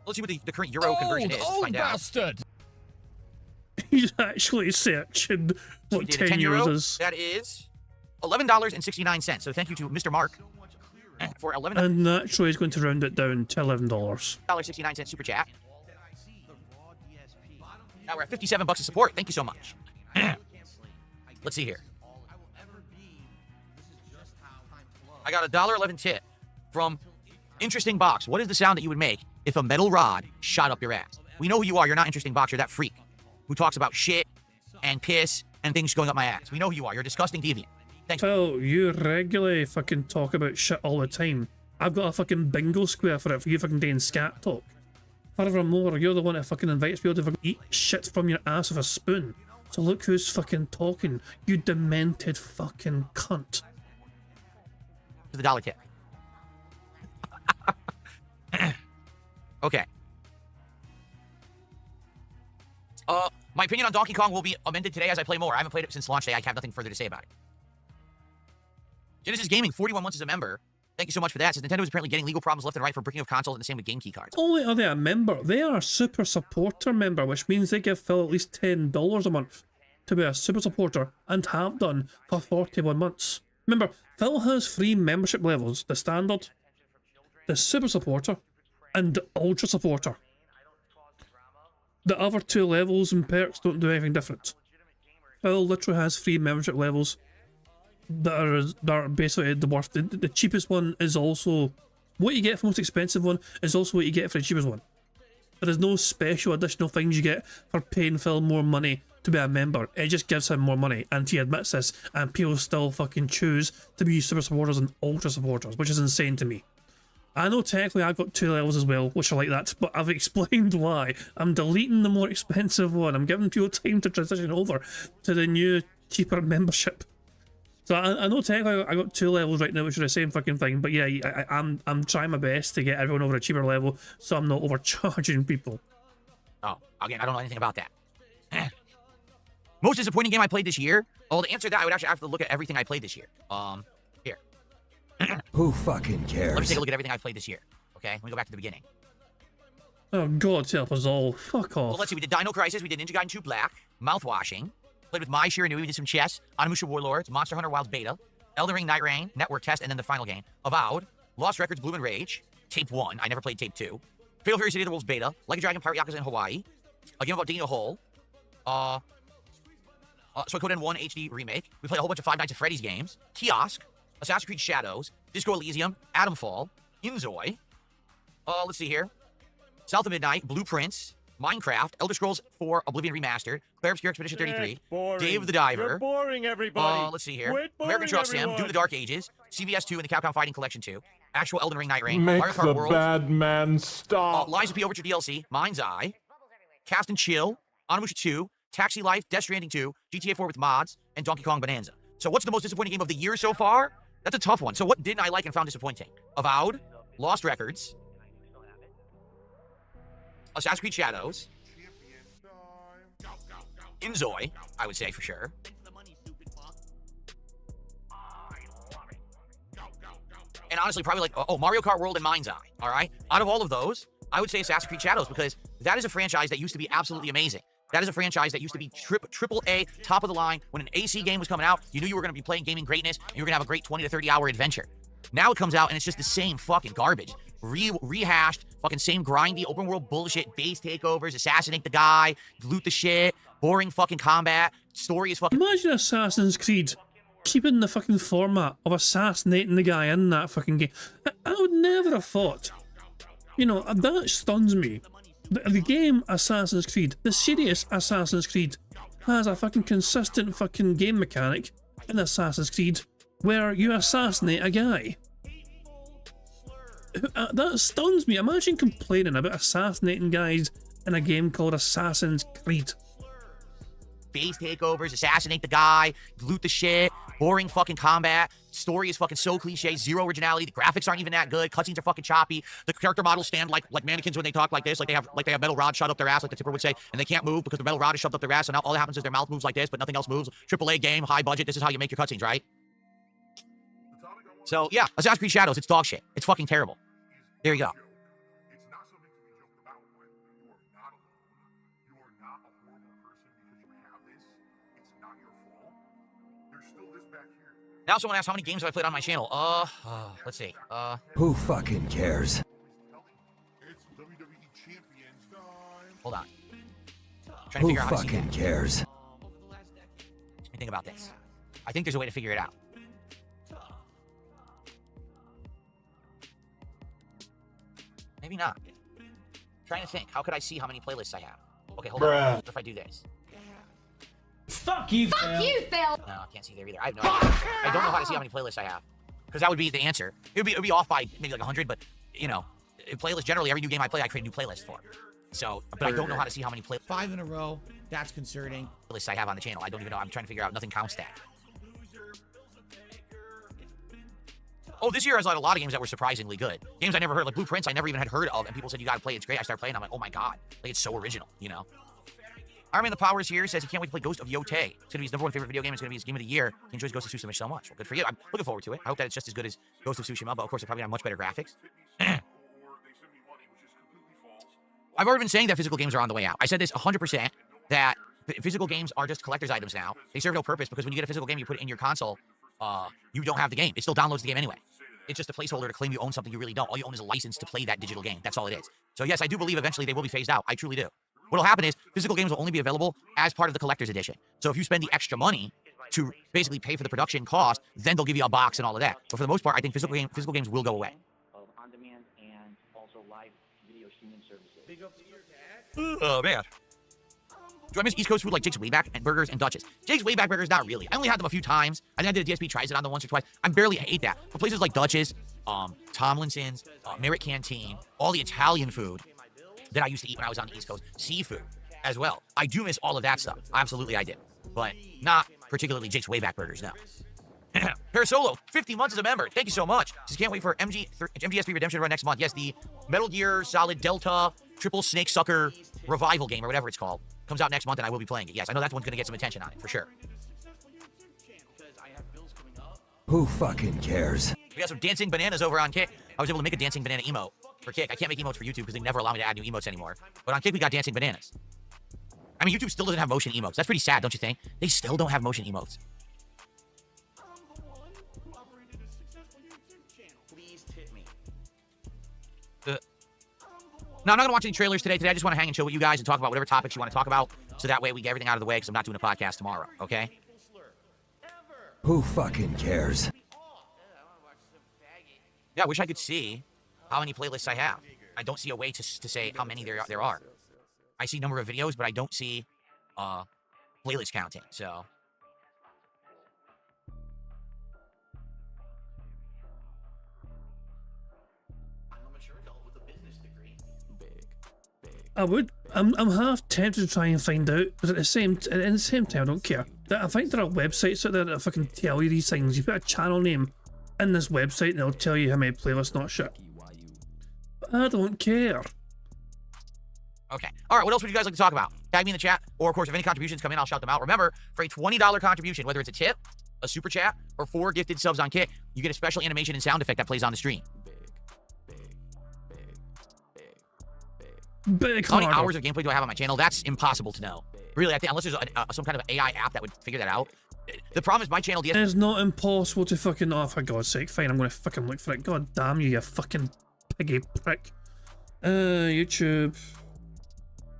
Let's see what the current Euro conversion is. Let's find bastard. Out. He's actually searching what 10 euros is. That is $11.69. So thank you to Mr. Mark for $11. And naturally, he's going to round it down to $11. $11.69 super chat. Now we're at 57 bucks of support. Thank you so much. Let's see here. I got a $1.11 tip from Interesting Box. What is the sound that you would make if a metal rod shot up your ass? We know who you are. You're not Interesting Box. You're that freak who talks about shit and piss and things going up my ass. We know who you are. You're a disgusting deviant. Thanks. Phil, you regularly fucking talk about shit all the time. I've got a fucking bingo square for it for you fucking doing scat talk. Furthermore, you're the one that fucking invites people to fucking eat shit from your ass with a spoon. So look who's fucking talking, you demented fucking cunt. The dollar tip. Okay. My opinion on Donkey Kong will be amended today as I play more. I haven't played it since launch day. I have nothing further to say about it. Genesis Gaming, 41 months as a member. Thank you so much for that. Says Nintendo is apparently getting legal problems left and right for breaking of consoles, and the same with game key cards. Only are they a member, they are a super supporter member, which means they give Phil at least $10 a month to be a super supporter, and have done for 41 months. Remember, Phil has 3 membership levels: the standard, the super supporter, and the ultra supporter. The other 2 levels and perks don't do anything different. Phil literally has 3 membership levels that are basically the worst. The cheapest one is also what you get for the most expensive one, is also what you get for the cheapest one. There is no special additional things you get for paying Phil more money to be a member. It just gives him more money, and he admits this, and people still fucking choose to be super supporters and ultra supporters, which is insane to me. I know technically I've got 2 levels as well, which are like that, but I've explained why. I'm deleting the more expensive one. I'm giving people time to transition over to the new, cheaper membership. So I know technically I got 2 levels right now, which are the same fucking thing, but yeah, I'm trying my best to get everyone over a cheaper level, so I'm not overcharging people. Oh, again, I don't know anything about that. Most disappointing game I played this year? Well, to answer that, I would actually have to look at everything I played this year. Here. Who fucking cares? Let me take a look at everything I played this year. Okay, let me go back to the beginning. Oh, God help us all. Fuck off. Well, let's see. We did Dino Crisis. We did Ninja Gaiden 2 Black. Mouthwashing. Played with Mai Shiranui. We did some chess. Onimusha Warlords. Monster Hunter Wilds Beta. Elden Ring Night Rain. Network Test. And then the final game. Avowed. Lost Records Bloom and Rage. Tape 1. I never played Tape 2. Fatal Fury City of the Wolves Beta. Like a Dragon Pirate Yakuza in Hawaii. A game about digging a hole. Suikoden 1 HD Remake. We played a whole bunch of Five Nights at Freddy's games. Kiosk. Assassin's Creed Shadows. Disco Elysium. Atomfall. Inzoi. Let's see here. South of Midnight. Blueprints. Minecraft. Elder Scrolls 4 Oblivion Remastered. Claire Obscure Expedition 33. Dave the Diver. You're boring, everybody. Let's see here. Quit boring American Truck Sim. everyone. Doom the Dark Ages. CVS 2 and the Capcom Fighting Collection 2. Actual Elden Ring Night Rain. Make Mario Kart the World. bad man stop. Lies of P Overture DLC. Mind's Eye. Cast and Chill. Onimusha 2. Taxi Life. Death Stranding 2. GTA 4 with mods. And Donkey Kong Bonanza. So what's the most disappointing game of the year so far? That's a tough one. So what didn't I like and found disappointing? Avowed. Lost Records. Assassin's Creed Shadows. Inzoi, I would say for sure. And honestly, probably like, Mario Kart World and Mind's Eye, all right? Out of all of those, I would say Assassin's Creed Shadows, because that is a franchise that used to be absolutely amazing. That is a franchise that used to be triple A, top of the line. When an AC game was coming out, you knew you were going to be playing gaming greatness, and you were going to have a great 20 to 30 hour adventure. Now it comes out, and it's just the same fucking garbage. Rehashed, fucking same grindy open world bullshit, base takeovers, assassinate the guy, loot the shit, boring fucking combat, story is fucking... Imagine Assassin's Creed keeping the fucking format of assassinating the guy in that fucking game. I would never have thought. You know, that stuns me. The game Assassin's Creed, the serious Assassin's Creed, has a fucking consistent fucking game mechanic in Assassin's Creed where you assassinate a guy. That stuns me. Imagine complaining about assassinating guys in a game called Assassin's Creed. Base takeovers, assassinate the guy, loot the shit, boring fucking combat, story is fucking so cliche, zero originality, the graphics aren't even that good, cutscenes are fucking choppy, the character models stand like mannequins when they talk like this, like they have metal rods shoved up their ass, like the tipper would say, and they can't move because the metal rod is shoved up their ass, so now all that happens is their mouth moves like this, but nothing else moves. AAA game, high budget, this is how you make your cutscenes, right? So yeah, Assassin's Creed Shadows, it's dog shit. It's fucking terrible. There you go. Now someone asked how many games have I played on my channel. Let's see. Who fucking cares? Hold on. Trying to figure out how to see that. Who fucking cares? Let me think about this. I think there's a way to figure it out. Maybe not. Trying to think. How could I see how many playlists I have? Okay, hold on. What if I do this? Fuck you, Phil. Fuck you, Phil. No, I can't see there either. I have no idea. I don't know how to see how many playlists I have. Because that would be the answer. It would be off by maybe like 100, but, you know, playlists, generally, every new game I play, I create a new playlist for. So, but I don't know how to see how many 5 in a row. That's concerning. playlists I have on the channel. I don't even know. I'm trying to figure out. Nothing counts that. Oh, this year has had a lot of games that were surprisingly good. Games I never heard, like Blue Prince, I never even had heard of, and people said, you gotta play it, it's great. I started playing, I'm like, oh my god, like, it's so original, you know? Iron Man the Powers here says he can't wait to play Ghost of Yotei. It's gonna be his #1 favorite video game. It's gonna be his game of the year. He enjoys Ghost of Tsushima so much. Well, good for you. I'm looking forward to it. I hope that it's just as good as Ghost of Tsushima, but of course, it's probably gonna have much better graphics. I've already been saying that physical games are on the way out. I said this 100%, that physical games are just collector's items now. They serve no purpose because when you get a physical game, you put it in your console, you don't have the game. It still downloads the game anyway. It's just a placeholder to claim you own something you really don't. All you own is a license to play that digital game. That's all it is. So yes, I do believe eventually they will be phased out. I truly do. What'll happen is physical games will only be available as part of the collector's edition. So if you spend the extra money to basically pay for the production cost, then they'll give you a box and all of that. But for the most part, I think physical games will go away. On-demand and also live video streaming services. Oh man. Do I miss East Coast food like Jake's Wayback and Burgers and Dutchess? Jake's Wayback Burgers, not really. I only had them a few times. I think I did a DSP tries it on them once or twice. I barely ate that. But places like Dutchess, Tomlinson's, Merritt Canteen, all the Italian food that I used to eat when I was on the East Coast, seafood as well. I do miss all of that stuff. Absolutely, I did. But not particularly Jake's Wayback Burgers, no. Parasolo, 50 months as a member. Thank you so much. Just can't wait for MGSP Redemption to run next month. Yes, the Metal Gear Solid Delta Triple Snake Sucker Revival game, or whatever it's called, comes out next month, and I will be playing it. Yes, I know that one's going to get some attention on it, for sure. Who fucking cares? We got some dancing bananas over on Kick. I was able to make a dancing banana emote for Kick. I can't make emotes for YouTube because they never allow me to add new emotes anymore. But on Kick, we got dancing bananas. I mean, YouTube still doesn't have motion emotes. That's pretty sad, don't you think? They still don't have motion emotes. No, I'm not going to watch any trailers today. Today, I just want to hang and chill with you guys and talk about whatever topics you want to talk about, so that way we get everything out of the way, because I'm not doing a podcast tomorrow, okay? Who fucking cares? Yeah, I wish I could see how many playlists I have. I don't see a way to say how many there are. I see number of videos, but I don't see playlist counting, so... I'm half tempted to try and find out, but at the same time, I don't care. I think there are websites out there that fucking tell you these things. You put a channel name in this website and they'll tell you how many playlists, not shit. But I don't care. Okay. All right, what else would you guys like to talk about? Tag me in the chat, or of course, if any contributions come in, I'll shout them out. Remember, for a $20 contribution, whether it's a tip, a super chat, or 4 gifted subs on Kick, you get a special animation and sound effect that plays on the stream. How many hours of gameplay do I have on my channel? That's impossible to know. Really, I think unless there's some kind of AI app that would figure that out. The problem is my channel... It's not impossible to fucking... Oh, for God's sake. Fine, I'm going to fucking look for it. God damn you, you fucking piggy prick. YouTube.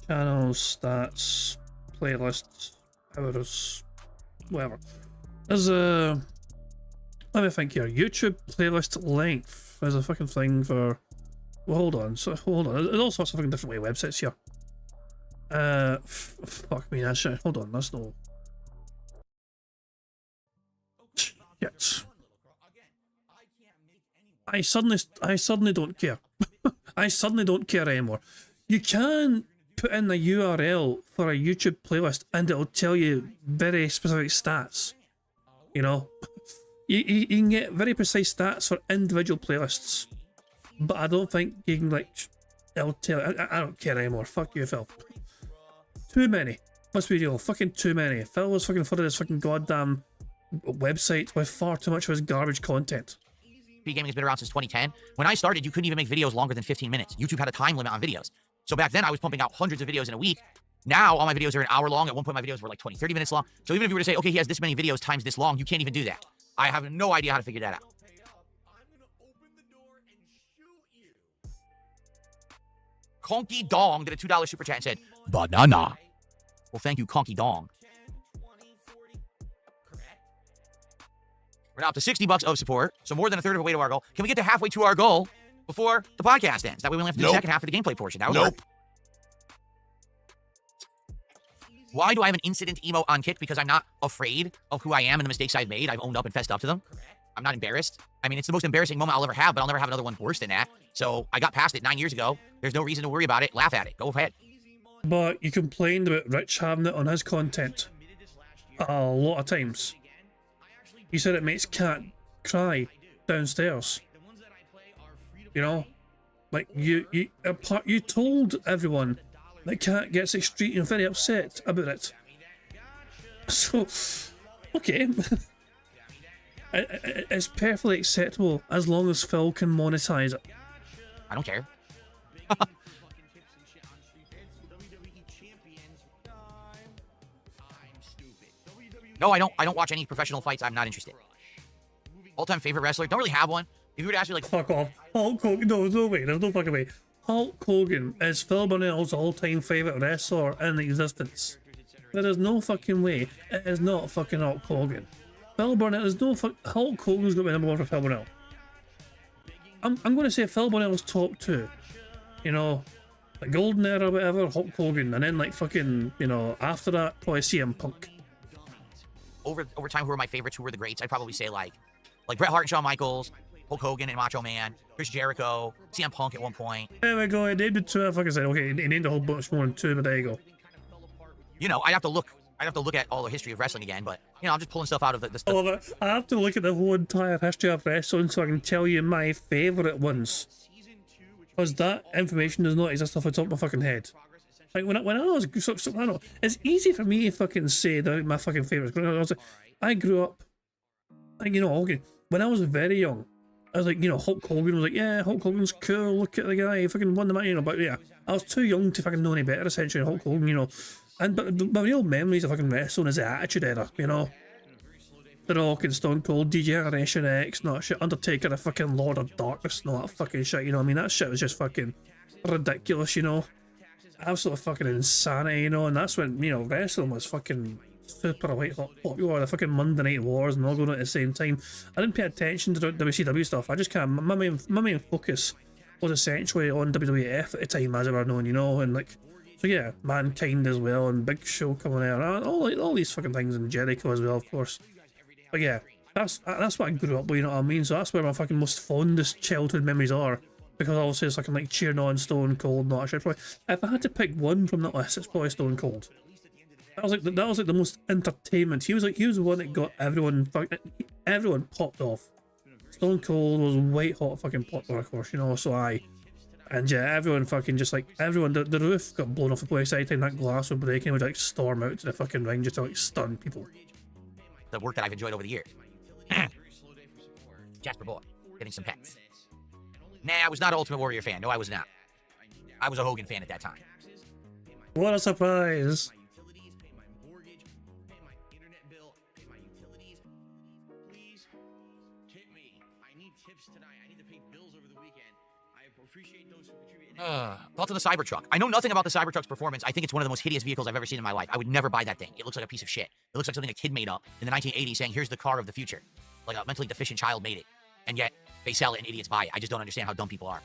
Channels, stats, playlists, hours, whatever. There's a... Let me think here. YouTube playlist length. There's a fucking thing for... Well, hold on. There's all sorts of fucking different websites here. Fuck me, that's shit. Hold on, that's no... Shit. I suddenly don't care. I suddenly don't care anymore. You can put in the URL for a YouTube playlist and it'll tell you very specific stats. You know? You can get very precise stats for individual playlists. But I don't think you can, like, it'll tell... I don't care anymore. Fuck you, Phil. Too many. Let's be real. Fucking too many. Phil was fucking flooded this fucking goddamn website with far too much of his garbage content. Gaming has been around since 2010. When I started, you couldn't even make videos longer than 15 minutes. YouTube had a time limit on videos. So back then, I was pumping out hundreds of videos in a week. Now, all my videos are an hour long. At one point, my videos were like 20, 30 minutes long. So even if you were to say, okay, he has this many videos times this long, you can't even do that. I have no idea how to figure that out. Conky Dong did a $2 super chat and said, banana. Well, thank you, Conky Dong. We're now up to $60 of support, so more than a third of the way to our goal. Can we get to halfway to our goal before the podcast ends? That way we only have to do the second half of the gameplay portion. That would work. Why do I have an incident emote on Kick? Because I'm not afraid of who I am and the mistakes I've made. I've owned up and fessed up to them. I'm not embarrassed. I mean, it's the most embarrassing moment I'll ever have, but I'll never have another one worse than that. So I got past it 9 years ago. There's no reason to worry about it. Laugh at it. Go ahead. But you complained about Rich having it on his content a lot of times. You said it makes Cat cry. downstairs. You know, like you told everyone that Cat gets extremely very upset about it. So, okay, it's perfectly acceptable as long as Phil can monetize it. I don't care. No, I don't watch any professional fights. I'm not interested. All-time favorite wrestler? Don't really have one. If you were to ask me, like, fuck off, Hulk Hogan. No, there's no way. There's no fucking way. Hulk Hogan is Phil Burnell's all-time favorite wrestler in existence. There is no fucking way. It is not fucking Hulk Hogan. Phil Burnell is no fuck. Hulk Hogan's got to be number one for Phil Burnell. I'm going to say Phil Burnell's top two. You know, the golden era or whatever, Hulk Hogan, and then like fucking, you know, after that probably CM Punk. Over time, who are my favorites? Who were the greats? I'd probably say like Bret Hart and Shawn Michaels, Hulk Hogan and Macho Man, Chris Jericho, CM Punk at one point. There we go. I named the two. I fucking said okay. He named a whole bunch more than two, but there you go. You know, I'd have to look at all the history of wrestling again, but you know, I'm just pulling stuff out of the stuff. I love it. I have to look at the whole entire history of wrestling so I can tell you my favorite ones. Because that information does not exist off the top of my fucking head. Like when I was, I don't know, it's easy for me to fucking say that my fucking favorites. I grew up, like, you know, okay, when I was very young, I was like, you know, Hulk Hogan was like, yeah, Hulk Hogan's cool, look at the guy, he fucking won the match, you know, but yeah, I was too young to fucking know any better, essentially, Hulk Hogan, you know, but my real memories of fucking wrestling is the Attitude Era, you know, The Rock and Stone Cold, Generation X, not shit, Undertaker, the fucking Lord of Darkness, and all that fucking shit, you know what I mean, that shit was just fucking ridiculous, you know, absolute fucking insanity, you know, and that's when, you know, wrestling was fucking super white hot popular, the fucking Monday Night Wars and all going on at the same time. I didn't pay attention to the WCW stuff. I just kind of, my main focus was essentially on WWF at the time, as it were known, you know, and like, so yeah, Mankind as well, and Big Show coming out, and all these fucking things, and Jericho as well, of course. But yeah, that's what I grew up with, you know what I mean? So that's where my fucking most fondest childhood memories are. Because obviously it's like cheering on Stone Cold and all that shit. Probably, if I had to pick one from that list, it's probably Stone Cold. That was like the most entertainment. He was the one that got everyone popped off. Stone Cold was white hot fucking popular, of course, you know. So and yeah, everyone fucking just like the roof got blown off the place every time that glass would break and would like storm out to the fucking ring just to like stun people. The work that I've enjoyed over the years. Jasper Boy, getting some pets. Nah, I was not an Ultimate Warrior fan. No, I was not. I was a Hogan fan at that time. What a surprise! Thoughts on the Cybertruck? I know nothing about the Cybertruck's performance. I think it's one of the most hideous vehicles I've ever seen in my life. I would never buy that thing. It looks like a piece of shit. It looks like something a kid made up in the 1980s saying, here's the car of the future. Like a mentally deficient child made it. And yet, they sell it and idiots buy it. I just don't understand how dumb people are.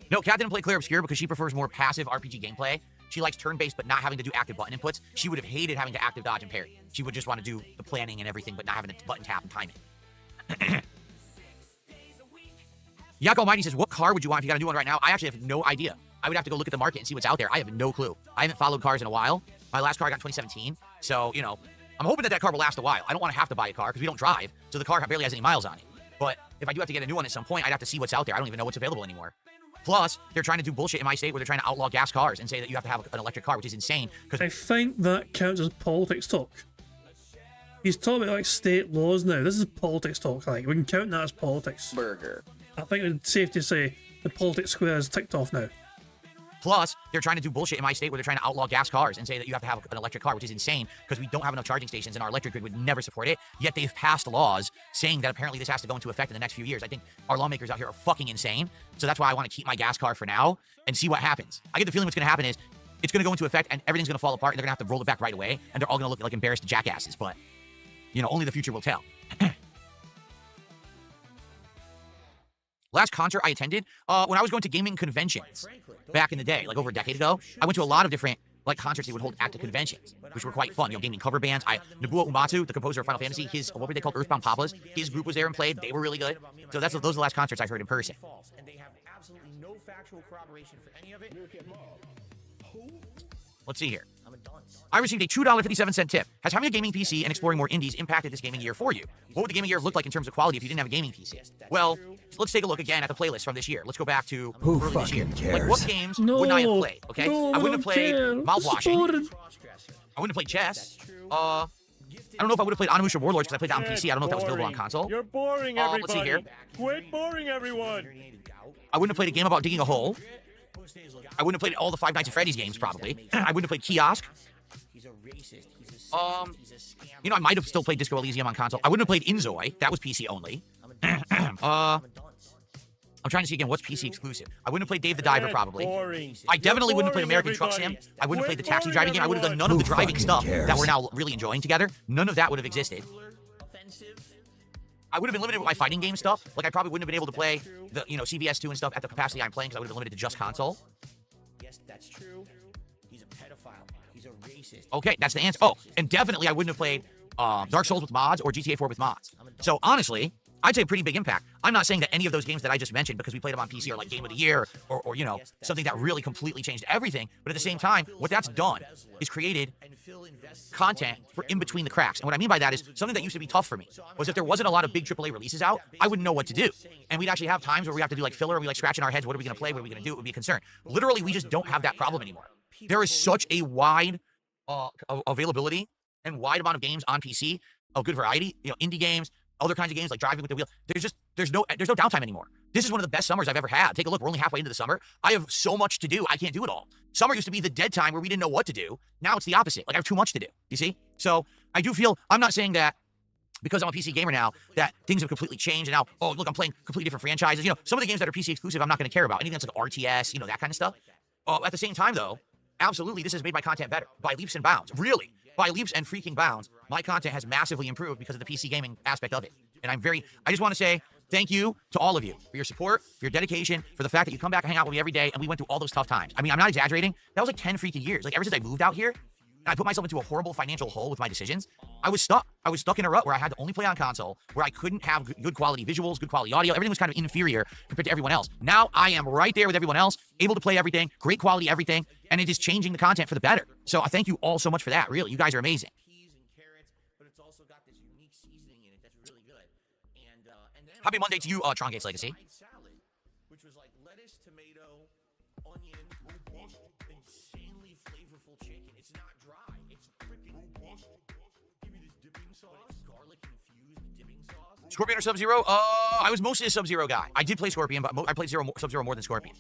No, Kat didn't play Clear Obscure because she prefers more passive RPG gameplay. She likes turn-based but not having to do active button inputs. She would have hated having to active dodge and parry. She would just want to do the planning and everything but not having to button tap and time it. Yak Almighty says, what car would you want if you got a new one right now? I actually have no idea. I would have to go look at the market and see what's out there. I have no clue. I haven't followed cars in a while. My last car I got in 2017. So, you know, I'm hoping that car will last a while. I don't want to have to buy a car because we don't drive. So the car barely has any miles on it. But if I do have to get a new one at some point, I'd have to see what's out there. I don't even know what's available anymore. Plus, they're trying to do bullshit in my state where they're trying to outlaw gas cars and say that you have to have an electric car, which is insane. I think that counts as politics talk. He's talking about like state laws now. This is politics talk. Like we can count that as politics. Burger. I think it's safe to say the politics square is ticked off now. Plus, they're trying to do bullshit in my state where they're trying to outlaw gas cars and say that you have to have an electric car, which is insane because we don't have enough charging stations and our electric grid would never support it. Yet they've passed laws saying that apparently this has to go into effect in the next few years. I think our lawmakers out here are fucking insane. So that's why I want to keep my gas car for now and see what happens. I get the feeling what's going to happen is it's going to go into effect and everything's going to fall apart and they're going to have to roll it back right away and they're all going to look like embarrassed jackasses. But, you know, only the future will tell. Last concert I attended, when I was going to gaming conventions back in the day, like over a decade ago, I went to a lot of different like concerts they would hold at the conventions, which were quite fun. You know, gaming cover bands. Nobuo Uematsu, the composer of Final Fantasy, his, what were they called? Earthbound Papas. His group was there and played. They were really good. So those are the last concerts I've heard in person. And they have absolutely no factual corroboration for any of it. Let's see here. I received a $2.57 tip. Has having a gaming PC and exploring more indies impacted this gaming year for you? What would the gaming year look like in terms of quality if you didn't have a gaming PC? Well, let's take a look again at the playlist from this year. Let's go back to Who early this year. fucking cares? Like, what games wouldn't I have played? Okay, No, I wouldn't have played care. mouthwashing. Boring. I wouldn't have played chess. I don't know if I would have played Onimusha Warlords because I played that on PC. I don't know if that was available on console. You're boring, Let's see here. Quit boring everyone. I wouldn't have played a game about digging a hole. I wouldn't have played all the Five Nights at Freddy's games, probably. I wouldn't have played Kiosk. You know, I might have still played Disco Elysium on console. I wouldn't have played Inzoi. That was PC only. I'm trying to see again what's PC exclusive. I wouldn't have played Dave the Diver, probably. I definitely wouldn't have played American Truck Sim. I wouldn't have played the taxi driving game. I would have done none of the driving stuff that we're now really enjoying together. None of that would have existed. I would have been limited with my fighting game stuff. Like, I probably wouldn't have been able to play the, you know, CVS 2 and stuff at the capacity I'm playing because I would have been limited to just console. Yes, that's true. He's a pedophile. He's a racist. Okay, that's the answer. Oh, and definitely I wouldn't have played Dark Souls with mods or GTA 4 with mods. So honestly, I'd say a pretty big impact. I'm not saying that any of those games that I just mentioned, because we played them on PC, are like Game of the Year or you know, something that really completely changed everything. But at the same time, what that's done is created content for in between the cracks. And what I mean by that is something that used to be tough for me was if there wasn't a lot of big AAA releases out, I wouldn't know what to do. And we'd actually have times where we have to do like filler and we like scratching our heads, what are we going to play? What are we going to do? It would be a concern. Literally, we just don't have that problem anymore. There is such a wide availability and wide amount of games on PC of good variety, you know, indie games, other kinds of games like driving with the wheel. There's no downtime anymore. This is one of the best summers I've ever had. Take a look. We're only halfway into the summer. I have so much to do. I can't do it all. Summer used to be the dead time where we didn't know what to do. Now it's the opposite. Like, I have too much to do. You see? So I do feel, I'm not saying that because I'm a PC gamer now that things have completely changed and now, oh, look, I'm playing completely different franchises. You know, some of the games that are PC exclusive, I'm not going to care about. Anything that's like RTS, you know, that kind of stuff. At the same time, though, absolutely, this has made my content better by leaps and bounds. Really, by leaps and freaking bounds, my content has massively improved because of the PC gaming aspect of it. And I just want to say thank you to all of you for your support, for your dedication, for the fact that you come back and hang out with me every day, and we went through all those tough times. I mean, I'm not exaggerating. That was like 10 freaking years. Like, ever since I moved out here, and I put myself into a horrible financial hole with my decisions, I was stuck. I was stuck in a rut where I had to only play on console, where I couldn't have good quality visuals, good quality audio. Everything was kind of inferior compared to everyone else. Now I am right there with everyone else, able to play everything, great quality everything, and it is changing the content for the better. So I thank you all so much for that. Really, you guys are amazing. Happy Monday to you, Tron Gates Legacy. Which was like lettuce, tomato, onion, robust, insanely flavorful chicken. It's not dry. It's freaking robust. Give me this dipping sauce, garlic infused dipping sauce. Scorpion or Sub-Zero? I was mostly a Sub-Zero guy. I did play Scorpion, but I played Sub-Zero more than Scorpion.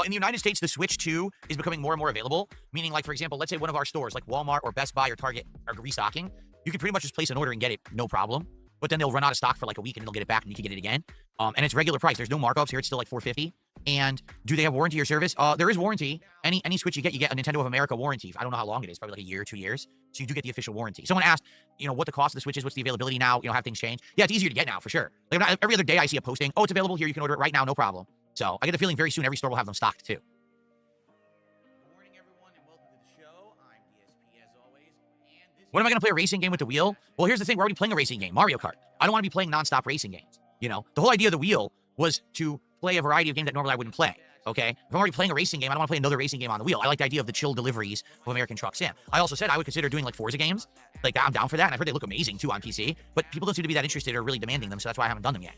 In the United States, the Switch 2 is becoming more and more available, meaning, like, for example, let's say one of our stores, like Walmart or Best Buy or Target, are restocking. You can pretty much just place an order and get it, no problem. But then they'll run out of stock for like a week and they'll get it back and you can get it again. And it's regular price. There's no markups here. It's still like $450. And do they have warranty or service? There is warranty. Any Switch you get a Nintendo of America warranty. I don't know how long it is, probably like a year, 2 years. So you do get the official warranty. Someone asked, you know, what the cost of the Switch is, what's the availability now, you know, have things changed? Yeah, it's easier to get now for sure. Like, every other day I see a posting, oh, it's available here, you can order it right now, no problem. So I get the feeling very soon every store will have them stocked too. When am I going to play a racing game with the wheel? Well, here's the thing. We're already playing a racing game, Mario Kart. I don't want to be playing nonstop racing games. You know, the whole idea of the wheel was to play a variety of games that normally I wouldn't play. Okay? If I'm already playing a racing game, I don't want to play another racing game on the wheel. I like the idea of the chill deliveries of American Truck Sim. I also said I would consider doing like Forza games. Like that, I'm down for that. And I've heard they look amazing too on PC. But people don't seem to be that interested or really demanding them, so that's why I haven't done them yet.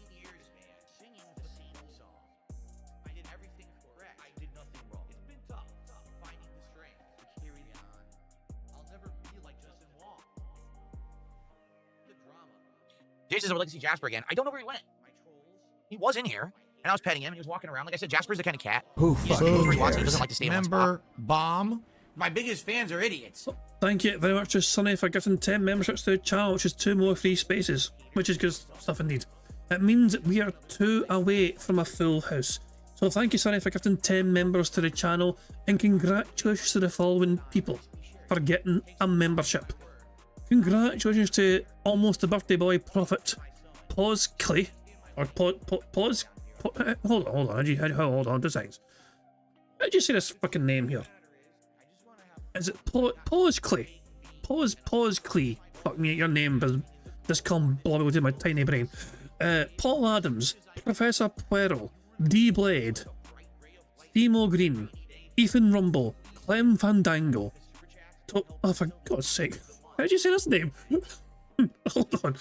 Jason says, I would like to see Jasper again. I don't know where he went. He was in here, and I was petting him, and he was walking around. Like I said, Jasper's the kind of cat. Who he just goes where he wants. He doesn't like to stay in one spot. Member bomb. My biggest fans are idiots. Thank you very much to Sonny for giving 10 memberships to the channel, which is 2 more free spaces, which is good stuff indeed. It means that we are 2 away from a full house. So thank you, Sonny, for gifting 10 members to the channel, and congratulations to the following people for getting a membership. Congratulations to almost the birthday boy prophet, Pause Clay, or Pause. Hold on, hold on, 2 seconds. How do you say this fucking name here? Is it Pause Clay? Pause Clay. Fuck me, your name has come blobby within my tiny brain. Paul Adams, Professor Puero, D Blade, Themo Green, Ethan Rumble, Clem Fandango. Oh, for God's sake. How did you say this name? Hold on.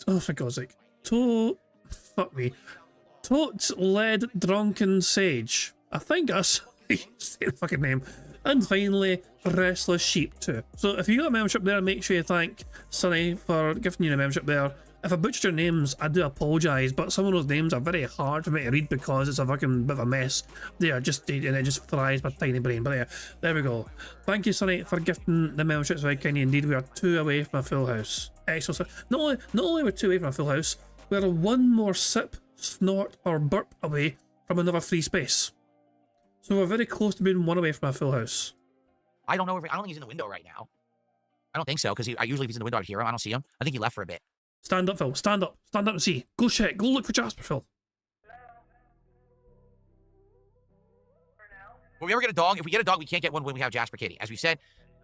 Oh, for God's sake. Fuck me. Totes Led Drunken Sage. I think that's say the fucking name. And finally, Restless Sheep too. So if you got a membership there, make sure you thank Sonny for gifting you a membership there. If I butchered your names, I do apologise, but some of those names are very hard for me to read because it's a fucking bit of a mess. They are just, and it just fries my tiny brain. But yeah, there we go. Thank you, Sonny, for gifting the memberships very kindly indeed. We are 2 away from a full house. Excellent. Not only are we 2 away from a full house, we are 1 more sip, snort, or burp away from another free space. So we're very close to being 1 away from a full house. I don't know if I don't think he's in the window right now. I don't think so, because usually if he's in the window, I'd hear him. I don't see him. I think he left for a bit. Stand up, Phil. Stand up. Stand up and see. Go check. Go look for Jasper, Phil. When we ever get a dog, if we get a dog, we can't get one when we have Jasper Kitty. As we said,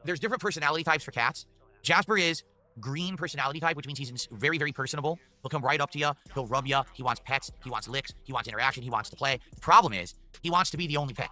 there's different personality types for cats. Jasper is green personality type, which means he's very, very personable. He'll come right up to you. He'll rub you. He wants pets. He wants licks. He wants interaction. He wants to play. The problem is, he wants to be the only pet.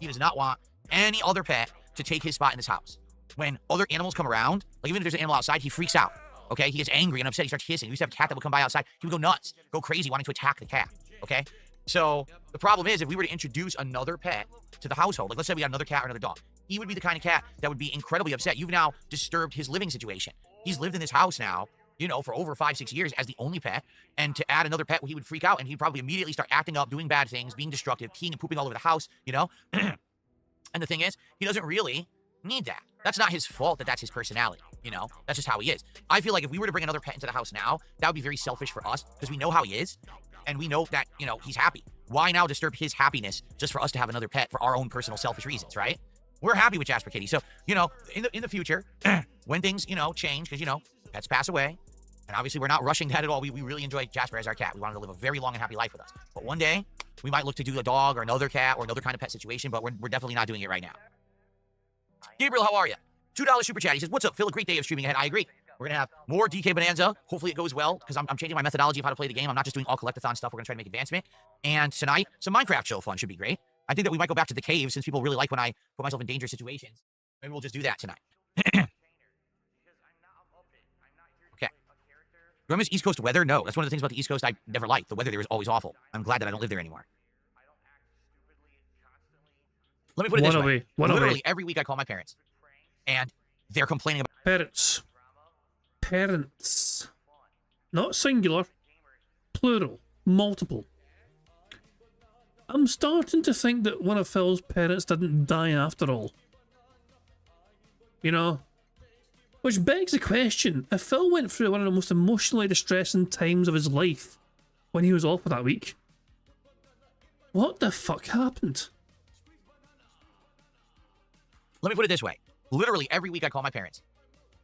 He does not want any other pet to take his spot in this house. When other animals come around, like even if there's an animal outside, he freaks out. Okay, he gets angry and upset. He starts hissing. We used to have a cat that would come by outside. He would go nuts, go crazy, wanting to attack the cat. Okay, so the problem is if we were to introduce another pet to the household, like let's say we got another cat or another dog, he would be the kind of cat that would be incredibly upset. You've now disturbed his living situation. He's lived in this house now, you know, for over 5-6 years as the only pet, and to add another pet, he would freak out and he'd probably immediately start acting up, doing bad things, being destructive, peeing and pooping all over the house, you know. And the thing is, he doesn't really need that. That's not his fault that that's his personality, you know? That's just how he is. I feel like if we were to bring another pet into the house now, that would be very selfish for us because we know how he is and we know that, you know, he's happy. Why now disturb his happiness just for us to have another pet for our own personal selfish reasons, right? We're happy with Jasper Kitty. So, you know, in the future, when things, you know, change, because, you know, pets pass away, and obviously we're not rushing that at all. We really enjoy Jasper as our cat. We want him to live a very long and happy life with us. But one day, we might look to do a dog or another cat or another kind of pet situation, but we're definitely not doing it right now. Gabriel, how are you? $2 super chat. He says, what's up, Phil? A great day of streaming ahead. I agree. We're going to have more DK Bonanza. Hopefully it goes well because I'm changing my methodology of how to play the game. I'm not just doing all collectathon stuff. We're going to try to make advancement. And tonight, some Minecraft show fun should be great. I think that we might go back to the cave since people really like when I put myself in dangerous situations. Maybe we'll just do that tonight. Okay. Do I miss East Coast weather? No. That's one of the things about the East Coast I never liked. The weather there is always awful. I'm glad that I don't live there anymore. Let me put it this way. Literally every week I call my parents, and they're complaining about... Parents. Not singular. Plural. Multiple. I'm starting to think that one of Phil's parents didn't die after all. You know? Which begs the question, if Phil went through one of the most emotionally distressing times of his life when he was off for that week, what the fuck happened? Let me put it this way. Literally every week I call my parents,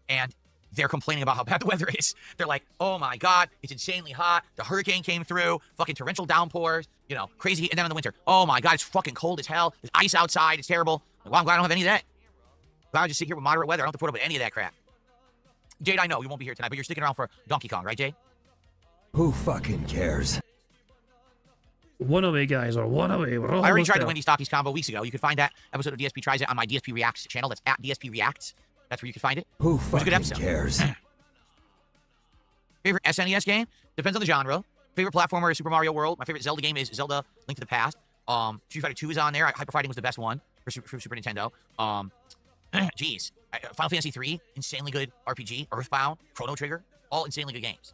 and they're complaining about how bad the weather is. They're like, oh my God, it's insanely hot. The hurricane came through, fucking torrential downpours, you know, crazy heat. And then in the winter, oh my God, it's fucking cold as hell. There's ice outside. It's terrible. Like, well, I'm glad I don't have any of that. Glad I just sit here with moderate weather. I don't have to put up with any of that crap. Jade, I know you won't be here tonight, but you're sticking around for Donkey Kong, right, Jade? Who fucking cares? One away, guys, or one away. We're all I already tried the Wendy Stockies combo weeks ago. You can find that episode of DSP Tries It on my DSP Reacts channel. That's at DSP Reacts. That's where you can find it. Who fucking fucking cares? Favorite SNES game? Depends on the genre. Favorite platformer is Super Mario World. My favorite Zelda game is Zelda Link to the Past. Street Fighter 2 is on there. Hyper Fighting was the best one for Super Nintendo. Geez. Final Fantasy 3, insanely good RPG. Earthbound, Chrono Trigger, all insanely good games.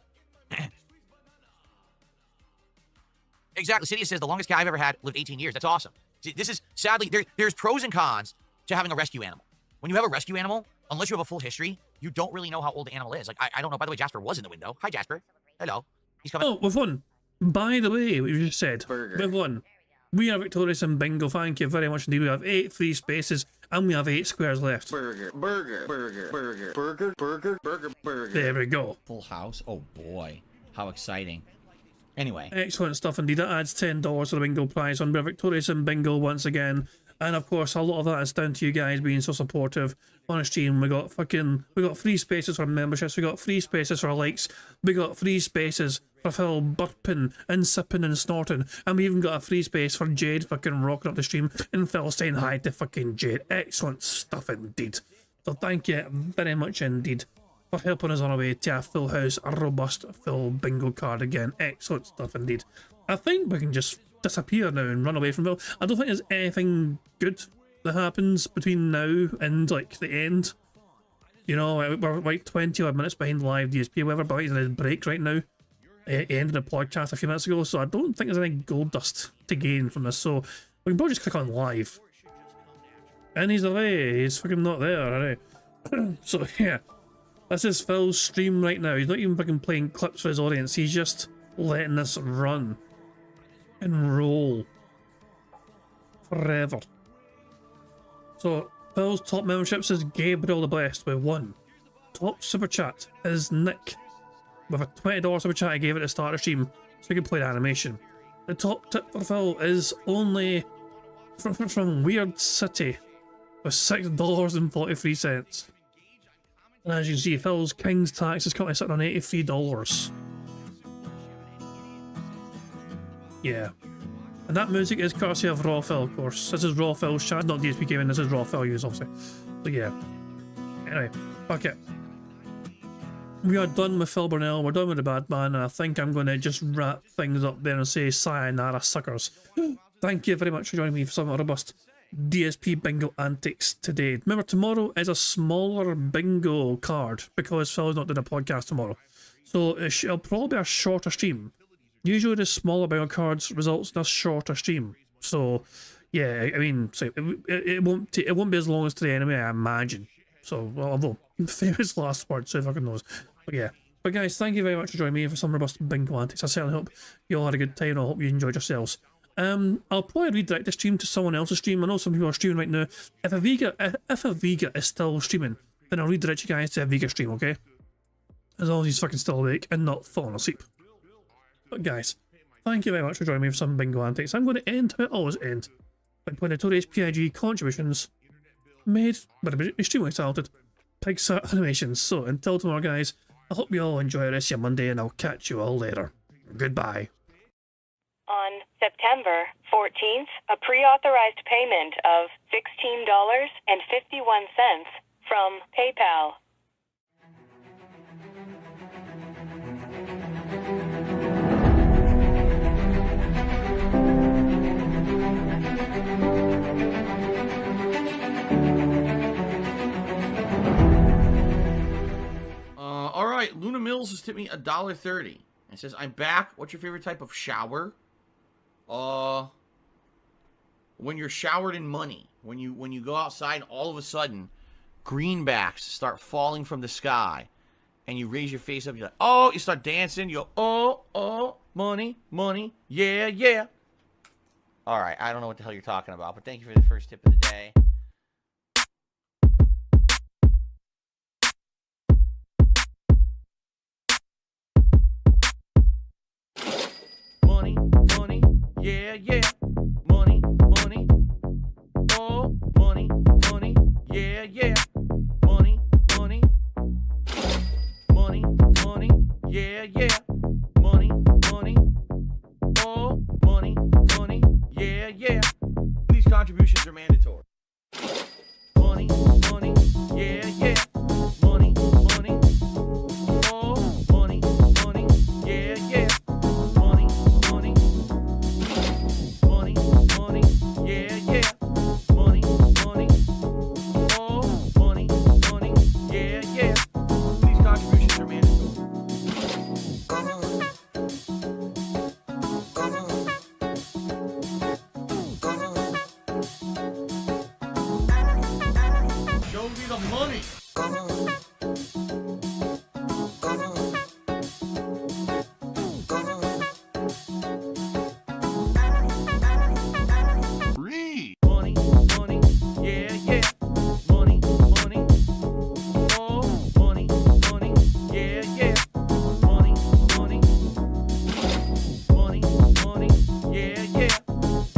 Exactly. Cydia says the longest cat I've ever had lived 18 years. That's awesome. See, this is, sadly, there's pros and cons to having a rescue animal. When you have a rescue animal, unless you have a full history, you don't really know how old the animal is. Like, I don't know. By the way, Jasper was in the window. Hi, Jasper. Hello. He's coming. Oh, we've won. By the way, what you just said. We've won. We are victorious in bingo. Thank you very much indeed. We have 8 free spaces, and we have 8 squares left. Burger. There we go. Full house. Oh, boy. How exciting. Anyway. Excellent stuff indeed. That adds $10 to the bingo prize. And we're victorious in bingo once again. And of course, a lot of that is down to you guys being so supportive on a stream. We got free spaces for memberships. We got free spaces for likes. We got free spaces for Phil burping and sipping and snorting. And we even got a free space for Jade fucking rocking up the stream and Phil saying hi to fucking Jade. Excellent stuff indeed. So thank you very much indeed for helping us on our way to a full house, a robust full bingo card again. Excellent stuff indeed. I think we can just disappear now and run away from Phil. I don't think there's anything good that happens between now and like the end. You know, we're like 20 odd minutes behind live DSP or whatever, but he's in his break right now. He ended the podcast a few minutes ago, so I don't think there's any gold dust to gain from this. So we can probably just click on live. And he's away. He's fucking not there, right? So yeah, this is Phil's stream right now. He's not even fucking playing clips for his audience. He's just letting this run and roll forever. So Phil's top memberships is Gabriel the Blessed with 1. Top super chat is Nick with a $20 super chat. I gave it at the start of the stream so he could play the animation. The top tip for Phil is only from Weird City with $6.43. And as you can see, Phil's King's tax is currently sitting on $83. Yeah. And that music is courtesy of Raw Phil, of course. This is Raw Phil's chat, not DSP Gaming, this is Raw Phil use, obviously. So yeah. Anyway, fuck it. We are done with Phil Burnell, we're done with the bad man, and I think I'm going to just wrap things up there and say sayonara, suckers. Thank you very much for joining me for some robust DSP Bingo antics today. Remember, tomorrow is a smaller bingo card because Phil's not doing a podcast tomorrow. So it'll probably be a shorter stream. Usually the smaller bingo cards results in a shorter stream. So yeah, I mean, so it won't be as long as today anyway, I imagine. So, well, although famous last words, so fucking knows. But yeah. But guys, thank you very much for joining me for some robust bingo antics. I certainly hope you all had a good time and I hope you enjoyed yourselves. I'll probably redirect the stream to someone else's stream. I know some people are streaming right now. If a Vega is still streaming, then I'll redirect you guys to a Vega stream, okay? As long as he's fucking still awake and not falling asleep. But guys, thank you very much for joining me for some bingo antics. I'm going to end how I always end, by playing notorious PIG contributions made by the extremely talented Pixar Animations. So until tomorrow guys, I hope you all enjoy the rest of your Monday and I'll catch you all later. Goodbye. On September 14th, a pre-authorized payment of $16.51 from PayPal. All right, Luna Mills has tipped me $1.30. It says, "I'm back. What's your favorite type of shower?" When you're showered in money. When you go outside, all of a sudden, greenbacks start falling from the sky, and you raise your face up. You're like, oh, you start dancing. You go, oh, money, money, yeah, yeah. All right, I don't know what the hell you're talking about, but thank you for the first tip of the day. Money, money, yeah, yeah. Money, money, oh, money, money, yeah, yeah. Money, money, money, money, yeah, yeah. Money, money, oh, money, money, yeah, yeah. These contributions are mandatory. Money, money, yeah, yeah. Money, money, oh, money, money, yeah, yeah. Money, money, money, money, yeah, yeah. Money, money, oh, money, money, yeah, yeah. These contributions are mandatory. Show me the money. Free. Money, money, yeah, yeah. Money, money, oh, money, money, yeah, yeah. Money, money, money, money, yeah, yeah.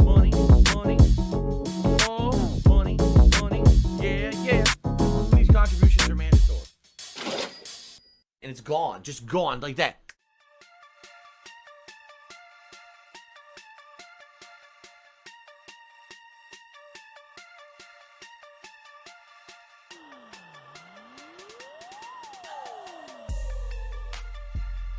Money, money, oh, money, money, yeah, yeah. These contributions are mandatory. And it's gone, just gone like that.